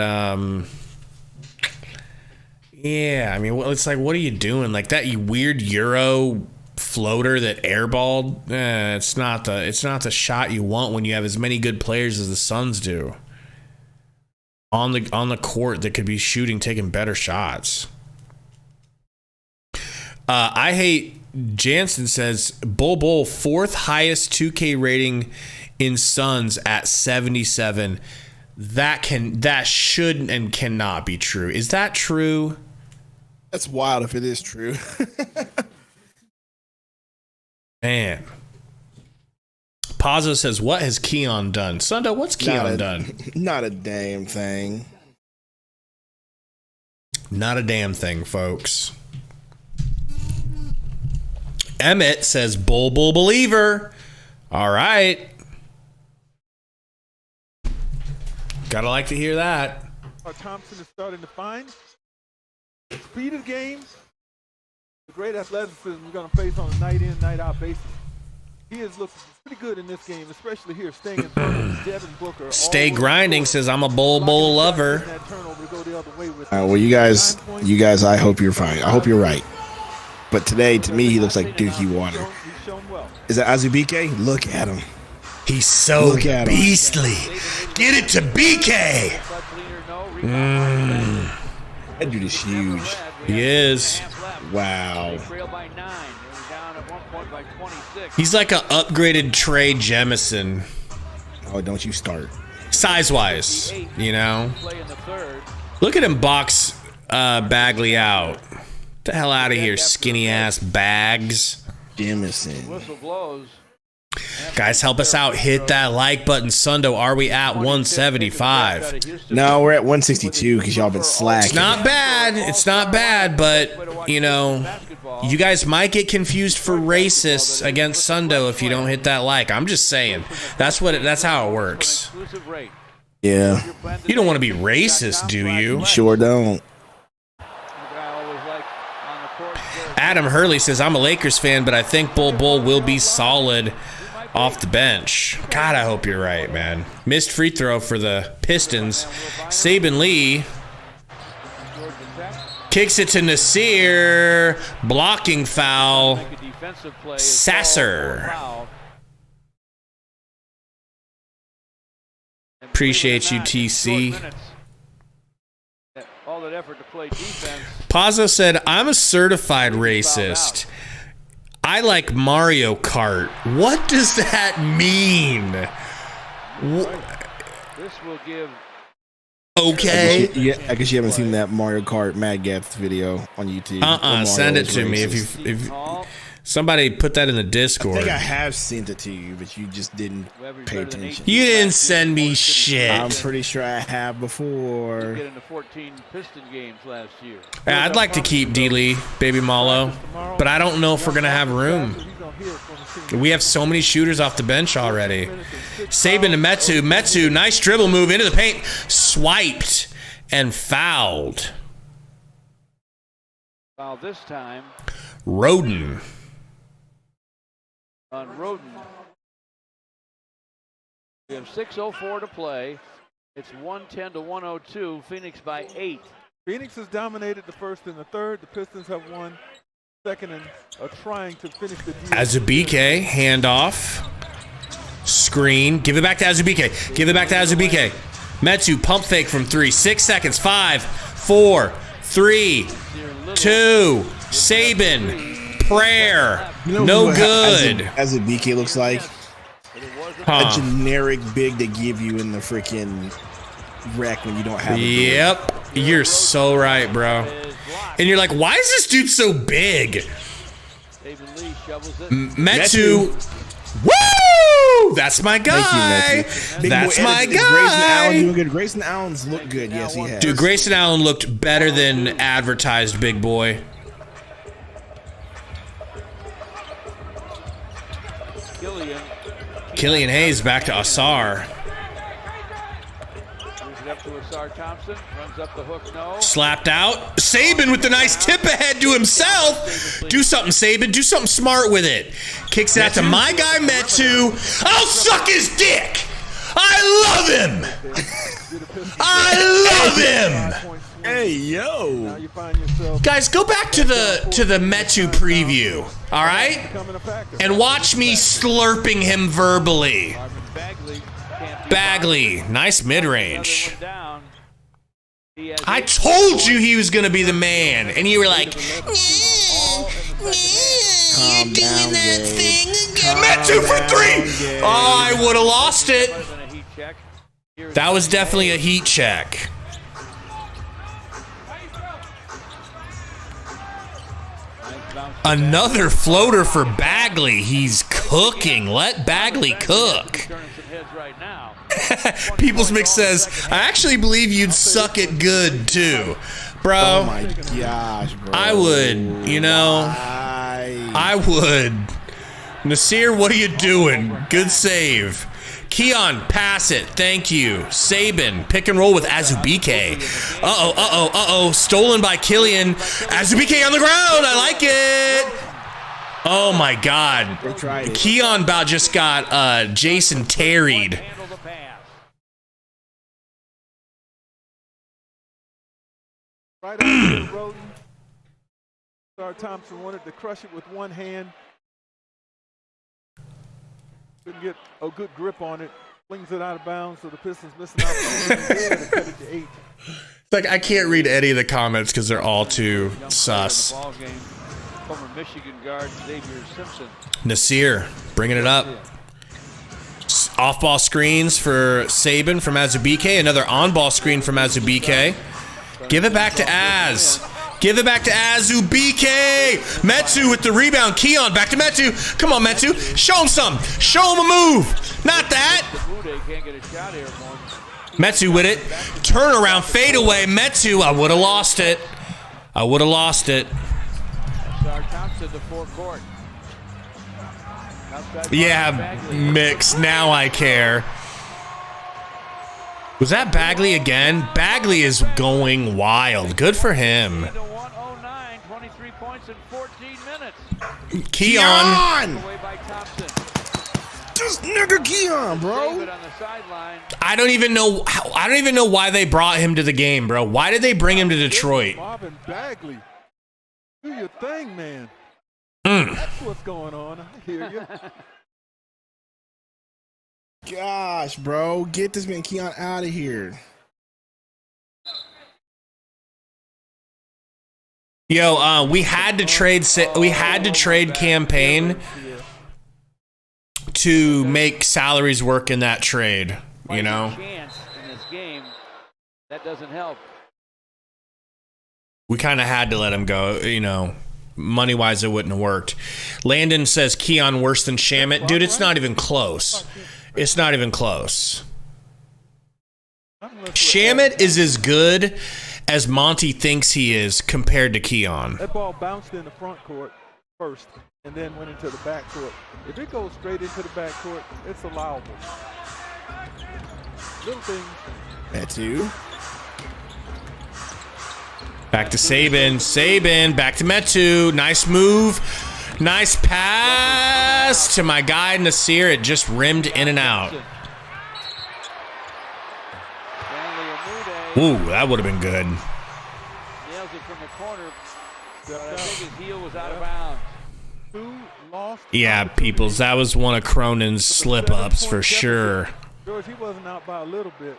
yeah, I mean, it's like, what are you doing? Like that weird Euro floater that airballed, it's not the shot you want when you have as many good players as the Suns do on the court that could be taking better shots. I hate Jansen says Bull 4th highest 2K rating in Suns at 77. That should and cannot be true. Is that true? That's wild if it is true. Man. Pazzo says, what has Keon done? Sundo, what's Keon done? Not a damn thing. Not a damn thing, folks. Emmett says, Bull believer. All right. Gotta like to hear that. Thompson is starting to find. The speed of the game, the great athleticism we're going to face on a night-in, night-out basis. He has looked pretty good in this game, especially here, staying in front of Devin Booker. Stay grinding says I'm a bull lover. Well, you guys, I hope you're fine. I hope you're right. But today, to me, he looks like Dookie Water. Is that Azubike? Look at him. He's so beastly. Get it to BK. That dude is huge. He is. Wow. He's like an upgraded Trey Jemison. Oh, don't you start. Size-wise, you know? Look at him box Bagley out. Get the hell out of here, skinny-ass bags. Jemison. Guys, help us out. Hit that like button. Sundo, are we at 175? No, we're at 162 because y'all been slacking. It's not bad. It's not bad, but, you know, you guys might get confused for racists against Sundo if you don't hit that like. I'm just saying. That's how it works. Yeah. You don't want to be racist, do you? Sure don't. Adam Hurley says, I'm a Lakers fan, but I think Bull will be solid off the bench. God, I hope you're right, man. Missed free throw for the Pistons. Saban Lee kicks it to Nasir. Blocking foul. Sasser. Appreciate you, TC. All that effort to play defense. Pazzo said, I'm a certified racist. I like Mario Kart. What does that mean? This will give. Okay. I guess you haven't seen that Mario Kart Mad Gaps video on YouTube. Send it to me if somebody put that in the Discord. I think I have sent it to you, but you just didn't pay attention. You didn't send me shit. I'm pretty sure I have before. Get into 14 Piston games last year. Yeah, I'd like to keep D-Lee, Baby Malo, but I don't know if we're going to have room. We have so many shooters off the bench already. Saban to Metu. Metu, nice dribble move into the paint. Swiped and fouled. Foul this time. Roden. On Roden. We have 6:04 to play. It's 110 to 102. Phoenix by 8. Phoenix has dominated the first and the third. The Pistons have won second and are trying to finish the deal. Azubike, handoff. Screen. Give it back to Azubike. Give it back to Azubike. Metu, pump fake from 3. 6 seconds. 5, 4, 3, 2. Saban. Prayer. No good. Azubike looks like a generic big they give you in the freaking rec when you don't have it. Yep. You're so right, bro. And you're like, why is this dude so big? Metu. Woo! That's my guy. That's my guy. Grayson Allen's look good. Yes, he has. Dude, Grayson Allen looked better than advertised, big boy. Killian Hayes back to Asar. Slapped out. Saban with the nice tip ahead to himself. Do something, Saban. Do something smart with it. Kicks it out to my guy, Metu. I'll suck his dick. I love him. I love him. Hey, yo. Guys, go back to the Metu preview, all right? And watch me slurping him verbally. Bagley, nice mid-range. I told you he was going to be the man, and you were like, you're doing that thing again. Metu for 3. Oh, I would have lost it. That was definitely a heat check. Another floater for Bagley. He's cooking. Let Bagley cook. People's Mix says, I actually believe you'd suck it good too. Bro. Oh my gosh, bro. I would, you know. I would. Nasir, what are you doing? Good save. Keon, pass it. Thank you. Saban, pick and roll with Azubike. Uh-oh. Stolen by Killian. Azubike on the ground. I like it. Oh, my God. Keon about just got Jason Terried. Right after Roden, Star Thompson wanted to crush it with one hand. Couldn't get a good grip on it. Flings it out of bounds, so the Pistons missing out. To cut it to 8. Like, I can't read any of the comments because they're all too sus. Former Michigan guard Xavier Simpson. Nasir bringing it up. Off-ball screens for Saban from Azubike. Another on-ball screen from Azubike. Give it back to Az. Give it back to Azubike. Metu with the rebound. Keon back to Metu. Come on, Metu. Show him some. Show him a move. Not that. Metu with it. Turnaround, fade away. Metu. I would have lost it. Yeah, Mix. Now I care. Was that Bagley again? Bagley is going wild. Good for him. 23 points in 14 minutes. Keon! Just nigga Keon, bro. I don't even know why they brought him to the game, bro. Why did they bring him to Detroit? Marvin Bagley, do your thing, man. That's what's going on. I hear you. Gosh, bro, get this man Keon out of here. Yo, we had to trade campaign to make salaries work in that trade, you know. Chance in this game, that doesn't help. We kind of had to let him go, you know. Money-wise, it wouldn't have worked. Landon says Keon worse than Shamet. Dude, it's not even close. It's not even close. Shamet is as good as Monty thinks he is compared to Keon. That ball bounced in the front court first and then went into the back court. If it goes straight into the back court, it's allowable. Little things. That's you. Back to Saban. Back to Metu. Nice move. Nice pass to my guy Nasir. It just rimmed in and out. Ooh, that would have been good. Nails it from the corner, but I think his heel was out of bounds. Yeah, Peoples, that was one of Cronin's slip-ups for sure. George, he wasn't out by a little bit.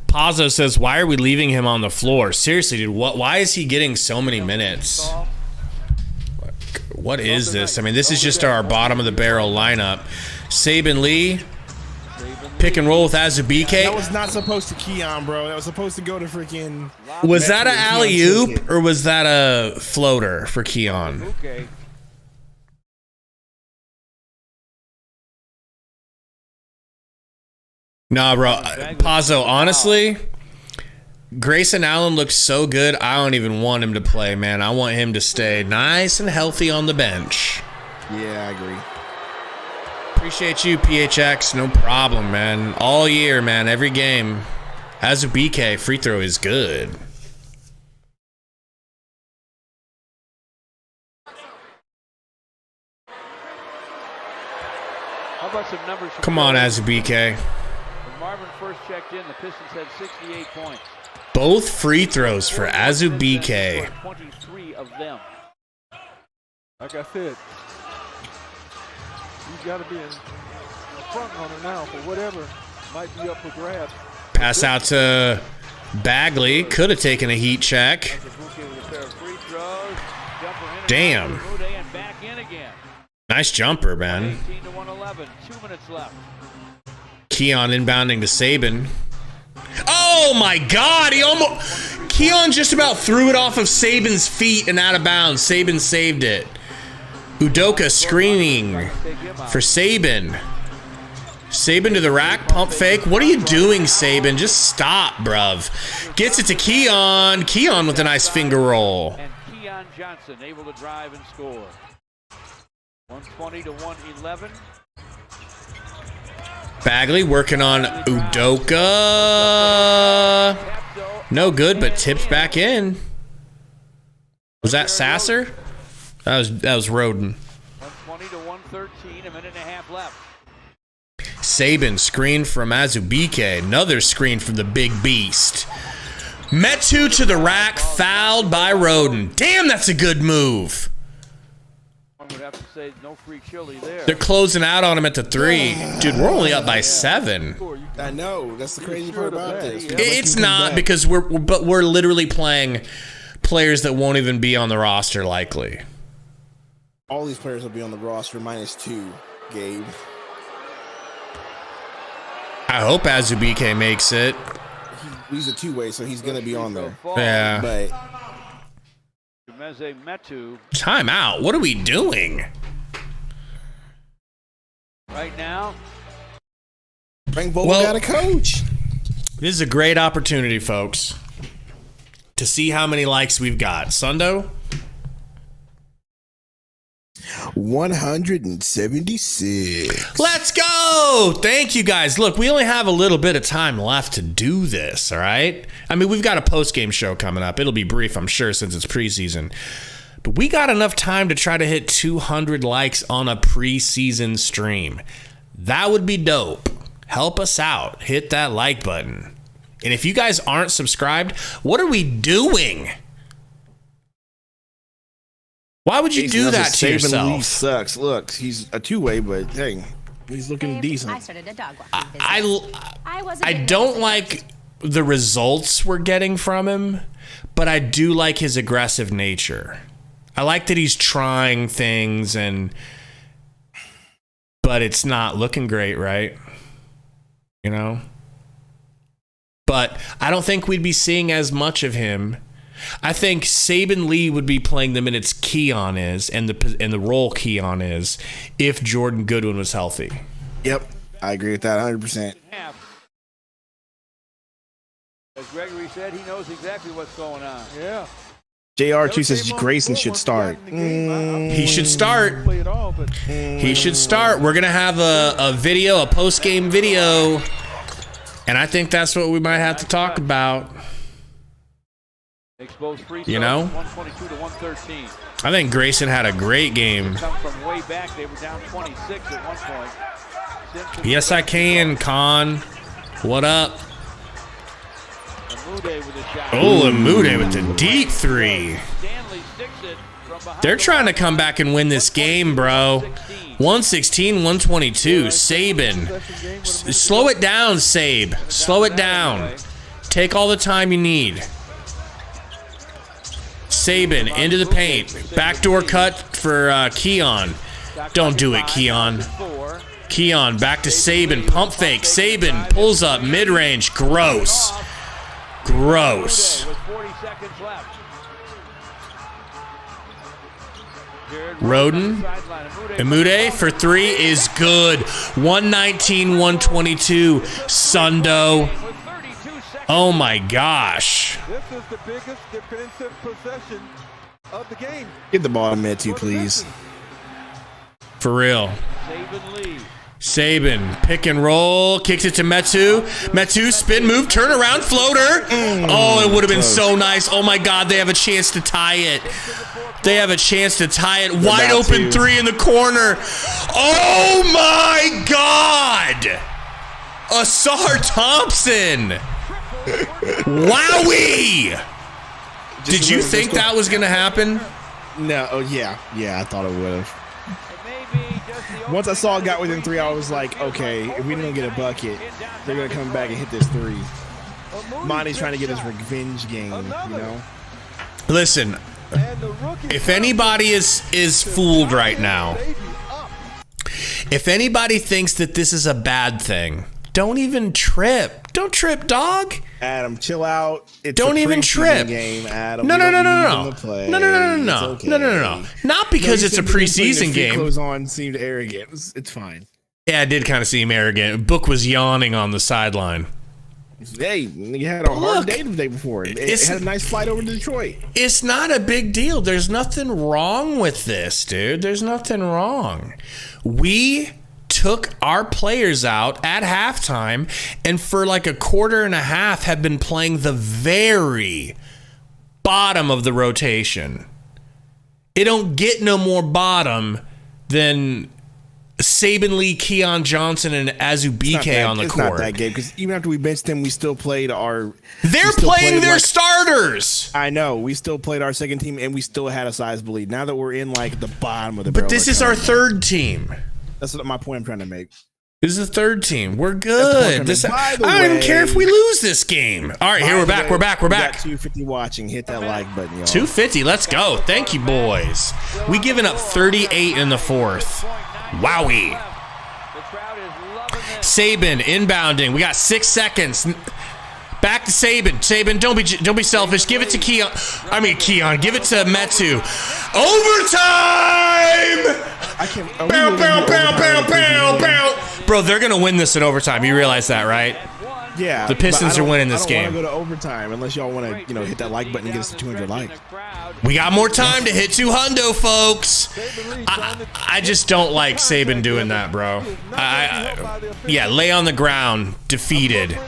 Pazzo says, why are we leaving him on the floor? Seriously, dude, why is he getting so many minutes? What is this? I mean, this is just our bottom-of-the-barrel lineup. Saban Lee, pick and roll with Azubike. That was not supposed to Keon, bro. That was supposed to go to freaking... Was that an alley-oop, or was that a floater for Keon? Nah, bro. Pazzo, honestly, Grayson Allen looks so good, I don't even want him to play, man. I want him to stay nice and healthy on the bench. Yeah, I agree. Appreciate you, PHX. No problem, man. All year, man. Every game. Azubike, free throw is good. How about some numbers? Come on, Azubike. When Marvin first checked in, the Pistons had 68 points. Both free throws for Azubike. 23 of them. Like I said, he's got to be in the front runner now for whatever might be up for grabs. Pass out to Bagley. Could have taken a heat check. Damn. Nice jumper, man. 18-111. 2 minutes left. Keon inbounding to Saban. Oh my God! Keon just about threw it off of Saban's feet and out of bounds. Saban saved it. Udoka screening for Saban. Saban to the rack, pump fake. What are you doing, Saban? Just stop, bruv. Gets it to Keon. Keon with a nice finger roll. And Keon Johnson able to drive and score. 120-111. Bagley working on Udoka. No good, but tipped back in. Was that Sasser? That was Roden. 120 to 113, a minute and a half left. Sabin screen from Azubike. Another screen from the big beast. Metu to the rack, fouled by Roden. Damn, that's a good move. One would have to say no free chili there. They're closing out on him at the 3. Dude, we're only up by 7. I know. That's the crazy part about this. It's not because we're literally playing players that won't even be on the roster likely. All these players will be on the roster -2, Gabe. I hope Azubike makes it. He's a two-way, so he's going to be on there. Yeah. But Metu timeout. What are we doing? right now. Frank Vogel got a coach. This is a great opportunity, folks, to see how many likes we've got. Sundo? 176. Let's go! Thank you, guys. Look, we only have a little bit of time left to do this, all right? I mean, we've got a postgame show coming up. It'll be brief, I'm sure, since it's preseason. But we got enough time to try to hit 200 likes on a preseason stream. That would be dope. Help us out. Hit that like button. And if you guys aren't subscribed, what are we doing? Why would you do that to yourself? Lee sucks. Look, he's a two-way, but hey, he's looking decent. I started a dog walking business. I don't like the results we're getting from him, but I do like his aggressive nature. I like that he's trying things, but it's not looking great, right? You know? But I don't think we'd be seeing as much of him. I think Saban Lee would be playing the minutes Keon is and the role Keon is if Jordan Goodwin was healthy. Yep, I agree with that 100%. As Gregory said, he knows exactly what's going on. Yeah. JR2 says Grayson should start. He should start. He should start. We're going to have a video, a post-game video, and I think that's what we might have to talk about. You know? 122 to 113. I think Grayson had a great game. Come from way back, they were down 26 at one point. Yes, I can, Con. What up? Oh, Amude with the deep 3. They're trying to come back and win this game, bro. 116, 122. Saban. Slow it down, Sabe. Slow it down. Take all the time you need. Saban into the paint. Backdoor cut for Keon. Don't do it, Keon. Keon back to Saban. Pump fake. Saban pulls up mid-range. Gross. Gross. Roden. Amude for 3 is good. 119, 122. Sundo. Oh my gosh. This is the biggest defensive possession of the game. Get the ball to Metu, please. For real. Saban, pick and roll, kicks it to Metu. Metu, spin move, turn around, floater. Oh, it would have been so nice. Oh my God, they have a chance to tie it. They have a chance to tie it. Wide open 3 in the corner. Oh my God. Asar Thompson. Wowie! Did you think that was going to happen? No. Oh, yeah. Yeah, I thought it would have. Once I saw it got within 3, I was like, okay, if we don't get a bucket, they're going to come back and hit this 3. Monty's trying to get his revenge game, you know? Listen, if anybody is fooled right now, if anybody thinks that this is a bad thing, don't even trip. Don't trip, dog. Adam, chill out. It's don't even trip. Game, Adam. No. No. Not because it's a preseason game. Clothes on seemed arrogant. It's fine. Yeah, it did kind of seem arrogant. Book was yawning on the sideline. Hey, you had a hard day the day before. It had a nice flight over to Detroit. It's not a big deal. There's nothing wrong with this, dude. There's nothing wrong. We took our players out at halftime and for like a quarter and a half have been playing the very bottom of the rotation. It don't get no more bottom than Saban Lee, Keon Johnson, and Azubike on the court. It's not that game because even after we benched them, we still played our. They're playing their starters. I know. We still played our second team, and we still had a sizable lead. Now that we're in like the bottom of the. But this is our third team. That's my point I'm trying to make. This is the third team. We're good. I don't even care if we lose this game. All right, here we're back. We're back. 250 watching. Hit that like button, y'all. 250. Let's go. Thank you, boys. We giving up 38 in the fourth. Wowie. Saban inbounding. We got 6 seconds. Back to Saban. Saban, don't be selfish. Give it to Keon. Give it to Metu. Overtime. Bow. Bro, they're gonna win this in overtime. You realize that, right? Yeah. The Pistons are winning this game. I don't want to go to overtime unless y'all want to, hit that like button and get us to 200 likes. We got more time to hit 200, folks. I just don't like Saban doing that, bro. Lay on the ground, defeated.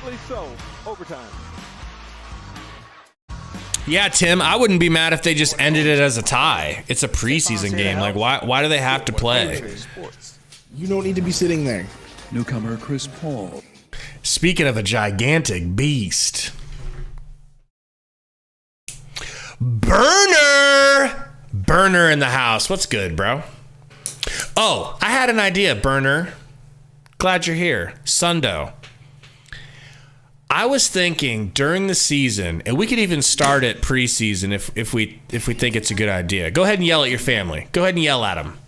Yeah, Tim, I wouldn't be mad if they just ended it as a tie. It's a preseason game. Like, why do they have to play? You don't need to be sitting there. Newcomer Chris Paul. Speaking of a gigantic beast. Burner in the house. What's good, bro? Oh, I had an idea, Burner. Glad you're here. Sundo. I was thinking during the season, and we could even start at preseason if we think it's a good idea. Go ahead and yell at your family. Go ahead and yell at them.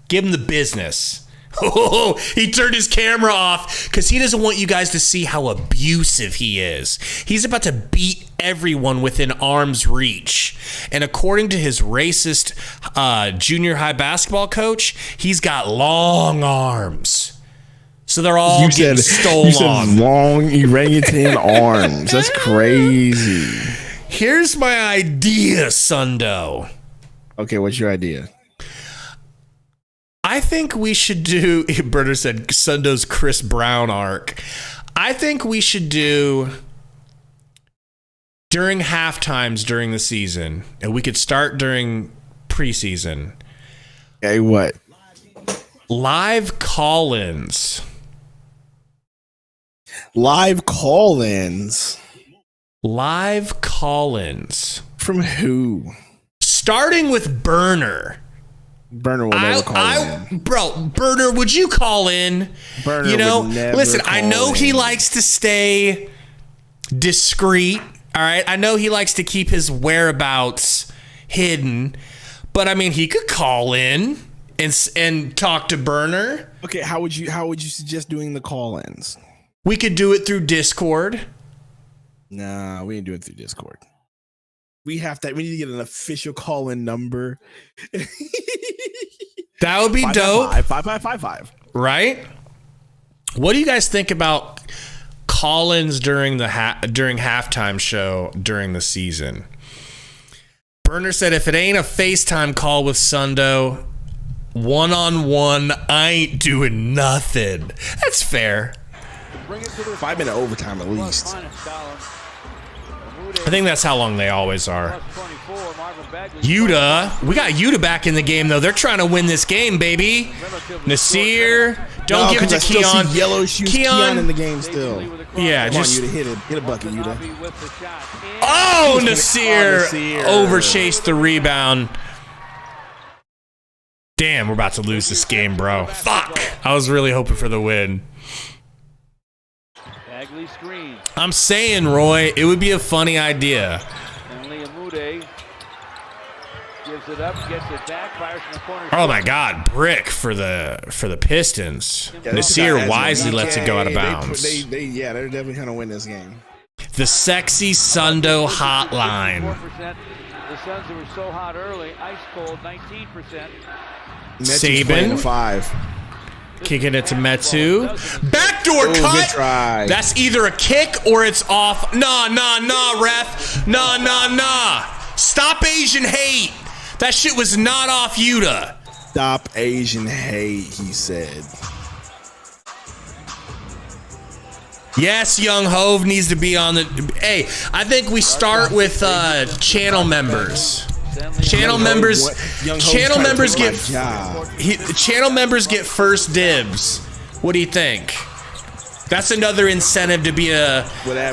Give them the business. Oh, he turned his camera off because he doesn't want you guys to see how abusive he is. He's about to beat everyone within arm's reach. And according to his racist junior high basketball coach, he's got long arms. So they're all getting stolen. You said long orangutan arms. That's crazy. Here's my idea, Sundo. Okay, what's your idea? I think we should do, Berner said, Sundo's Chris Brown arc. I think we should do during halftimes during the season, and we could start during preseason. Hey, what? Live call-ins. Live call-ins? Live call-ins. From who? Starting with Berner. Burner will never call in. Bro, Burner, would you call in? Burner would never listen, call I know in. he likes to stay discreet, all right? I know he likes to keep his whereabouts hidden, but I mean, he could call in and talk to Burner. Okay, how would you suggest doing the call-ins? We could do it through Discord. Nah, we ain't do it through Discord. We need to get an official call-in number. That would be dope. 5555. Right? What do you guys think about call-ins during halftime show during the season? Burner said, if it ain't a FaceTime call with Sundo, one-on-one, I ain't doing nothing. That's fair. 5-minute overtime at least. I think that's how long they always are. Yuta. We got Yuta back in the game, though. They're trying to win this game, baby. Nasir. Don't give it to Keon. Yellow shoes. Keon in the game still. Yeah, Come just on, Yuta. Hit a bucket, Yuta. Oh, Nasir overchased the rebound. Damn, we're about to lose this game, bro. Fuck. I was really hoping for the win. I'm saying, Roy, it would be a funny idea. Oh my God, brick for the Pistons. Yeah, Nasir wisely lets it go out of bounds. They're definitely gonna win this game. The sexy Sundo hotline. The Suns were so hot early, ice cold, 19%. Saban 5. Kicking it to Metu. Backdoor cut. Good try. That's either a kick or it's off. Nah, ref. Nah. Stop Asian hate. That shit was not off Yuta. Stop Asian hate, he said. Yes, Young Hove needs to be on the. Hey, I think we start with channel members. Channel members get first dibs. What do you think? That's another incentive to be a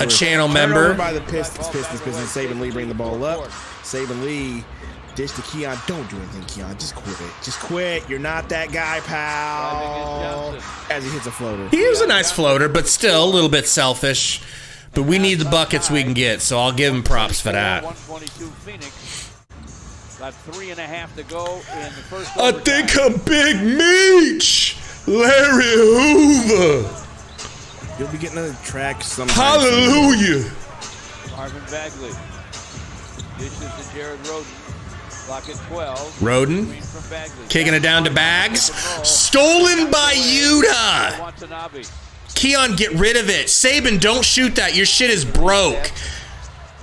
channel member. By the Pistons. Saban Lee bring the ball up. Saban Lee dish to Keon. Don't do anything, Keon. Just quit it. Just quit. You're not that guy, pal. As he hits a floater. He was a nice floater, but still a little bit selfish. But we need the buckets we can get, so I'll give him props for that. 122 Phoenix. Got 3.5 to go in the first. I think I'm Big Meech, Larry Hoover. You'll be getting another track sometime. Hallelujah. Marvin Bagley. Dishes to Jared Roden. Clock at 12. Roden. Kicking it down to Bags. Stolen by Yuta. Keon, get rid of it. Saban, don't shoot that. Your shit is broke.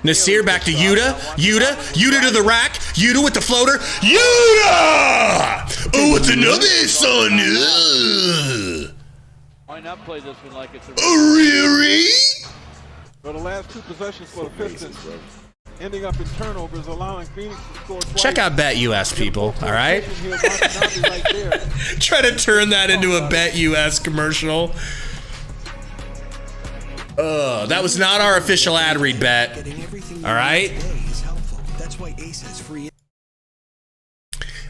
Nasir back to Yuta. Yuta to the rack. Yuta with the floater. Yuta! Oh, what's another son? Why not play this one like it's a Riri? For the last 2 possessions for the Pistons, ending up in turnovers, allowing Phoenix to score twice. Check out BetUS, people. All right? Try to turn that into a BetUS commercial. That was not our official ad read, Bet. All right?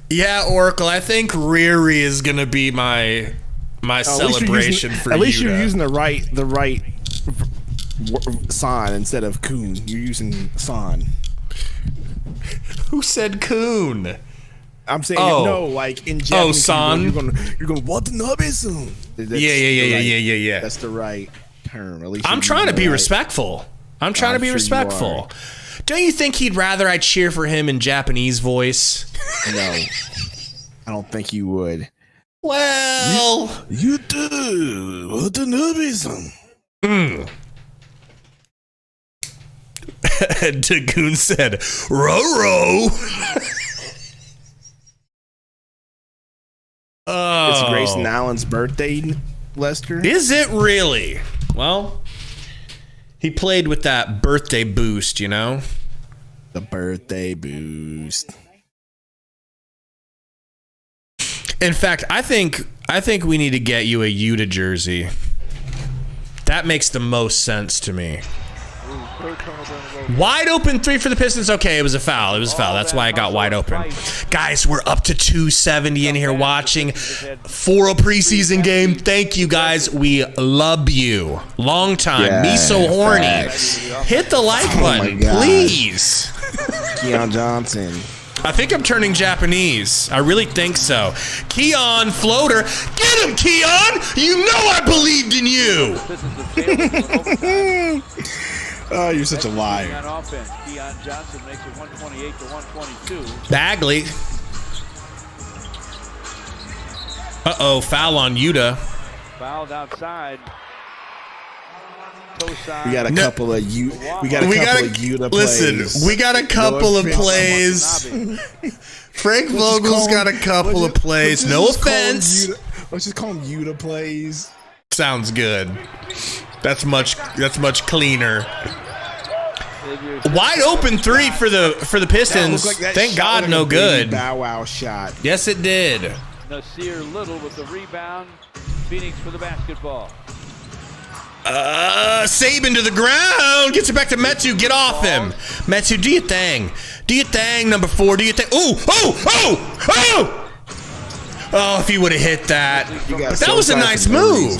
Yeah, Oracle, I think Riri is going to be my celebration for you. At least you're using the right San instead of Coon. You're using San. Who said Coon? I'm saying no, like in Japanese. San. You're going. What the nubby soon? Yeah. That's the right term. At least I'm trying to be respectful. I'm trying to be respectful. Don't you think he'd rather I cheer for him in Japanese voice? No, I don't think you would. Well, you do. What the nubby soon? Dagoon said, "Ro." It's Grayson Allen's birthday, Lester. Is it really? Well, he played with that birthday boost, you know? The birthday boost. In fact, I think we need to get you a Yuta jersey. That makes the most sense to me. Wide open 3 for the Pistons. Okay, it was a foul. That's why I got wide open. Guys, we're up to 270 in here watching for a preseason game. Thank you, guys. We love you. Long time. Yeah, me so horny. facts. Hit the like button, please. Keon Johnson. I think I'm turning Japanese. I really think so. Keon, floater. Get him, Keon! You know I believed in you! Oh, you're such a liar. On offense, Keon Johnson makes it 128 to 122. Bagley. Foul on Yuta. Fouled outside. We got a couple of Yuta plays. Listen, we got a couple of plays. Frank Vogel's got a couple of plays. No offense. Let's just call them Yuta plays. Sounds good. That's much cleaner. Wide open 3 for the Pistons. Thank God, no good. Bow Wow shot. Yes, it did. Nasir Little with the rebound. Phoenix for the basketball. Saban to the ground. Gets it back to Metu. Get off him. Metu, do your thing. Do your thing, number 4. Do your thing. Oh, if he would have hit that. But that was a nice move.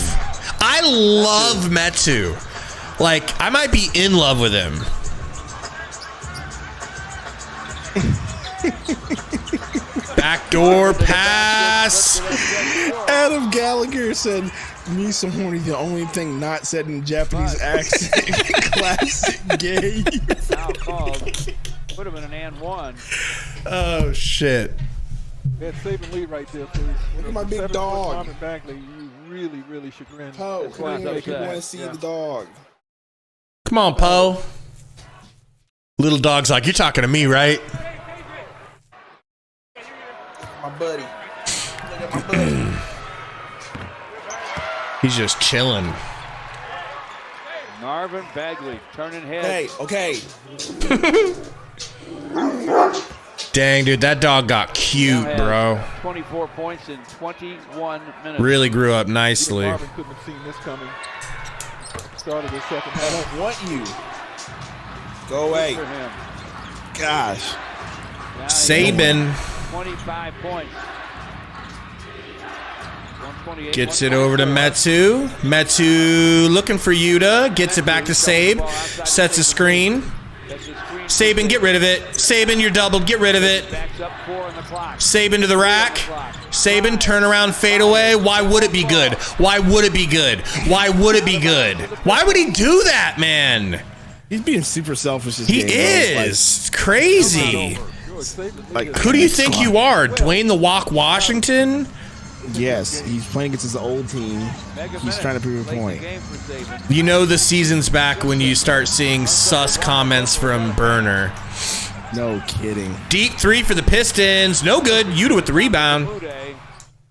I love Metu. Like, I might be in love with him. Backdoor pass. Adam Gallagher said, "Me so horny, the only thing not said in Japanese accent." Classic gay. Foul called. Would have been an and 1. Oh, shit. That saving lead right there, please. Look at my big dog. Marvin Bagley, you really chagrined. Poe, come on, you want to see the dog. Come on, Poe. Little dog's like, you're talking to me, right? My buddy. Look at my buddy. He's just chilling. Marvin Bagley turning head. Hey, okay. Dang, dude, that dog got cute, bro. 24 points in 21 minutes. Really grew up nicely. Marvin couldn't have seen this coming. Started the second half. I don't want you. Go away. For him. Gosh. Now Saban 25 points. gets it over to Metu. Metu looking for Yuta. Gets it back to Sabe. Sets a screen. Saban, get rid of it. Saban, you're doubled. Get rid of it. Saban to the rack. Saban, turn around, fade away. Why would it be good? Why would it be good? Why would it be good? Why would he do that, man? He's being super selfish. He is. It's crazy. Like, who do you think you are? Dwayne the Walk Washington? Yes, he's playing against his old team. He's trying to prove a point. You know the season's back when you start seeing sus comments from Burner. No kidding. Deep three for the Pistons. No good. Yuta with the rebound.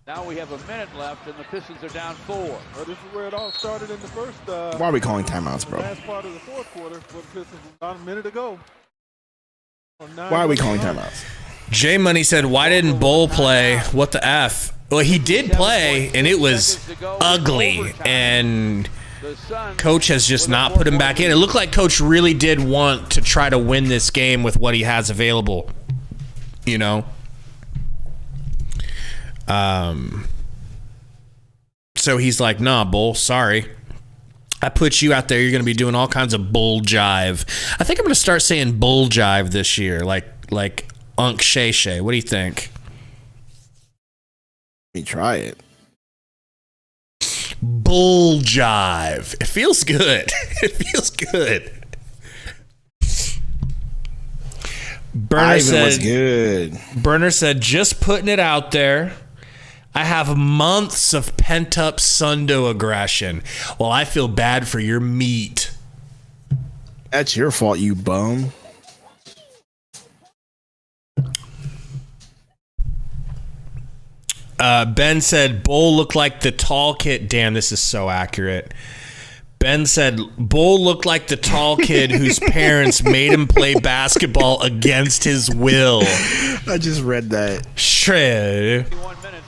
Now we have a minute left, and the Pistons are down 4. Well, this is where it all started in the first. Why are we calling timeouts, bro? Last part of the fourth quarter for the Pistons about a minute ago. Why are we calling timeouts? J Money said, "Why didn't Bull play? What the f?" Well, he did play, and it was ugly. And Coach has just not put him back in. It looked like Coach really did want to try to win this game with what he has available. You know. So he's like, "Nah, Bull, sorry. I put you out there. You're going to be doing all kinds of bull jive." I think I'm going to start saying bull jive this year, like Unc Shay Shay. What do you think? Let me try it. Bull jive. It feels good. It feels good. Burner was good. Burner said, "Just putting it out there. I have months of pent-up Sundo aggression. Well, I feel bad for your meat." That's your fault, you bum. Ben said, "Bull looked like the tall kid." Damn, this is so accurate. Ben said, "Bull looked like the tall kid whose parents made him play basketball against his will." I just read that. Shred. 21 minutes.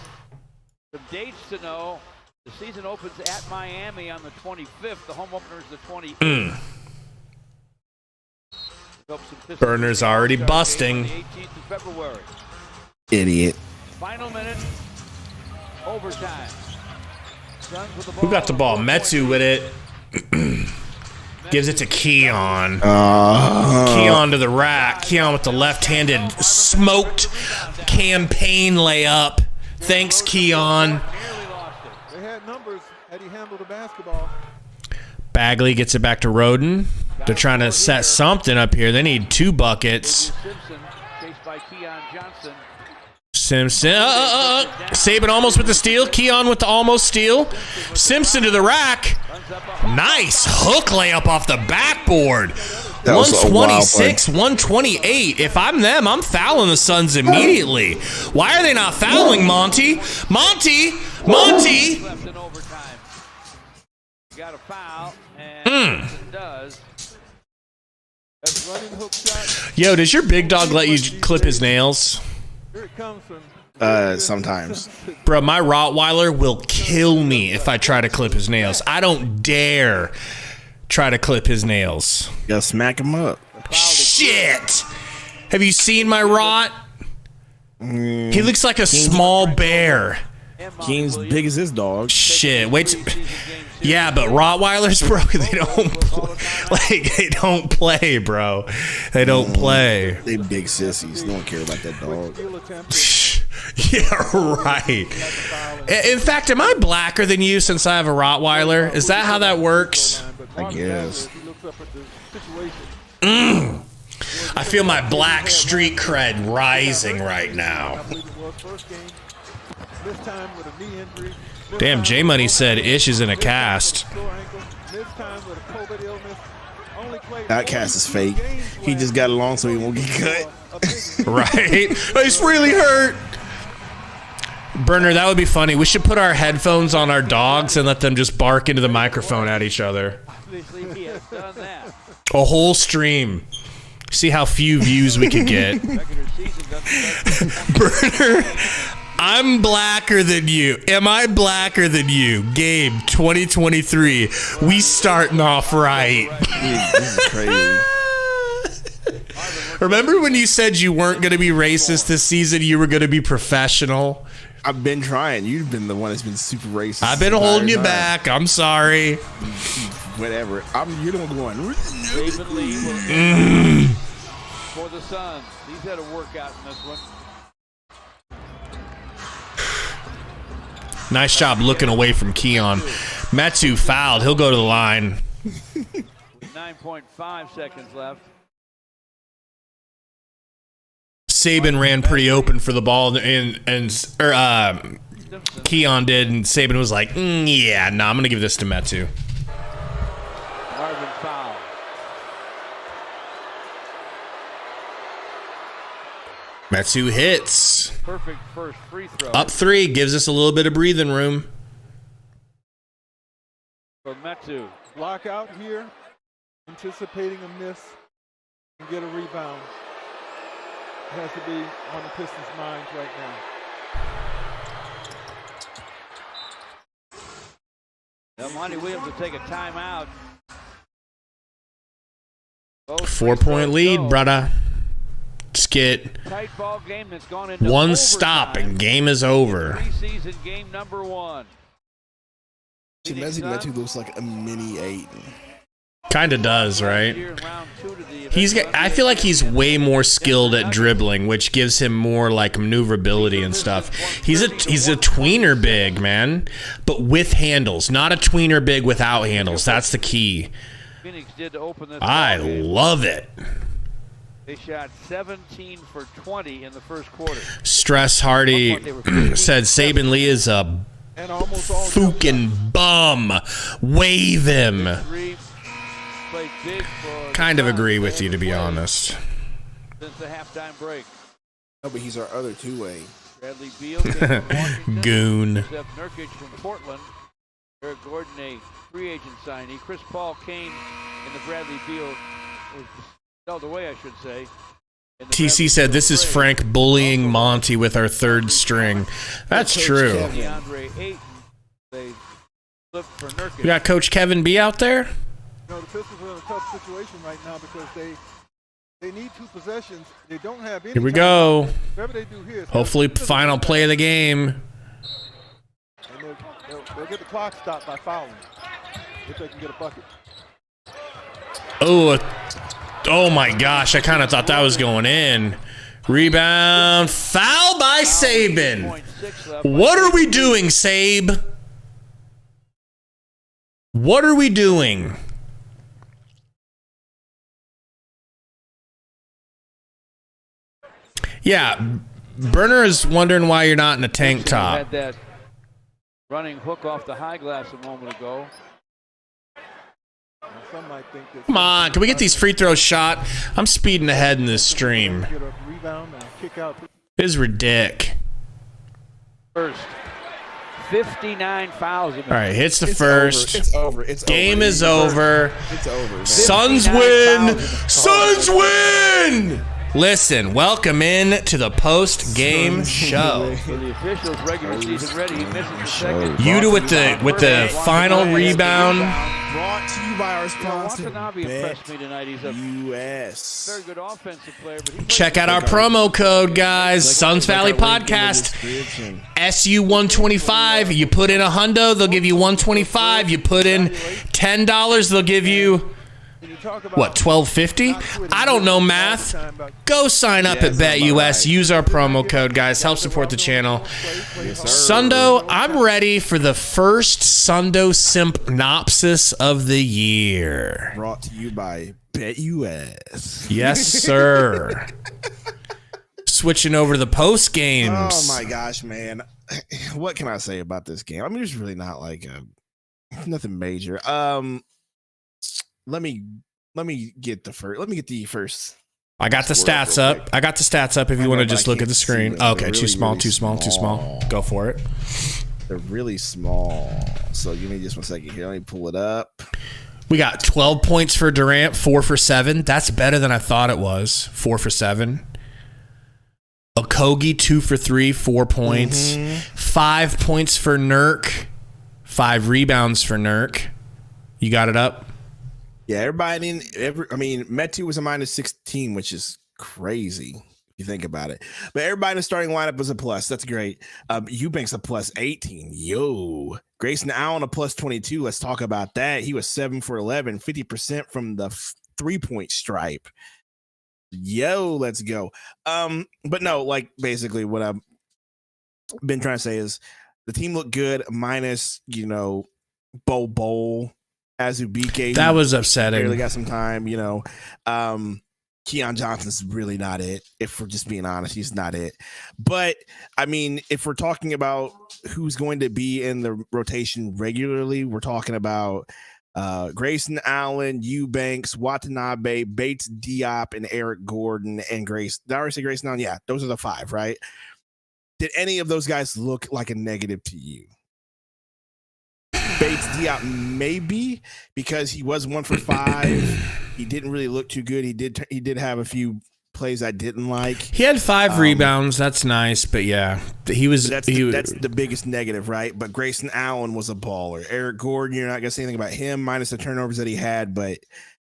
Some dates to know. The season opens at Miami on the 25th. The home opener is the 28th. Burner's already busting. The 18th of February. Idiot. Final minute. Overtime. Who got the ball? Metsu with it. Gives it to Keon. Keon to the rack. Keon with the left-handed smoked campaign layup. Thanks, Keon. They had numbers had he handled the basketball. Bagley gets it back to Roden. They're trying to set something up here. They need 2 buckets. Simpson, chased by Keon Johnson. Simpson. Saban almost with the steal. Keon with the almost steal. Simpson to the rack. Nice hook layup off the backboard. 126, 128. If I'm them, I'm fouling the Suns immediately. Why are they not fouling, Monty? Monty! Left in overtime. Got a foul, and does. Running hook shot. Yo, does your big dog let you clip his nails? Here it comes from. Sometimes. Bro, my Rottweiler will kill me if I try to clip his nails. I don't dare try to clip his nails. You gotta smack him up. Shit! Have you seen my Rott? He looks like a small bear. He ain't as big as his dog. Shit, wait. Yeah, but Rottweilers, bro, they don't play, bro. They don't play. They big sissies. No one cares about that dog. Yeah, right. In fact, am I blacker than you since I have a Rottweiler? Is that how that works? I guess. I feel my black street cred rising right now. Damn, J Money said Ish is in a cast. That cast is fake. He just got along so he won't get cut. Right? It's really hurt. Burner, that would be funny. We should put our headphones on our dogs and let them just bark into the microphone at each other. Obviously, he has done that. A whole stream. See how few views we could get. Burner, I'm blacker than you. Am I blacker than you? Gabe, 2023. We starting off right. This is crazy. Remember when you said you weren't going to be racist this season? You were going to be professional? I've been trying. You've been the one that's been super racist. I've been holding you back. I'm sorry. Whatever. You're the one going. David Lee will for the Suns. He's had a workout in this one. Nice job looking away from Keon. Metu fouled. He'll go to the line. With 9.5 seconds left. Saban ran pretty open for the ball, and Keon did, and Saban was like, yeah, no, I'm going to give this to Metu. Marvin foul. Metu hits. Perfect first free throw. Up 3, gives us a little bit of breathing room. For Metu. Block out here, anticipating a miss, and get a rebound. It has to be on the Pistons' minds right now. Now Monty Williams will take a timeout. 4-point lead, brother. Skit. Tight ball game that's gone into One overtime. stop and game is over. Preseason game number 1. Metu looks like a mini 8. Kind of does, right? I feel like he's way more skilled at dribbling, which gives him more like maneuverability and stuff. He's a tweener big, man, but with handles, not a tweener big without handles. That's the key. I love it. They shot 17 for 20 in the first quarter. Stress Hardy said Saban Lee is a fucking bum. Wave him. Kind of agree with you, to be honest. Since the halftime break. No, but he's our other two-way. Bradley Beal came from Washington. Goon. Seth Nurkic from Portland. Eric Gordon, a free agent signee. Chris Paul came in the Bradley Beal, was held away, I should say. TC said, this is Frank bullying Monty with our third string. That's true. We got Coach Kevin B out there? You know, the Pistons are in a tough situation right now because they need 2 possessions. They don't have any. Here we go. Whatever they do here. Hopefully, final play of the game. And they'll get the clock stopped by fouling if they can get a bucket. Oh my gosh, I kind of thought that was going in. Rebound, foul by Saban. What are we doing, Sabe? What are we doing? Yeah, Burner is wondering why you're not in a tank top. Had that running hook off the high glass a moment ago. Come on, can we get these free throws shot? I'm speeding ahead in this stream. It is ridiculous. First, 59 fouls. All right, hits the first. It's over. Game is over. It's over. Suns win. Suns win. Listen, welcome in to the post-game show. For the officials, regular season ready. He misses the second. Yuta with the final rebound. Brought to you by our sponsor, impressed me tonight. He's a BetUS. very good offensive player. But Check out our promo code, guys. Suns Valley Podcast. SU125. You put in $100, they'll give you $125. You put in $10, they'll give you what, $12.50? I don't know math. Go sign up at BetUS. Use our promo code, guys. Help support the channel. Sundo, I'm ready for the first Sundo synopsis of the year. Brought to you by BetUS. Yes, sir. Switching over to the post games. Oh my gosh, man. What can I say about this game? I mean, there's really not like nothing major. Let me get the first. I got the stats up. I got the stats up if you want to just look at the screen. Okay, too small. Go for it. They're really small. So give me just 1 second here. Let me pull it up. We got 12 points for Durant, 4 for 7. That's better than I thought it was. 4 for 7. Okogie, 2 for 3, 4 points. 5 points for Nurk. 5 rebounds for Nurk. You got it up? Yeah, everybody Metu was a minus 16, which is crazy if you think about it. But everybody in the starting lineup was a plus. That's great. Eubanks a plus 18. Yo. Grayson Allen a plus 22. Let's talk about that. He was 7 for 11, 50% from the 3-point stripe. Yo, let's go. But no, like basically what I've been trying to say is the team looked good minus, Bol Azubike. That was upsetting. Barely got some time, Keon Johnson's really not it. If we're just being honest, he's not it. But I mean, if we're talking about who's going to be in the rotation regularly, we're talking about Grayson Allen, Eubanks, Watanabe, Bates Diop, and Eric Gordon, and Grace. Did I already say Grayson Allen? Yeah, those are the 5, right? Did any of those guys look like a negative to you? Bates Diop, maybe, because he was 1 for 5. He didn't really look too good. He did have a few plays I didn't like. He had 5 rebounds. That's nice, but yeah, he was. That's the biggest negative, right? But Grayson Allen was a baller. Eric Gordon, you're not gonna say anything about him, minus the turnovers that he had, but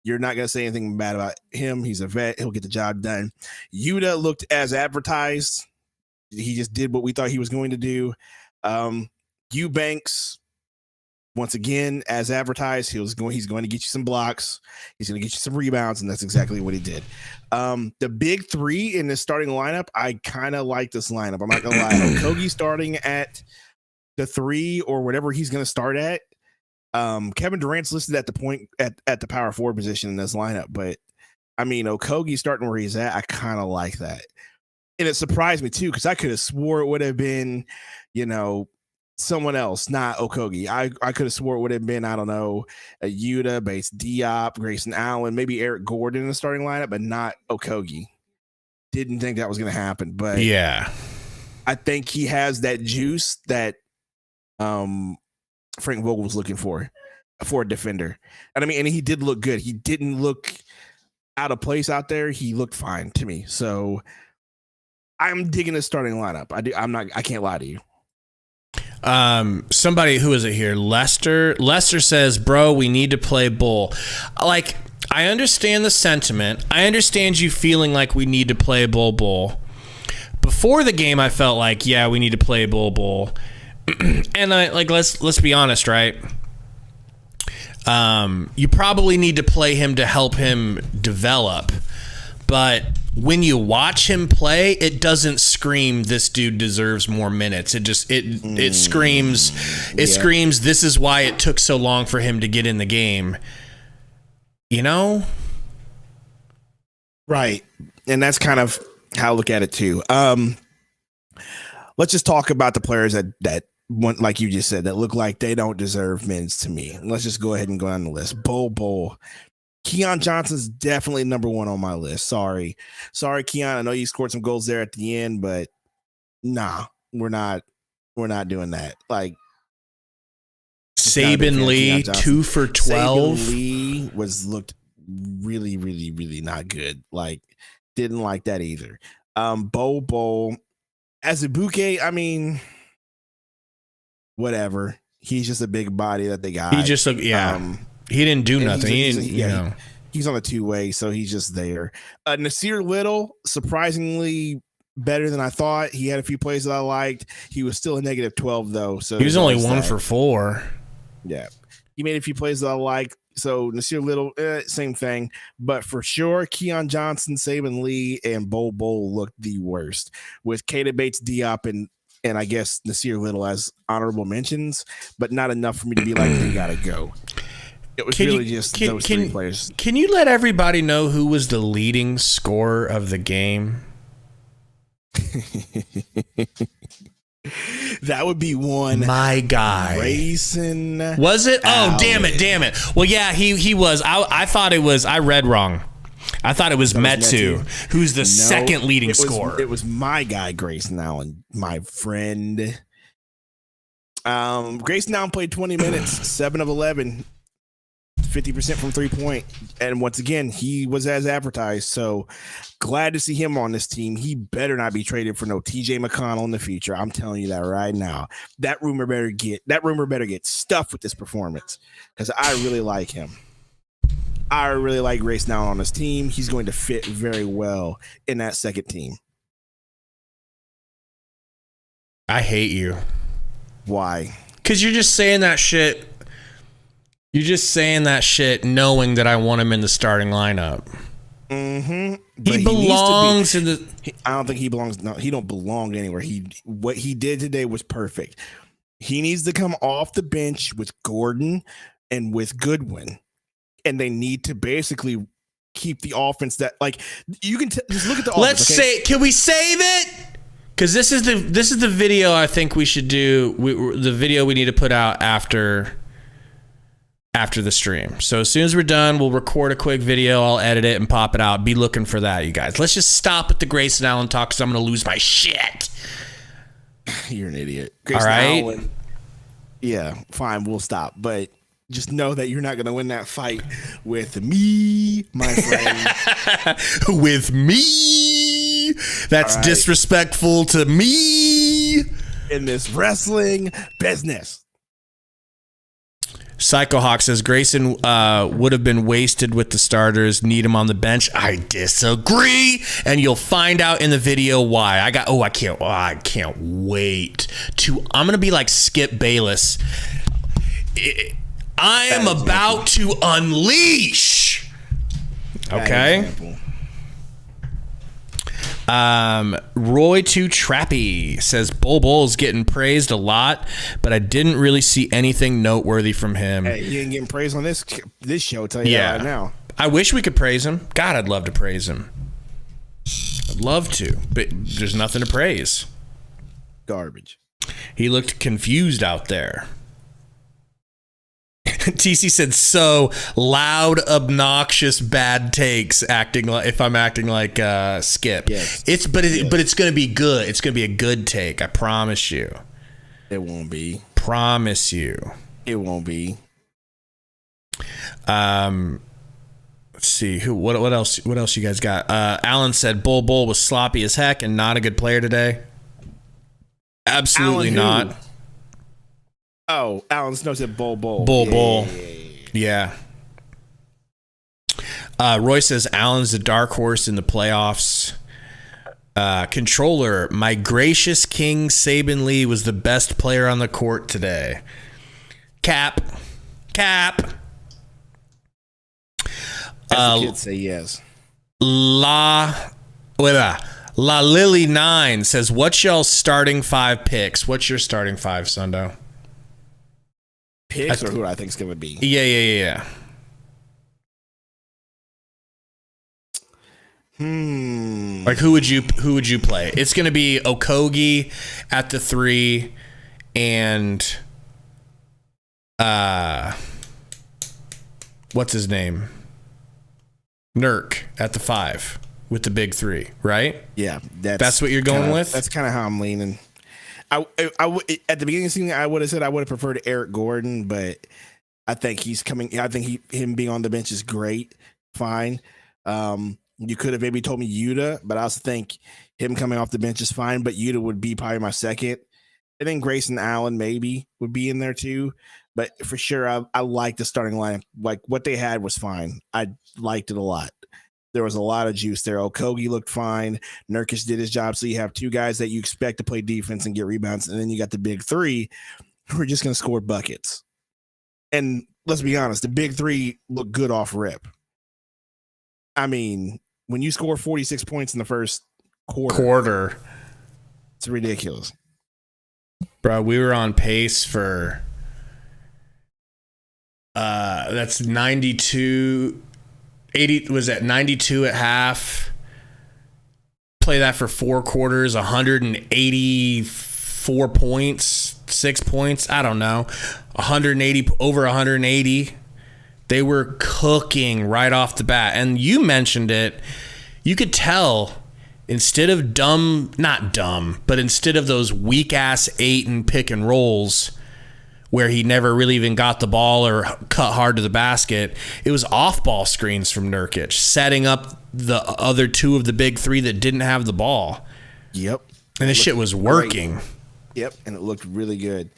you're not gonna say anything bad about him. He's a vet. He'll get the job done. Yuta looked as advertised. He just did what we thought he was going to do. Eubanks, once again, as advertised, he's going to get you some blocks. He's going to get you some rebounds, and that's exactly what he did. The big 3 in the starting lineup, I kind of like this lineup. I'm not going to lie. Okogie starting at the 3 or whatever he's going to start at. Kevin Durant's listed at the point at the power forward position in this lineup, but I mean, Okogie starting where he's at, I kind of like that. And it surprised me too, because I could have swore it would have been, someone else, not Okogie. I could have swore it would have been, I don't know, a Yuta, Bates Diop, Grayson Allen, maybe Eric Gordon in the starting lineup, but not Okogie. Didn't think that was going to happen, but yeah, I think he has that juice that Frank Vogel was looking for a defender. And I mean, and he did look good. He didn't look out of place out there. He looked fine to me. So I'm digging his starting lineup. I can't lie to you. Somebody, who is it here? Lester says, bro, we need to play Bull. Like, I understand the sentiment. I understand you feeling like we need to play Bull. Before the game, I felt like, yeah, we need to play Bull. And let's be honest, right? You probably need to play him to help him develop. But when you watch him play, it doesn't scream this dude deserves more minutes. It screams screams this is why it took so long for him to get in the game. Right. And that's kind of how I look at it too. Let's just talk about the players that want, like you just said, that look like they don't deserve minutes to me. Let's just go ahead and go down the list. Bull. Keon Johnson's definitely number 1 on my list. Sorry, Keon. I know you scored some goals there at the end, but nah, we're not doing that. Like Saban Lee, 2 for 12. Saban Lee looked really, really, really not good. Like, didn't like that either. Bo Azubuike, I mean, whatever. He's just a big body that they got. He just looked, he didn't do nothing. He's on a 2-way, so he's just there. Nasir Little, surprisingly better than I thought. He had a few plays that I liked. He was still a negative 12, though. So he was only 1 for 4. Yeah. He made a few plays that I liked. So Nasir Little, same thing. But for sure, Keon Johnson, Saban Lee, and Bol looked the worst. With Keita Bates Diop and I guess Nasir Little as honorable mentions, but not enough for me to be like, they got to go. It was just those 3 players. Can you let everybody know who was the leading scorer of the game? That would be one. My guy. Grayson. Was it? Allen. Oh, damn it. Well, yeah, he was. I thought it was. I read wrong. I thought it was Metu, who's the second leading scorer. It was my guy, Grayson Allen, my friend. Grayson Allen played 20 minutes, 7 of 11. 50% from 3-point. And once again, he was as advertised. So glad to see him on this team. He better not be traded for no TJ McConnell in the future. I'm telling you that right now. That rumor better get stuffed with this performance, because I really like him. I really like Grayson Allen on this team. He's going to fit very well in that second team. I hate you. Why? Because you're just saying that shit. You're just saying that shit knowing that I want him in the starting lineup. Mm-hmm. He belongs in the... I don't think he belongs. No, he don't belong anywhere. What he did today was perfect. He needs to come off the bench with Gordon and with Goodwin. And they need to basically keep the offense that, like, you can just look at the offense. Let's say, can we save it? Because this is the video I think we should do. The video we need to put out after the stream. So as soon as we're done, we'll record a quick video. I'll edit it and pop it out. Be looking for that, you guys. Let's just stop with the Grayson Allen talk, because I'm going to lose my shit. You're an idiot. Grayson All right. Allen, yeah, fine. We'll stop. But just know that you're not going to win that fight with me, my friend. With me? That's right. Disrespectful to me. In this wrestling business. Psychohawk says Grayson would have been wasted with the starters. Need him on the bench. I disagree, and you'll find out in the video why. I can't wait to. I'm gonna be like Skip Bayless. I am about to unleash. Okay. Roy 2 Trappy says Bull's getting praised a lot, but I didn't really see anything noteworthy from him. Hey, you ain't getting praised on this show, I'll tell you that right now. I wish we could praise him. God, I'd love to praise him. I'd love to, but there's nothing to praise. Garbage. He looked confused out there. TC said, so loud, obnoxious, bad takes. If I'm acting like Skip, yes. But it's gonna be good. It's gonna be a good take. I promise you. It won't be. Promise you. It won't be. Let's see what else you guys got. Alan said Bull was sloppy as heck and not a good player today. Absolutely not. Oh, Alan Snow said Bull. Bull. Yeah. Roy says Allen's the dark horse in the playoffs. Controller, my gracious king Saban Lee was the best player on the court today. Cap. As the kids say yes. La Lily 9 says, what's y'all's starting 5 picks? What's your starting 5, Sundo? Picks or who I think is going to be? Yeah. Like who would you play? It's going to be Okogie at the 3 and what's his name? Nurk at the 5 with the big 3, right? Yeah, that's what you're going with. That's kind of how I'm leaning. I at the beginning of the season, I would have said I would have preferred Eric Gordon, but I think he's coming. I think him being on the bench is great. Fine. You could have maybe told me Yuta, but I also think him coming off the bench is fine. But Yuta would be probably my second. And then Grayson Allen maybe would be in there too. But for sure, I like the starting lineup. Like what they had was fine. I liked it a lot. There was a lot of juice there. Okogie looked fine. Nurkic did his job. So you have 2 guys that you expect to play defense and get rebounds. And then you got the big 3 who are just going to score buckets. And let's be honest, the big 3 look good off rip. I mean, when you score 46 points in the first quarter, it's ridiculous. Bro, we were on pace for that's 92. 80 was at 92 at half. Play that for 4 quarters, 184 points, 6 points. I don't know. 180 over 180. They were cooking right off the bat. And you mentioned it. You could tell instead of not dumb, but instead of those weak ass 8 and pick and rolls, where he never really even got the ball or cut hard to the basket. It was off-ball screens from Nurkic, setting up the other two of the big three that didn't have the ball. Yep. And this shit was working. Great. Yep, and it looked really good.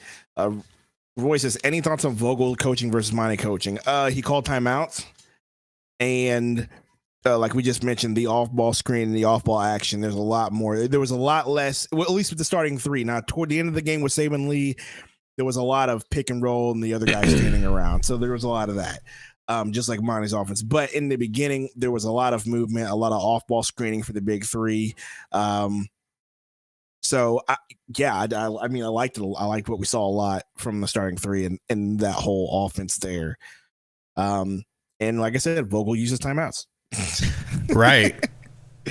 Roy says, any thoughts on Vogel coaching versus Monty coaching? He called timeouts, and like we just mentioned, the off-ball screen and the off-ball action, there's a lot more. There was a lot less, well, at least with the starting three. Now, toward the end of the game with Saban Lee, there was a lot of pick and roll and the other guys standing around. So there was a lot of that, just like Monty's offense. But in the beginning, there was a lot of movement, a lot of off-ball screening for the big three. So, I mean, I liked it. I liked what we saw a lot from the starting three and that whole offense there. And like I said, Vogel uses timeouts. Right.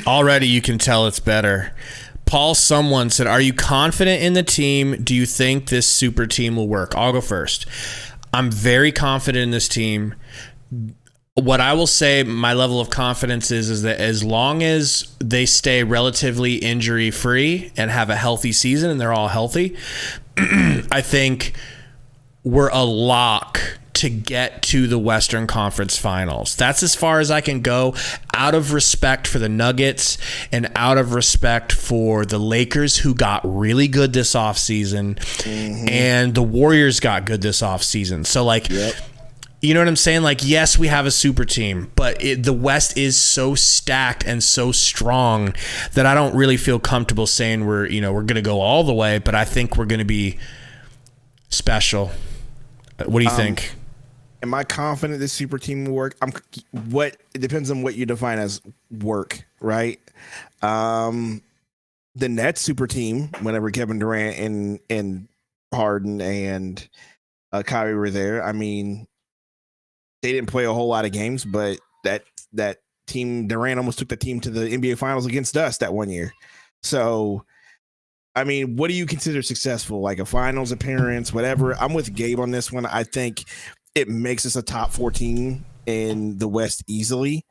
Already you can tell it's better. Paul someone said, are you confident in the team? Do you think this super team will work? I'll go first. I'm very confident in this team. What I will say, my level of confidence is that as long as they stay relatively injury free and have a healthy season and they're all healthy, I think we're a lock to get to the Western Conference Finals. That's as far as I can go, out of respect for the Nuggets and out of respect for the Lakers, who got really good this offseason, and the Warriors got good this offseason. So, like, you know what I'm saying? Like, yes, we have a super team, but the West is so stacked and so strong that I don't really feel comfortable saying we're going to go all the way, but I think we're going to be special. What do you think? Am I confident this super team will work? It depends on what you define as work, right? The Nets super team, whenever Kevin Durant and Harden and Kyrie were there, I mean, they didn't play a whole lot of games, but that team, Durant almost took the team to the NBA Finals against us that one year. So, I mean, what do you consider successful? Like a finals appearance, whatever. I'm with Gabe on this one. I think it makes us a top 14 in the West easily.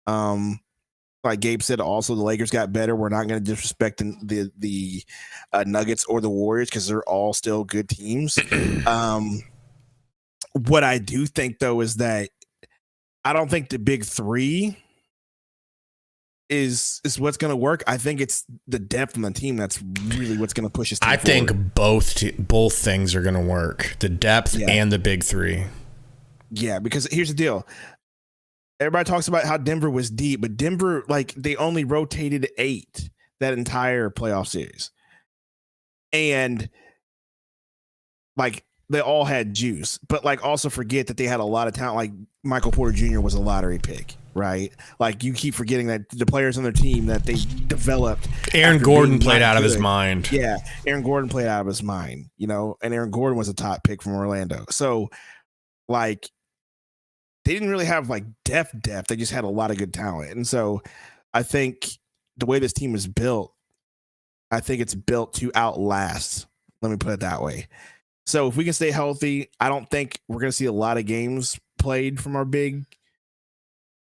Like Gabe said, also the Lakers got better. We're not going to disrespect the Nuggets or the Warriors because they're all still good teams. What I do think, though, is that I don't think the big three is what's going to work. I think it's the depth on the team that's really what's going to push us. I think both things are going to work, the depth and the big three. Yeah, because here's the deal. Everybody talks about how Denver was deep, but Denver, like, they only rotated 8 that entire playoff series. And, like, they all had juice. But, like, also forget that they had a lot of talent. Like, Michael Porter Jr. was a lottery pick, right? Like, you keep forgetting that the players on their team that they developed. Aaron Gordon played out of his mind. Yeah, Aaron Gordon played out of his mind, and Aaron Gordon was a top pick from Orlando. So, like, they didn't really have like depth. They just had a lot of good talent. And so I think the way this team is built, I think it's built to outlast. Let me put it that way. So if we can stay healthy, I don't think we're going to see a lot of games played from our big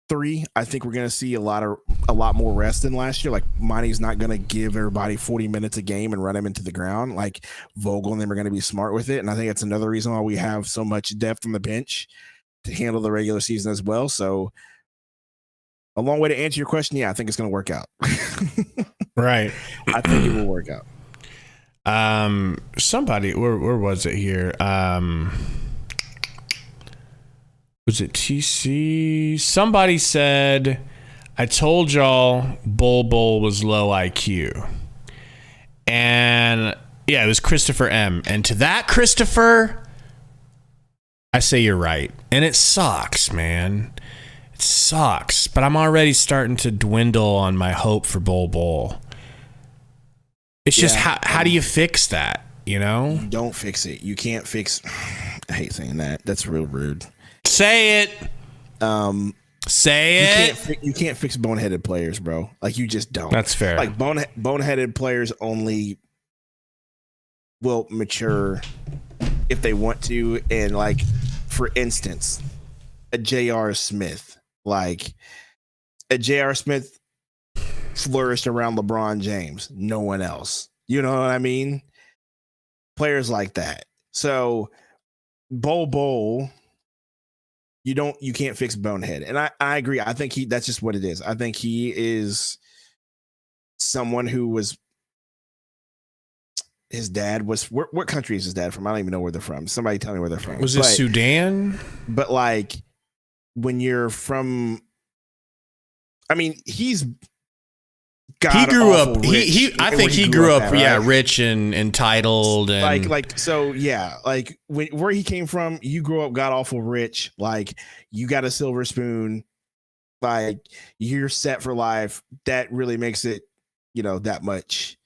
three. I think we're going to see a lot more rest than last year. Like, Monty's not going to give everybody 40 minutes a game and run them into the ground. Like, Vogel and them are going to be smart with it. And I think that's another reason why we have so much depth on the bench to handle the regular season as well. So a long way to answer your question. Yeah, I think it's going to work out. Right. I think it will work out. Somebody, where was it here? Was it TC? Somebody said, I told y'all Bull was low IQ. And yeah, it was Christopher M. And to that, Christopher, I say you're right. And it sucks, man. It sucks. But I'm already starting to dwindle on my hope for Bull. It's just, how do you fix that, You don't fix it. You can't fix. I hate saying that. That's real rude. Say it. Say it. You can't fix boneheaded players, bro. Like, you just don't. That's fair. Like, boneheaded players only will mature if they want to. And, like, for instance, a J.R. Smith. Like, a J.R. Smith flourished around LeBron James. No one else. You know what I mean? Players like that. So Bol, you can't fix Bonehead. And I agree. I think that's just what it is. I think he is someone who was, his dad was, what country is his dad from? I don't even know where they're from. Somebody tell me where they're from. Was it Sudan? But like, when you're from, I mean, he grew up. I think he grew up, rich and entitled, and like where he came from. You grew up god awful rich. Like, you got a silver spoon. Like, you're set for life. That really makes it, that much,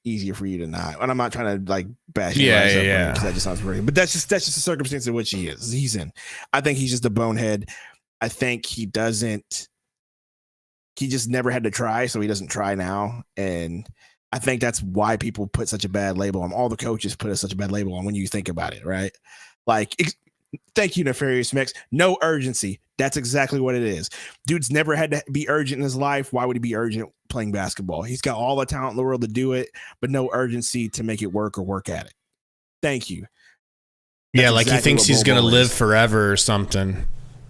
easier for you to not. And I'm not trying to like bash. Yeah. That just sounds weird. But that's just the circumstance in which he's in. I think he's just a bonehead. I think he just never had to try, so he doesn't try now. And I think that's why people put such a bad label on. All the coaches put such a bad label on when you think about it, right? Like, thank you, Nefarious Mix. No urgency. That's exactly what it is. Dude's never had to be urgent in his life. Why would he be urgent playing basketball? He's got all the talent in the world to do it, but no urgency to make it work or work at it. Thank you. That's like exactly he thinks he's going to live forever or something.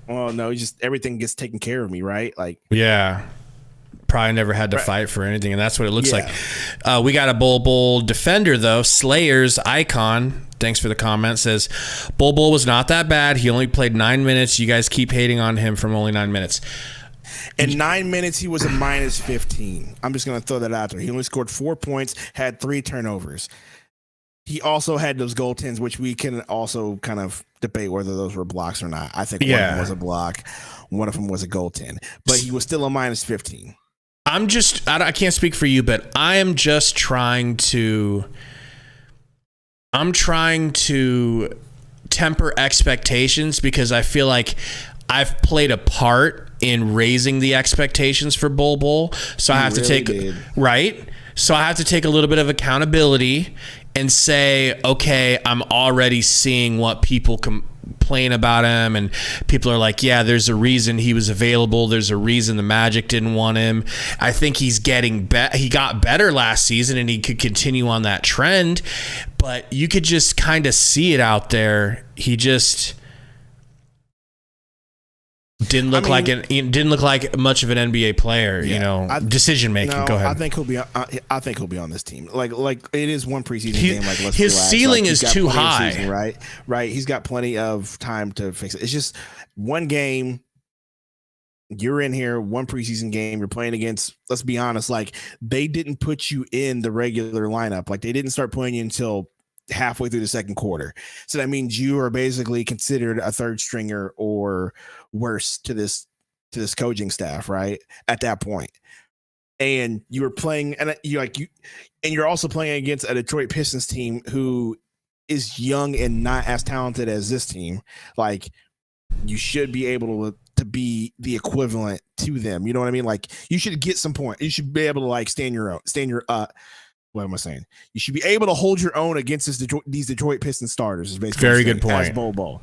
Well, no, everything gets taken care of me, right? Like, yeah, probably never had to fight for anything, and that's what it looks like. We got a Bull defender though. Slayer's Icon, thanks for the comment, says Bull was not that bad. He only played 9 minutes. You guys keep hating on him from only 9 minutes. In 9 minutes, he was a minus 15. I'm just going to throw that out there. He only scored 4 points, had 3 turnovers. He also had those goaltends, which we can also kind of debate whether those were blocks or not. I think one of them was a block. One of them was a goaltend. But he was still a minus 15. I can't speak for you, but I am just trying to temper expectations, because I feel like I've played a part in raising the expectations for Bull. So I have to take So I have to take a little bit of accountability and say, okay, I'm already seeing what people complain about him, and people are like, yeah, there's a reason he was available. There's a reason the Magic didn't want him. I think he's getting he got better last season, and he could continue on that trend, but you could just kind of see it out there. He just didn't look like much of an NBA player, decision making. No, Go ahead. I think he'll be on this team. Like it is one preseason game. Like, let's his relax. ceiling is too high, season, right. He's got plenty of time to fix it. It's just one game. You're in here, one preseason game. You're playing against. Let's be honest. Like, they didn't put you in the regular lineup. Like, they didn't start playing you until halfway through the second quarter. So that means you are basically considered a third stringer or worse to this coaching staff, right? At that point. And you were playing, and you're also playing against a Detroit Pistons team who is young and not as talented as this team. Like, you should be able to be the equivalent to them. You know what I mean? Like, you should get some point. You should be able to like stand your what am I saying? You should be able to hold your own against these Detroit Pistons starters. Is basically very good point. As Bol.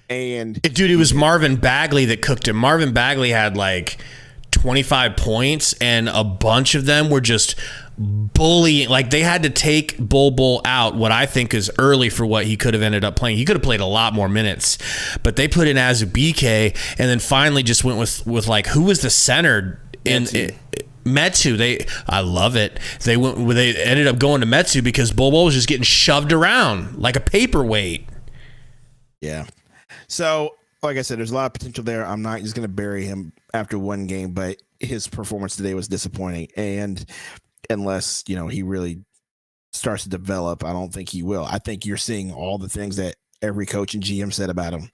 And dude, it was Marvin Bagley that cooked him. Marvin Bagley had like 25 points, and a bunch of them were just bullying. Like, they had to take Bol out, what I think is early for what he could have ended up playing. He could have played a lot more minutes, but they put in Azubike, and then finally just went with like, who was the center in Metu. I love it. They ended up going to Metu because Bol was just getting shoved around like a paperweight. Yeah. So, like I said, there's a lot of potential there. I'm not just going to bury him after one game, but his performance today was disappointing. And unless, he really starts to develop, I don't think he will. I think you're seeing all the things that every coach and GM said about him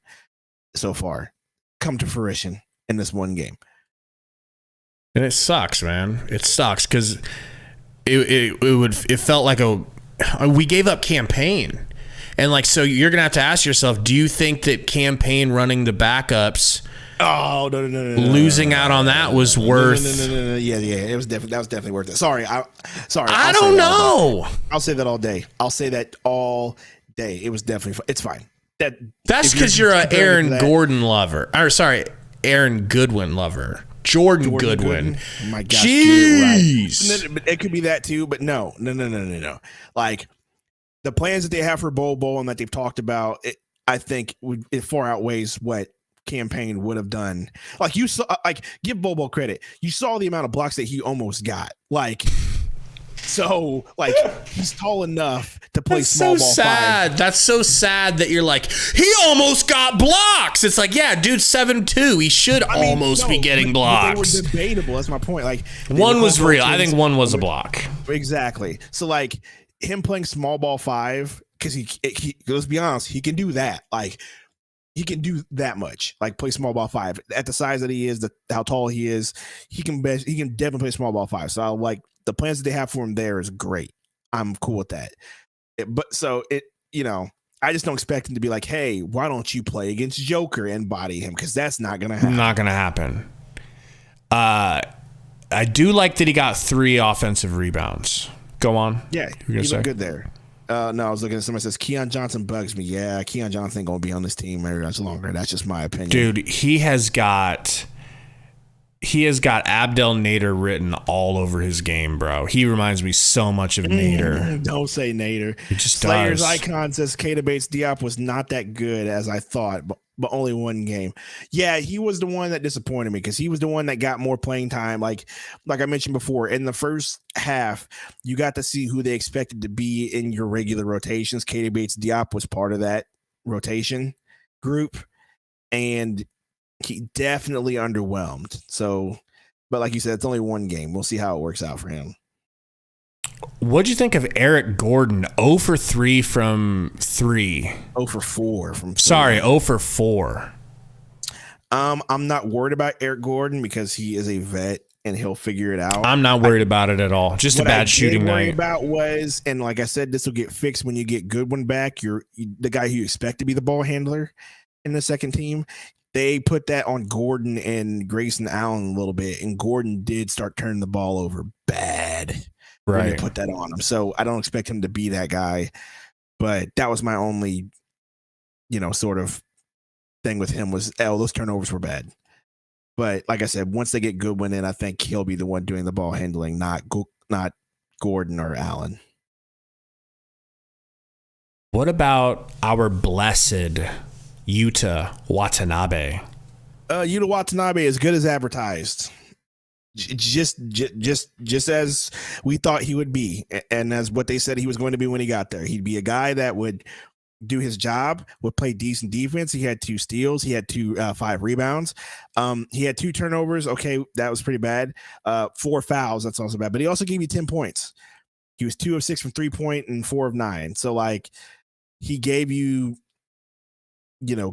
so far come to fruition in this one game. And it sucks, man. It sucks because it felt like we gave up Campaign. And like, so you're going to have to ask yourself, do you think that Campaign running the backups, no, losing out on that was worth? No. Yeah. That was definitely worth it. Sorry. I don't know. I'll say that all day. It was definitely, it's fine. That's because you're an Aaron Goodwin lover. Jordan Goodwin. Oh my gosh. Jeez. Right. It could be that too, but no. Like, the plans that they have for Bol and that they've talked about, I think it far outweighs what campaign would have done. Like you saw, like give Bol credit. You saw the amount of blocks that he almost got. Like, so like he's tall enough to play small ball sad. 5. That's so sad that you're like, he almost got blocks. It's like, yeah, dude's 7'2". He should be getting blocks. They were debatable. That's my point. Like one was real. I think one was a block. Exactly. So like him playing small ball 5, because he let's be honest, he can do that. Like he can do that much. Like play small ball 5 at the size that he is, how tall he is. He can definitely play small ball 5. So I like the plans that they have for him there is great. I'm cool with that. I just don't expect him to be like, hey, why don't you play against Joker and body him? Because that's not going to happen. Not going to happen. I do like that he got 3 offensive rebounds. Go on. Yeah, he looked good there. No, I was looking at somebody says Keon Johnson bugs me. Yeah, Keon Johnson ain't going to be on this team very much longer. That's just my opinion. Dude, he has got Abdel Nader written all over his game, bro. He reminds me so much of Nader. Don't say Nader. He just Slayer's does. Icon says Keita Bates-Diop was not that good as I thought, but only one game. Yeah, he was the one that disappointed me because he was the one that got more playing time. Like I mentioned before, in the first half, you got to see who they expected to be in your regular rotations. Keita Bates-Diop was part of that rotation group, and he definitely underwhelmed. So, but like you said, it's only one game. We'll see how it works out for him. What'd you think of Eric Gordon? 0 for 3 from 3. 0 for 4 from 3. Sorry, 0 for 4. I'm not worried about Eric Gordon because he is a vet and he'll figure it out. I'm not worried about it at all. Just a bad shooting night. About was, and like I said, this will get fixed when you get Goodwin back. You're the guy who you expect to be the ball handler in the second team. They put that on Gordon and Grayson Allen a little bit, and Gordon did start turning the ball over bad. Right. When they put that on him. So I don't expect him to be that guy, but that was my only, sort of thing with him was, those turnovers were bad. But like I said, once they get Goodwin in, I think he'll be the one doing the ball handling, not Gordon or Allen. What about our blessed Yuta Watanabe? Yuta Watanabe is good as advertised. Just as we thought he would be, and as what they said he was going to be when he got there. He'd be a guy that would do his job, would play decent defense. He had 2 steals. He had 5 rebounds. He had 2 turnovers. Okay, that was pretty bad. 4 fouls. That's also bad. But he also gave you 10 points. He was 2 of 6 from 3-point and 4 of 9. So like he gave you,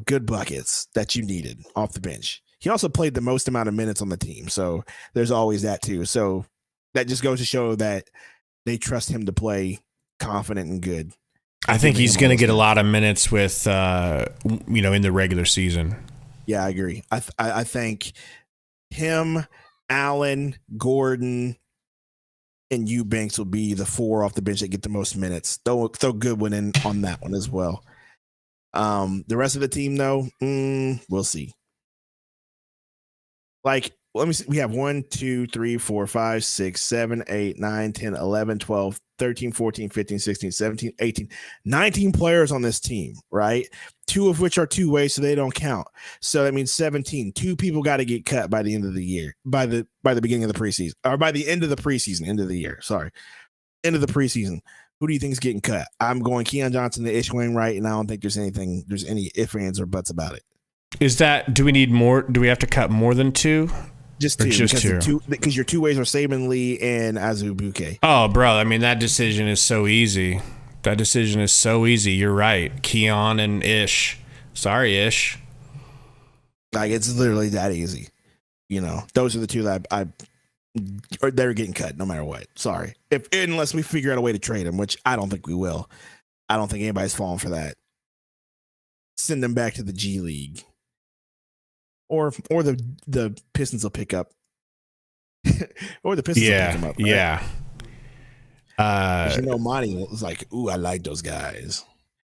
good buckets that you needed off the bench. He also played the most amount of minutes on the team. So there's always that too. So that just goes to show that they trust him to play confident and good. I think he's going to get a lot of minutes with, in the regular season. Yeah, I agree. I think him, Allen, Gordon, and Eubanks will be the 4 off the bench that get the most minutes. Throw Goodwin in on that one as well. The rest of the team, though, we'll see. Like, let me see. We have 1, 2, 3, 4, 5, 6, 7, 8, 9, 10, 11, 12, 13, 14, 15, 16, 17, 18, 19 players on this team, right? 2 of which are two-way, so they don't count. So that means 17. 2 people got to get cut by the end of the year, by the beginning of the preseason, or by the end of the preseason, end of the year. Sorry, end of the preseason. Who do you think is getting cut? I'm going Keon Johnson to Ish Wainwright, and I don't think there's any ifs, ands, or buts about it. Is that? Do we need more? Do we have to cut more than 2? Just 2, because your 2 ways are Saban Lee and Azubuike. Oh, bro! I mean, that decision is so easy. You're right. Keon and Ish. Sorry, Ish. Like it's literally that easy. Those are the 2 that they're getting cut no matter what. Sorry, unless we figure out a way to trade them, which I don't think we will. I don't think anybody's falling for that. Send them back to the G League. Or the Pistons will pick up. Or the Pistons will pick them up. Right? Yeah. Monty was like, ooh, I like those guys.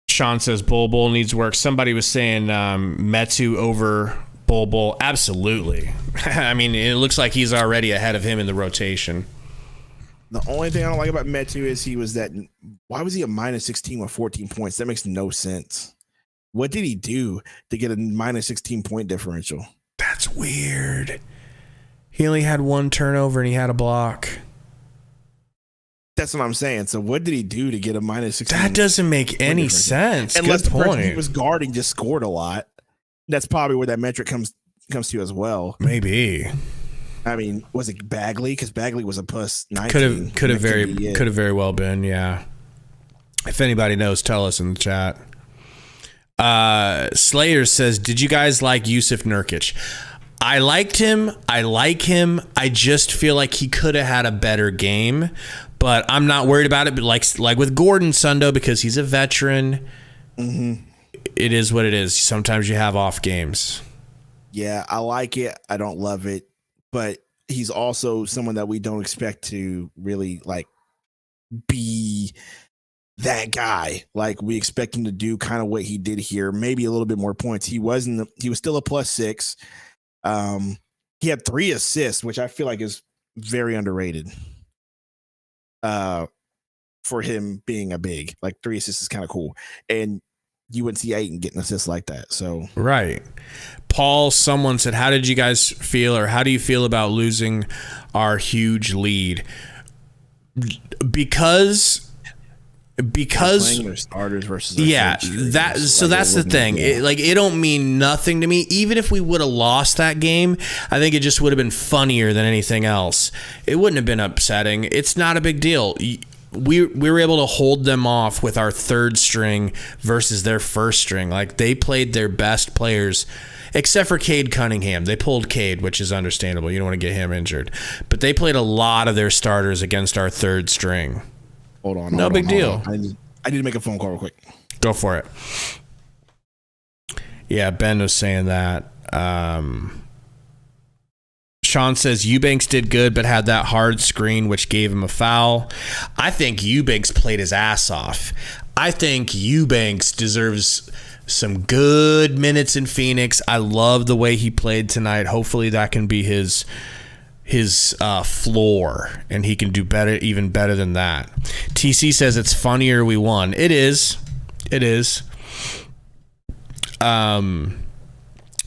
Sean says Bol needs work. Somebody was saying Metu over Bol. Absolutely. I mean, it looks like he's already ahead of him in the rotation. The only thing I don't like about Metu is why was he a minus 16 with 14 points? That makes no sense. What did he do to get a minus 16 point differential? That's weird. He only had one turnover and he had a block. That's what I'm saying. So what did he do to get a minus 16? That doesn't make any sense. Unless Good the person point. he was guarding just scored a lot. That's probably where that metric comes to as well. Maybe. I mean, was it Bagley? Because Bagley was a plus 19. Could have very well been, yeah. If anybody knows, tell us in the chat. Slayer says, did you guys like Yusuf Nurkic? I liked him. I like him. I just feel like he could have had a better game, but I'm not worried about it. But like with Gordon Sundo, because he's a veteran, it is what it is. Sometimes you have off games. Yeah, I like it. I don't love it, but he's also someone that we don't expect to really like be that guy. Like we expect him to do kind of what he did here, maybe a little bit more points. He was still a +6. He had 3 assists, which I feel like is very underrated. For him being a big, like 3 assists is kind of cool. And you wouldn't see Ayton getting assists like that. So right. Paul, someone said, how did you guys feel, or how do you feel about losing our huge lead? Because playing their starters versus that's the thing. It don't mean nothing to me. Even if we would have lost that game, I think it just would have been funnier than anything else. It wouldn't have been upsetting. It's not a big deal. We were able to hold them off with our third string versus their first string. Like they played their best players, except for Cade Cunningham. They pulled Cade, which is understandable. You don't want to get him injured. But they played a lot of their starters against our third string. Hold on. No big deal. I need to make a phone call real quick. Go for it. Yeah, Ben was saying that. Sean says Eubanks did good, but had that hard screen, which gave him a foul. I think Eubanks played his ass off. I think Eubanks deserves some good minutes in Phoenix. I love the way he played tonight. Hopefully that can be his floor, and he can do better, even better than that. TC says it's funnier we won. It is.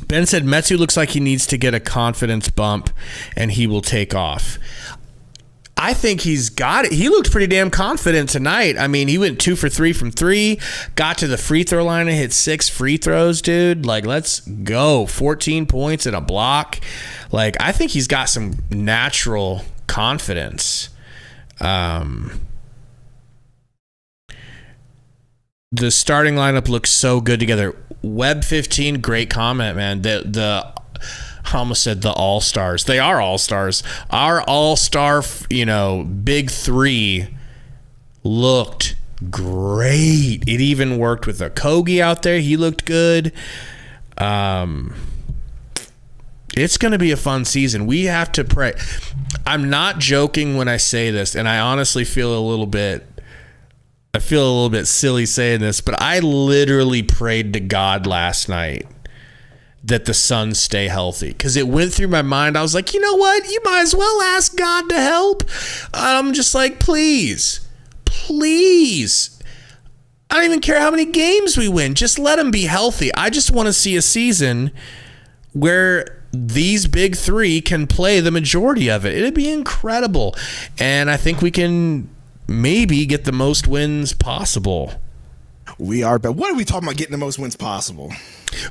Ben said Metu looks like he needs to get a confidence bump, and he will take off. I think he's got it. He looked pretty damn confident tonight. I mean, he went 2 for 3 from 3, got to the free throw line and hit 6 free throws, dude. Like, let's go. 14 points and a block. Like, I think he's got some natural confidence. The starting lineup looks so good together. Web 15, great comment, man. I almost said the all-stars. They are all-stars. Our all-star, big 3 looked great. It even worked with Okogie out there. He looked good. It's going to be a fun season. We have to pray. I'm not joking when I say this, and I honestly feel a little bit silly saying this, but I literally prayed to God last night that the Suns stay healthy, because it went through my mind. I was like, you know what? You might as well ask God to help. I'm just like, please. I don't even care how many games we win. Just let them be healthy. I just want to see a season where these big 3 can play the majority of it. It'd be incredible. And I think we can maybe get the most wins possible. We are, but what are we talking about getting the most wins possible?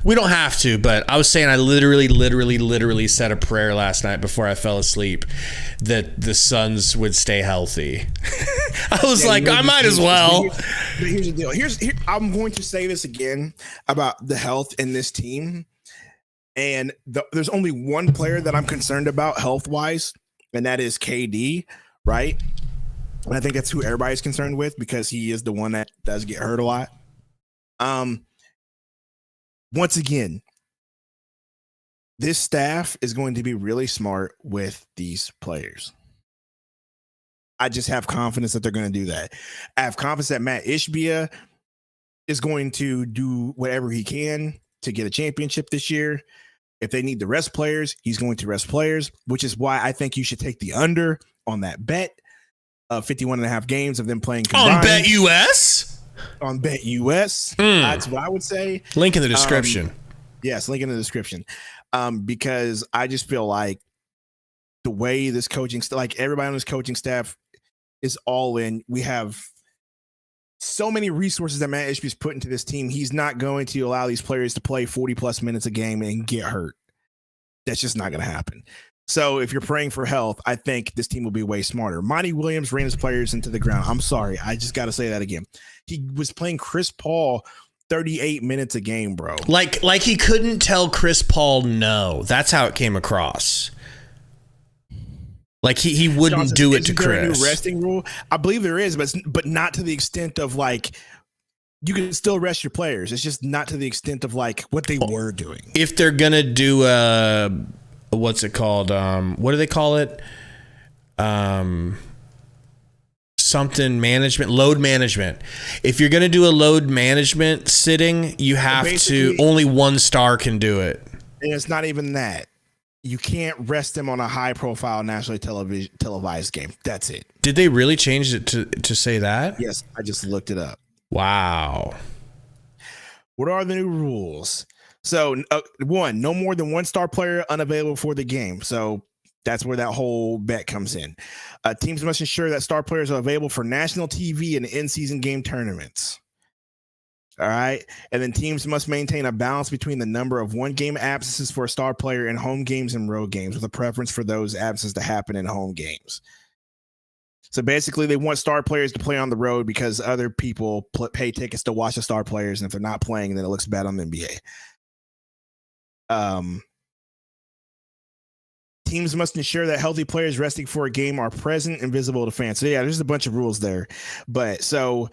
We don't have to, but I was saying I literally said a prayer last night before I fell asleep that the Suns would stay healthy. I was I might as well. Here's the deal. I'm going to say this again about the health in this team. And there's only one player that I'm concerned about health-wise, and that is KD, right? And I think that's who everybody's concerned with, because he is the one that does get hurt a lot. Once again, this staff is going to be really smart with these players. I just have confidence that they're going to do that. I have confidence that Matt Ishbia is going to do whatever he can to get a championship this year. If they need to rest players, he's going to rest players, which is why I think you should take the under on that bet. 51 and a half games of them playing combined. On BetUS? On BetUS. That's what I would say. Link in the description. Yes, link in the description. Because I just feel like the way this coaching, like everybody on this coaching staff is all in. We have so many resources that Matt Ishby's put into this team. He's not going to allow these players to play 40 plus minutes a game and get hurt. That's just not going to happen. So if you're praying for health, I think this team will be way smarter. Monty Williams ran his players into the ground. I'm sorry. I just got to say that again. He was playing Chris Paul 38 minutes a game, bro. Like he couldn't tell Chris Paul no. That's how it came across. Like he wouldn't do it to Chris. Is there a new resting rule? I believe there is, but not to the extent of like you can still rest your players. It's just not to the extent of like what they were doing. If they're gonna do what's it called? What do they call it? Something management, load management. If you're gonna do a load management sitting, you have to. Only one star can do it, and it's not even that. You can't rest them on a high-profile nationally televised game. That's it. Did they really change it to say that? Yes, I just looked it up. Wow. What are the new rules? So, one, no more than one star player unavailable for the game. So that's where that whole bet comes in. Teams must ensure that star players are available for national TV and in-season game tournaments. All right. And then teams must maintain a balance between the number of one-game absences for a star player in home games and road games, with a preference for those absences to happen in home games. So basically, they want star players to play on the road because other people pay tickets to watch the star players. And if they're not playing, then it looks bad on the NBA. Teams must ensure that healthy players resting for a game are present and visible to fans. So, yeah, there's a bunch of rules there. But so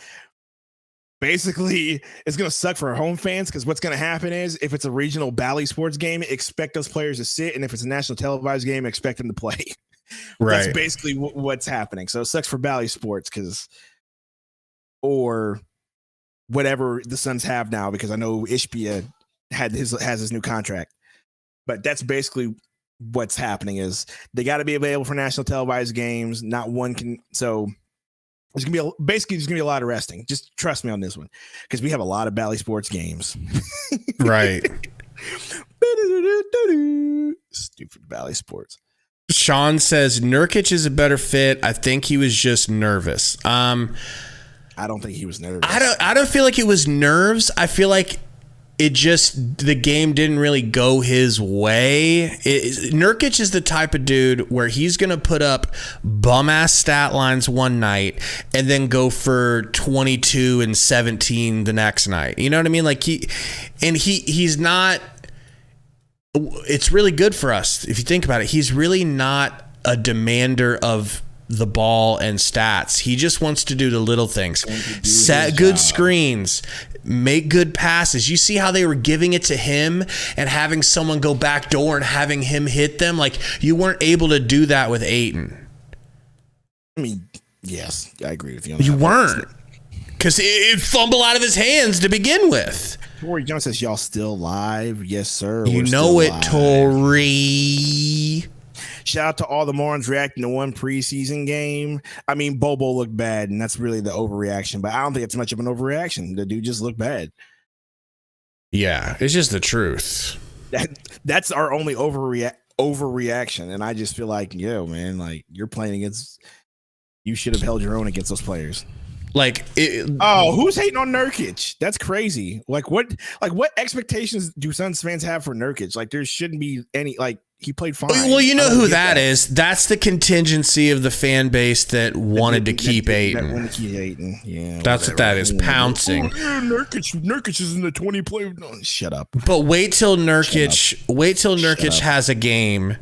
basically, it's going to suck for home fans because what's going to happen is if it's a regional Bally Sports game, expect those players to sit. And if it's a national televised game, expect them to play. Right. That's basically what's happening. So it sucks for Bally Sports or whatever the Suns have now, because I know Ishbia has his new contract. But that's basically what's happening is they got to be available for national televised games. Not one can. So there's going to be a lot of resting. Just trust me on this one, because we have a lot of Bally Sports games. Right. Stupid Bally Sports. Sean says Nurkic is a better fit. I think he was just nervous. I don't think he was nervous. I don't feel like it was nerves. I feel like the game didn't really go his way. Nurkic is the type of dude where he's going to put up bum-ass stat lines one night and then go for 22 and 17 the next night. You know what I mean? Like he's not. It's really good for us if you think about it. He's really not a demander of the ball and stats. He just wants to do the little things. Set good screens, make good passes. You see how they were giving it to him and having someone go back door and having him hit them? Like, you weren't able to do that with Ayton. I mean, yes, I agree with you. You weren't. Because it fumbled out of his hands to begin with. Tori Jones says, y'all still live? Yes, sir. You know it, Tori. Shout out to all the morons reacting to one preseason game. I mean, Bobo looked bad, and that's really the overreaction. But I don't think it's much of an overreaction. The dude just looked bad. Yeah, it's just the truth. That's our only overreaction. And I just feel like, yo, man, like you're playing against. You should have held your own against those players. Who's hating on Nurkic? That's crazy. Like what expectations do Suns fans have for Nurkic? Like there shouldn't be any. Like he played fine. Well, you know who that is. That's the contingency of the fan base that wanted to keep Ayton. Yeah, that's what that is. Pouncing. Nurkic is in the 20 play. No, shut up. But wait till Nurkic has a game.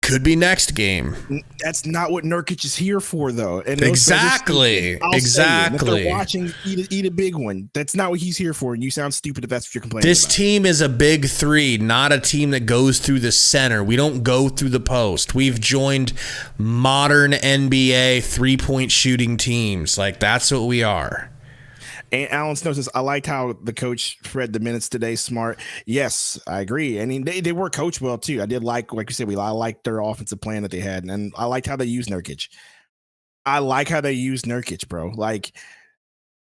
Could be next game. That's not what Nurkic is here for, though. And exactly. If they're watching, eat a big one. That's not what he's here for. And you sound stupid if that's what you're complaining This about. team is a big three, not a team that goes through the center. We don't go through the post. We've joined modern NBA 3-point shooting teams. Like, that's what we are. And Alan Snow says, I liked how the coach spread the minutes today. Smart. Yes, I agree. I mean, they were coached well, too. I did like you said, I liked their offensive plan that they had. And I liked how they used Nurkic. I like how they use Nurkic, bro. Like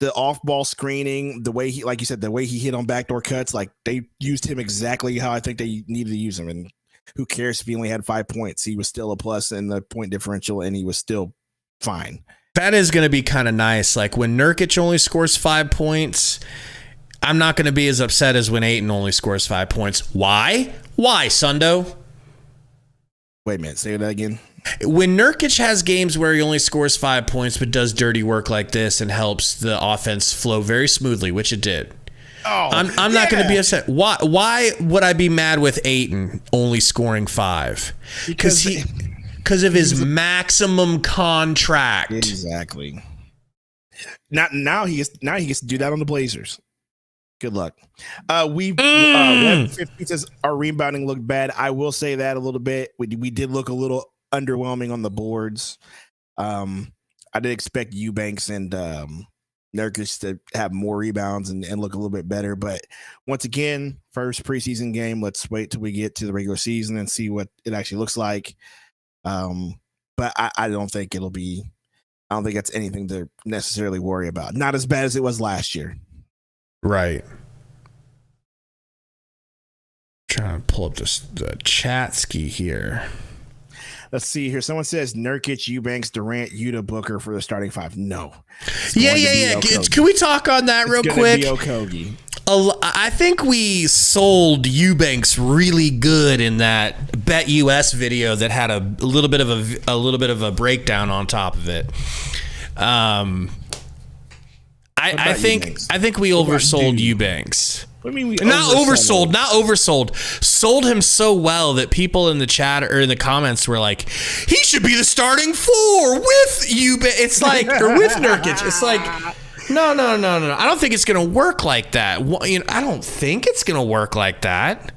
the off-ball screening, the way he, like you said, the way he hit on backdoor cuts, like they used him exactly how I think they needed to use him. And who cares if he only had 5 points? He was still a plus in the point differential, and he was still fine. That is going to be kind of nice. Like when Nurkic only scores 5 points, I'm not going to be as upset as when Ayton only scores 5 points. Why? Why, Sundo? Wait a minute. Say that again. When Nurkic has games where he only scores 5 points but does dirty work like this and helps the offense flow very smoothly, which it did. I'm not going to be upset. Why would I be mad with Ayton only scoring 5? Because of his maximum contract. Exactly. Now he gets to do that on the Blazers. Good luck. Web 50 says our rebounding looked bad. I will say that a little bit. We did look a little underwhelming on the boards. I did expect Eubanks and Nurkic to have more rebounds and look a little bit better. But once again, first preseason game. Let's wait till we get to the regular season and see what it actually looks like. But I don't think it'll be. I don't think that's anything to necessarily worry about. Not as bad as it was last year. Right. Trying to pull up the chat ski here. Let's see here. Someone says Nurkic, Eubanks, Durant, Yuta, Booker for the starting 5. No. Yeah. Can we talk on that real quick? Be Okogie. I think we sold Eubanks really good in that BetUS video that had a little bit of a breakdown on top of it. I think we oversold Eubanks. What do you mean not oversold. Sold him so well that people in the chat or in the comments were like, he should be the starting 4 with Eubanks. It's like, or with Nurkic. It's like, no. I don't think it's going to work like that. I don't think it's going to work like that.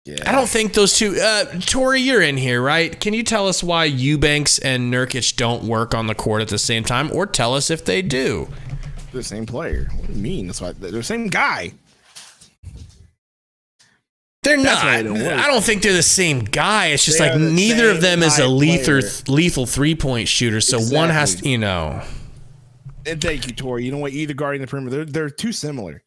Yeah. I don't think those two. Tori, you're in here, right? Can you tell us why Eubanks and Nurkic don't work on the court at the same time, or tell us if they do? They're the same player. What do you mean? That's why they're the same guy. They're not. I don't think they're the same guy. It's just like neither of them is a lethal 3-point shooter. So one has to, And thank you, Tori. You don't want either guarding the perimeter. They're too similar.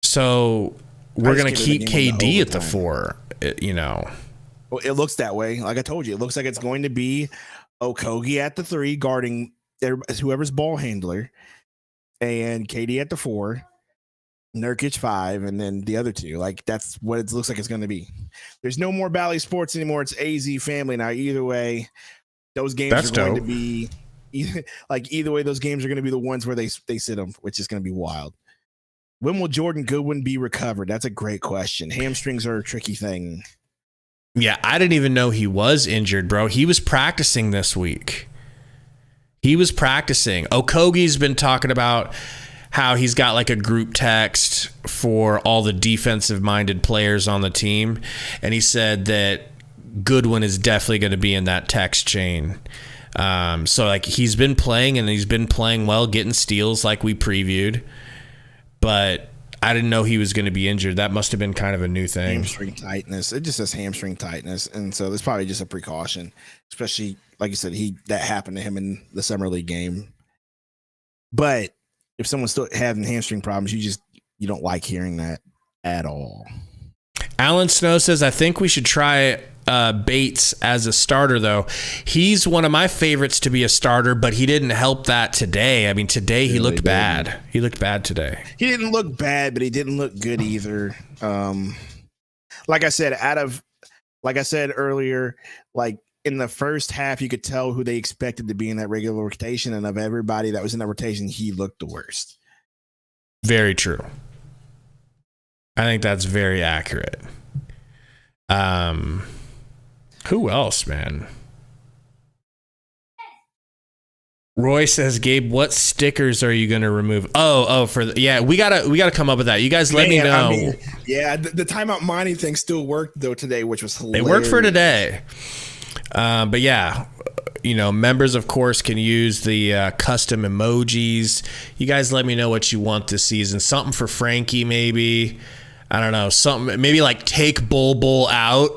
So we're going to keep KD at the 4, Well, it looks that way. Like I told you, it looks like it's going to be Okogie at the 3, guarding whoever's ball handler, and KD at the 4, Nurkic 5, and then the other 2. Like that's what it looks like it's going to be. There's no more Bally Sports anymore. It's AZ Family now. Either way, those games are going to be either way. Those games are going to be the ones where they sit them, which is going to be wild. When will Jordan Goodwin be recovered? That's a great question. Hamstrings are a tricky thing. Yeah, I didn't even know he was injured, bro. He was practicing this week. Okogie's been talking about how he's got like a group text for all the defensive-minded players on the team, and he said that Goodwin is definitely going to be in that text chain. So like he's been playing, and he's been playing well, getting steals like we previewed. But I didn't know he was going to be injured. That must have been kind of a new thing. Hamstring tightness. It just says hamstring tightness. And so there's probably just a precaution, especially like you said, that happened to him in the summer league game. But if someone's still having hamstring problems, you don't like hearing that at all. Alan Snow says, I think we should try Bates as a starter, though. He's one of my favorites to be a starter, but he didn't help that today. I mean, today he looked bad. He looked bad today. He didn't look bad, but he didn't look good either. Like I said earlier, like in the first half, you could tell who they expected to be in that regular rotation, and of everybody that was in that rotation, he looked the worst. Very true. I think that's very accurate. Who else, man? Roy says, Gabe, what stickers are you going to remove? We gotta come up with that. You guys let me know. I mean, the timeout mining thing still worked though today, which was hilarious. It worked for today. But yeah, members of course can use the custom emojis. You guys let me know what you want this season. Something for Frankie, maybe. I don't know. Something maybe like take Bull out.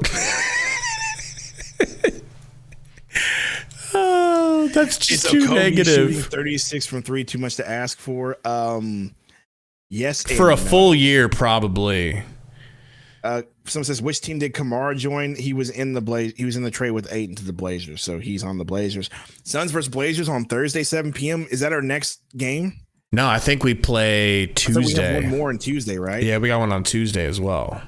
That's just too negative. Shooting 36 from 3, too much to ask for. Yes, for a full year, probably. Someone says, which team did Kamara join? He was in the He was in the trade with Ayton to the Blazers, so he's on the Blazers. Suns versus Blazers on Thursday, 7 p.m. Is that our next game? No, I think we play Tuesday. We have one more on Tuesday, right? Yeah, we got one on Tuesday as well.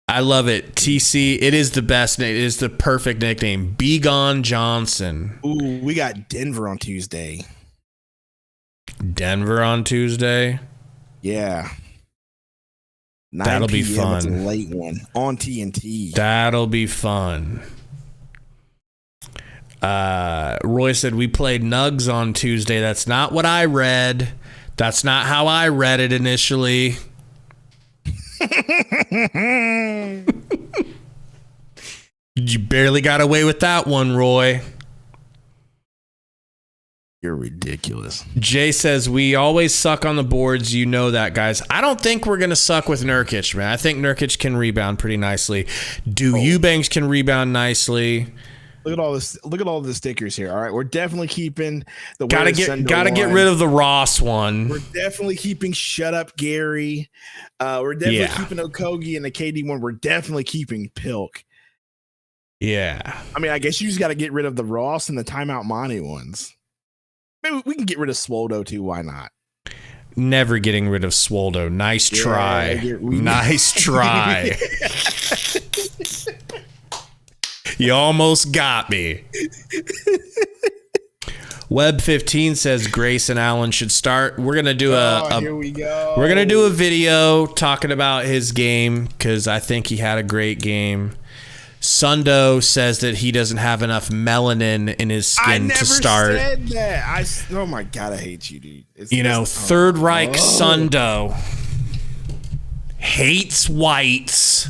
I love it. TC, it is the best name. It is the perfect nickname. Be Gone Johnson. Ooh, we got Denver on Tuesday. Denver on Tuesday? Yeah. That'll be fun. It's a late one on TNT. That'll be fun. Roy said we played Nugs on Tuesday. That's not what I read. That's not how I read it initially. You barely got away with that one, Roy. You're ridiculous. Jay says, we always suck on the boards. You know that, guys. I don't think we're going to suck with Nurkic, man. I think Nurkic can rebound pretty nicely. Eubanks can rebound nicely. Look at all this. Look at all the stickers here. All right, we're definitely keeping the. Gotta get rid of the Ross one. We're definitely keeping Shut Up Gary. We're definitely keeping Okogie and the KD one. We're definitely keeping Pilk. Yeah. I mean, I guess you just got to get rid of the Ross and the Timeout Monty ones. Maybe we can get rid of Swoldo too. Why not? Never getting rid of Swoldo. Nice try. Nice try. You almost got me. Web 15 says Grace and Allen should start. We're gonna do here we go. We're gonna do a video talking about his game because I think he had a great game. Sundo says that he doesn't have enough melanin in his skin to start. I never said that. Oh my God, I hate you, dude. Third Reich Sundo hates whites.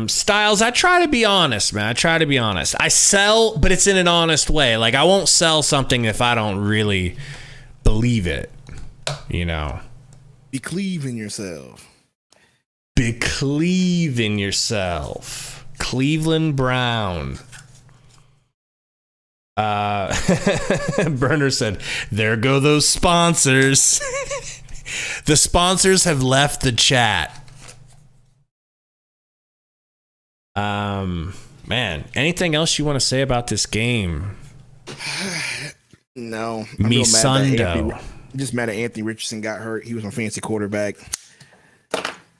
Styles, I try to be honest, man. I try to be honest. I sell, but it's in an honest way. Like, I won't sell something if I don't really believe it. Be cleaving yourself. Cleveland Brown. Burner said, there go those sponsors. The sponsors have left the chat. Man, anything else you want to say about this game? No. Me Sundo. I'm just mad at Anthony Richardson got hurt. He was my fancy quarterback.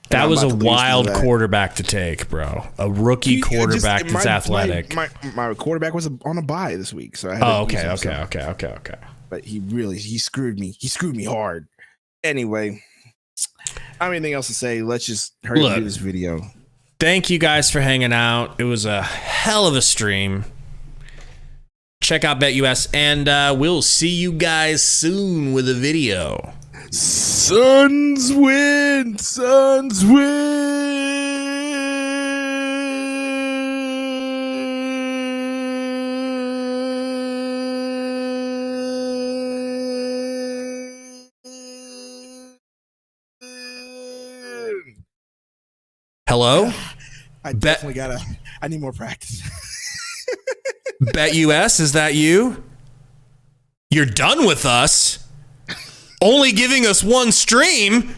That was a wild quarterback to take, bro. A rookie quarterback that's athletic. My quarterback was on a bye this week, so I had okay. But he screwed me. He screwed me hard. Anyway, I don't have anything else to say. Let's just hurry up and do this video. Thank you guys for hanging out. It was a hell of a stream. Check out BetUS, and we'll see you guys soon with a video. Suns win! Suns win! Hello? I definitely I need more practice. BetUS, is that you? You're done with us? Only giving us one stream?